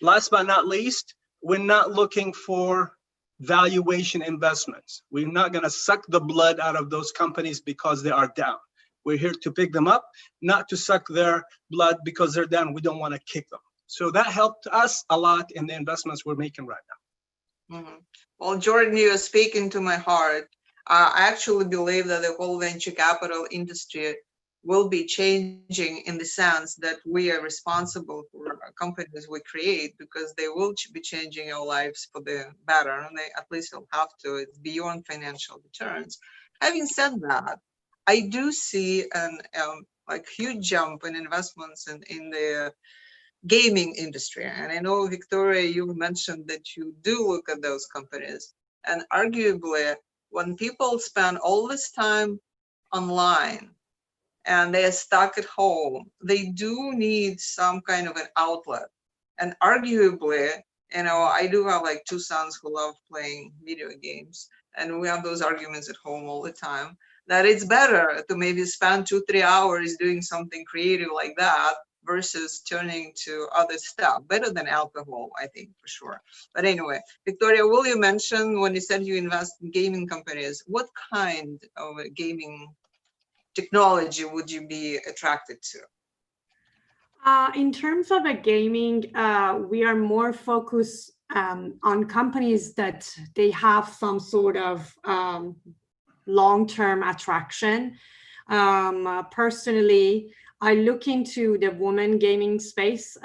Last but not least, we're not looking for valuation investments. We're not going to suck the blood out of those companies because they are down. We're here to pick them up, not to suck their blood because they're down. We don't want to kick them. So that helped us a lot in the investments we're making right now. Mm-hmm. Well, Jordan, you are speaking to my heart. I actually believe that the whole venture capital industry will be changing in the sense that we are responsible for companies we create, because they will be changing our lives for the better, and they at least will have to. It's beyond financial returns. Having said that, I do see an like huge jump in investments in the gaming industry. And I know, Victoria, you mentioned that you do look at those companies. And arguably, when people spend all this time online and they are stuck at home, they do need some kind of an outlet. And arguably, you know, I do have like two sons who love playing video games, and we have those arguments at home all the time, that it's better to maybe spend 2-3 hours doing something creative like that versus turning to other stuff. Better than alcohol, I think, for sure. But anyway, Victoria, will you mention, when you said you invest in gaming companies, what kind of gaming technology would you be attracted to? In terms of a gaming, we are more focused on companies that they have some sort of long-term attraction. Personally, I look into the women gaming space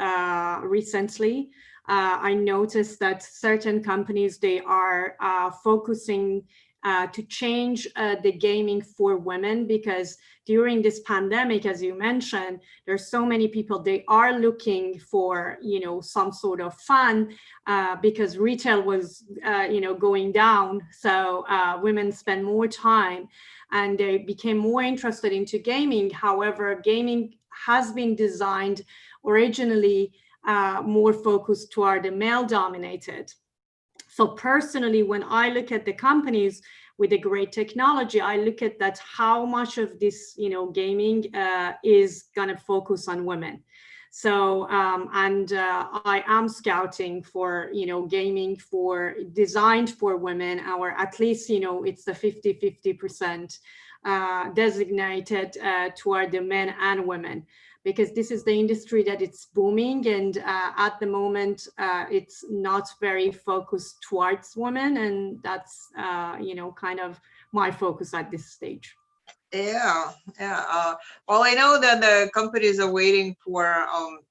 recently. I noticed that certain companies, they are focusing to change the gaming for women, because during this pandemic, as you mentioned, there's so many people, they are looking for, you know, some sort of fun because retail was, you know, going down. So women spend more time and they became more interested into gaming. However, gaming has been designed originally more focused toward the male dominated. So personally, when I look at the companies with a great technology, I look at that how much of this, you know, gaming is going to focus on women. So, I am scouting for, you know, gaming for designed for women, or at least, you know, it's the 50-50% designated toward the men and women, because this is the industry that it's booming, and at the moment it's not very focused towards women, and that's you know, kind of my focus at this stage. Yeah. Well, I know that the companies are waiting for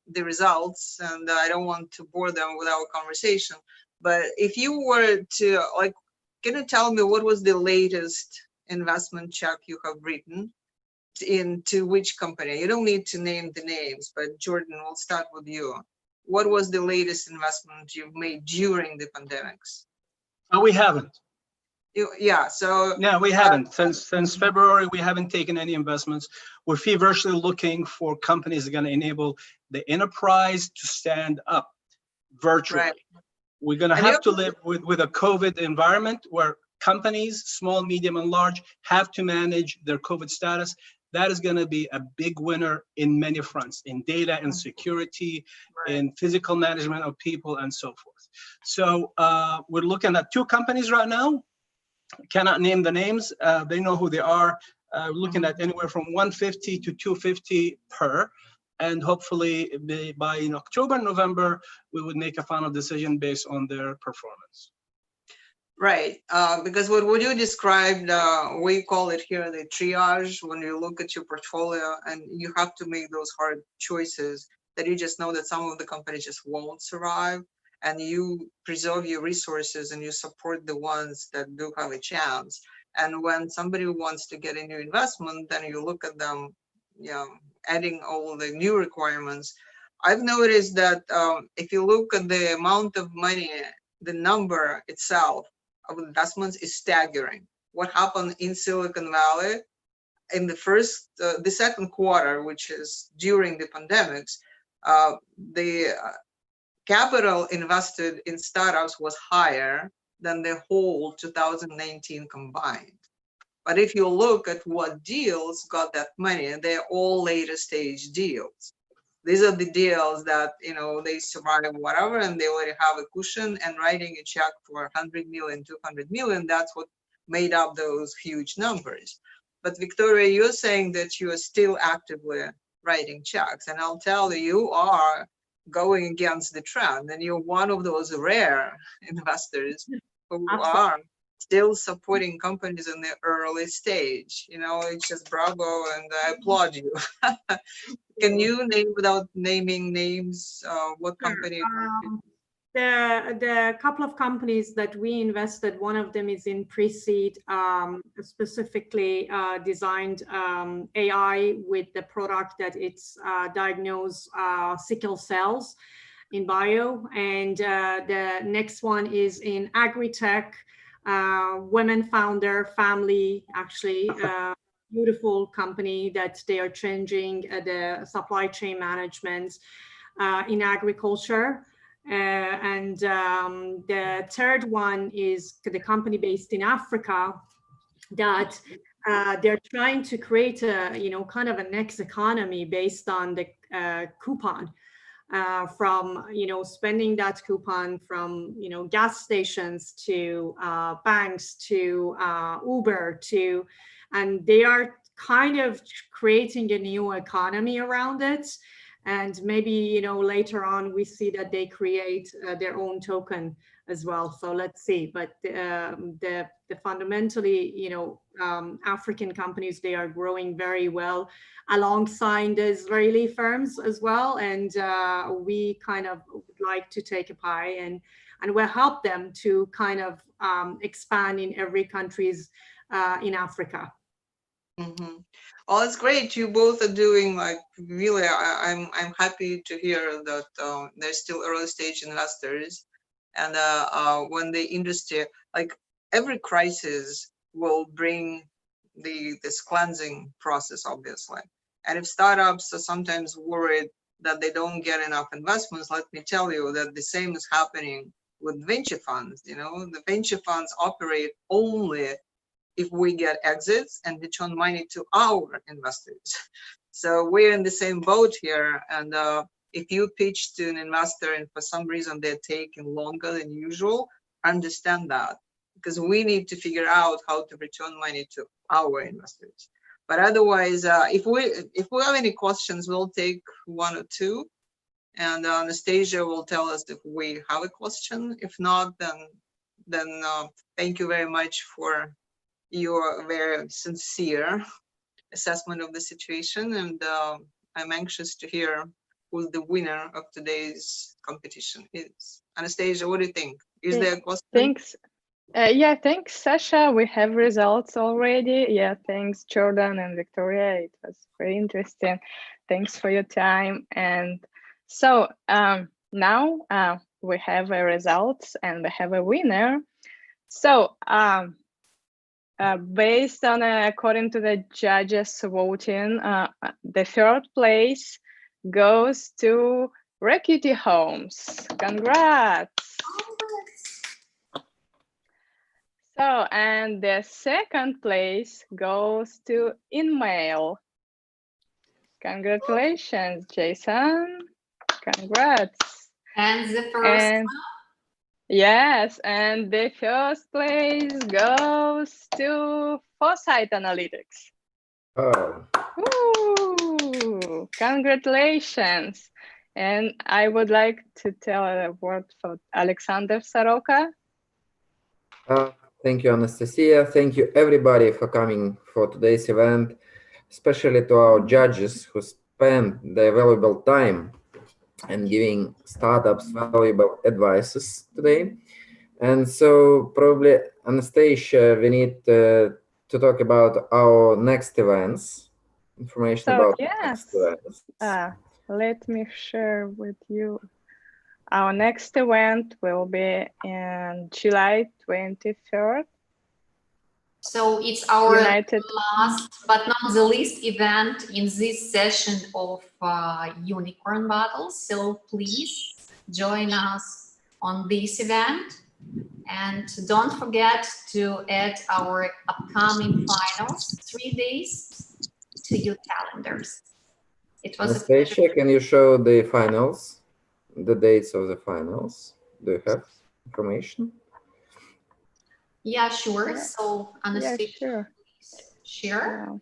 the results, and I don't want to bore them with our conversation. But if you were to, like, can you tell me what was the latest investment check you have written into which company? You don't need to name the names, but Jordan, we'll start with you. What was the latest investment you've made during the pandemics? We haven't. So no, we haven't. Since February, we haven't taken any investments. We're feverishly looking for companies that are going to enable the enterprise to stand up virtually. Right. We're going to have to live with a COVID environment where companies, small, medium, and large, have to manage their COVID status. That is going to be a big winner in many fronts, in data and security, in physical management of people, and so forth. So we're looking at 2 companies right now. Cannot name the names. They know who they are. Looking at anywhere from 150 to 250 per, and hopefully by October, November, we would make a final decision based on their performance. Right, because what you described, we call it here the triage. When you look at your portfolio and you have to make those hard choices, that you just know that some of the companies just won't survive, and you preserve your resources and you support the ones that do have a chance. And when somebody wants to get a new investment, then you look at them, you know, adding all the new requirements. I've noticed that if you look at the amount of money, the number itself of investments is staggering. What happened in Silicon Valley in the second quarter, which is during the pandemics, the capital invested in startups was higher than the whole 2019 combined. But if you look at what deals got that money, they're all later stage deals. These are the deals that, you know, they survive whatever, and they already have a cushion, and writing a check for 100 million, 200 million, that's what made up those huge numbers. But Victoria, you're saying that you are still actively writing checks, and I'll tell you, you are going against the trend, and you're one of those rare investors who are still supporting companies in the early stage. You know, it's just bravo, and I applaud you. Can you name, without naming names, what company? The couple of companies that we invested, one of them is in pre-seed, specifically designed AI with the product that it's diagnose sickle cells in bio. And the next one is in agri-tech, women founder, family, actually, beautiful company that they are changing the supply chain management in agriculture. The third one is the company based in Africa that they're trying to create a, you know, kind of a next economy based on the coupon. From, you know, spending that coupon from, you know, gas stations to banks to Uber to, and they are kind of creating a new economy around it. And maybe, you know, later on we see that they create their own token as well. So let's see. But the fundamentally, you know, African companies, they are growing very well alongside the Israeli firms as well. And we kind of would like to take a pie and we'll help them to kind of expand in every countries in Africa. Mm-hmm. Oh, it's great. You both are doing, like, really, I'm happy to hear that they're still early stage investors. And when the industry, like, every crisis will bring this cleansing process, obviously. And if startups are sometimes worried that they don't get enough investments, let me tell you that the same is happening with venture funds. You know, the venture funds operate only if we get exits and return money to our investors. So we're in the same boat here. And if you pitch to an investor and for some reason they're taking longer than usual, understand that, because we need to figure out how to return money to our investors. But otherwise, if we have any questions, we'll take one or two, and Anastasia will tell us if we have a question. If not, then thank you very much for your very sincere assessment of the situation, and I'm anxious to hear who the winner of today's competition is. Anastasia, what do you think? Is there a question? Thanks. Yeah, thanks, Sasha. We have results already. Yeah, thanks, Jordan and Victoria. It was very interesting. Thanks for your time. And so now we have a results and we have a winner. So based on according to the judges voting, the third place goes to VC.HOUSE. Congrats. So, and the second place goes to InMail. Congratulations, Jason. Congrats. And the first one? Yes, and the first place goes to Foresight Analytics. Oh. Ooh, congratulations. And I would like to tell a word for Alexander Soroka. Thank you, Anastasia. Thank you, everybody, for coming for today's event, especially to our judges who spent their valuable time and giving startups valuable advices today. And so probably, Anastasia, we need to talk about our next events, information So, about yes, next events. let me share with you. Our next event will be in July 23rd. So it's our last but not the least event in this session of Unicorn Battles. So please join us on this event. And don't forget to add our upcoming finals 3 days to your calendars. It was a pleasure. Anastasia, can you show the finals, the dates of the finals? Do you have information? Yeah, sure. So Anastasia, sure. please share.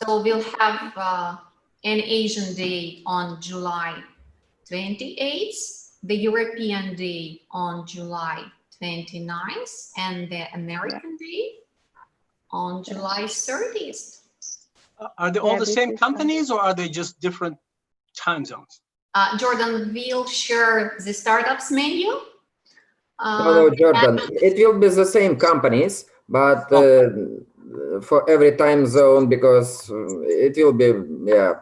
So we'll have an Asian Day on July 28th, the European Day on July 29th, and the American Day on July 30th. Are they all the same companies or are they just different time zones? Jordan will share the startups menu. No, Jordan, it will be the same companies, but for every time zone, because it will be, yeah.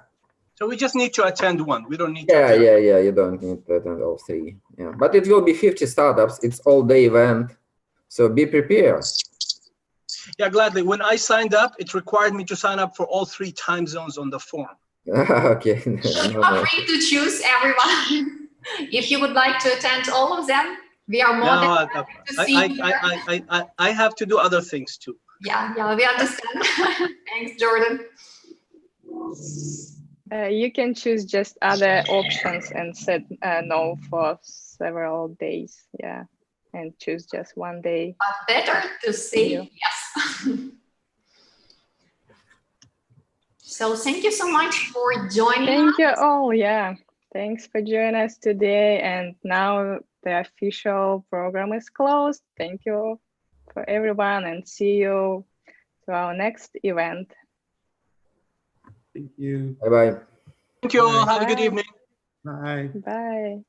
So we just need to attend one. We don't need Yeah, to attend. yeah, you don't need to attend all three. Yeah, but it will be 50 startups. It's all-day event, so be prepared. Yeah, gladly. When I signed up, it required me to sign up for all 3 time zones on the form. Okay. You are free to choose everyone. If you would like to attend all of them, we are more than happy to see you here. I have to do other things too. Yeah, we understand. Thanks, Jordan. You can choose just other options and set no for several days. Yeah, and choose just one day. But better to say yes. So thank you so much for joining us. Thank you all. Yeah, thanks for joining us today. And now the official program is closed. Thank you for everyone, and see you to our next event. Thank you. Bye-bye. Thank you all. Have a good evening. Bye. Bye.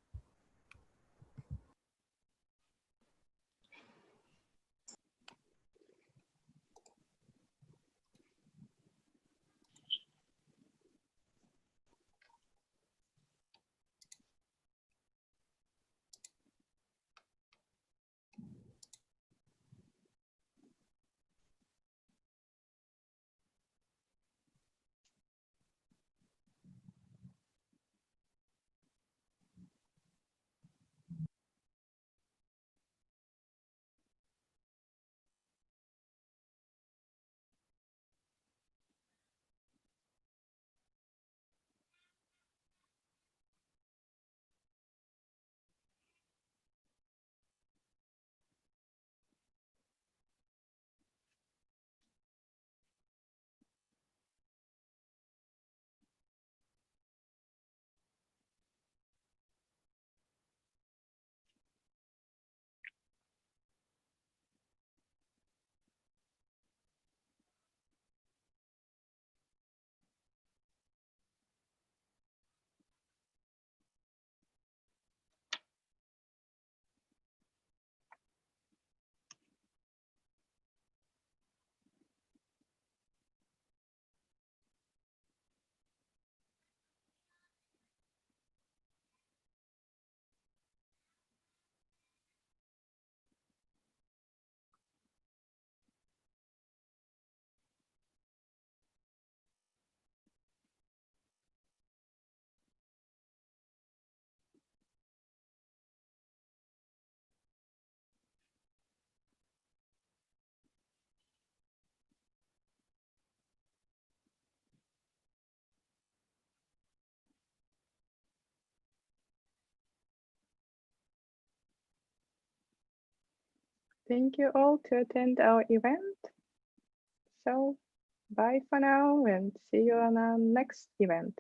Thank you all to attend our event. So bye for now and see you on our next event.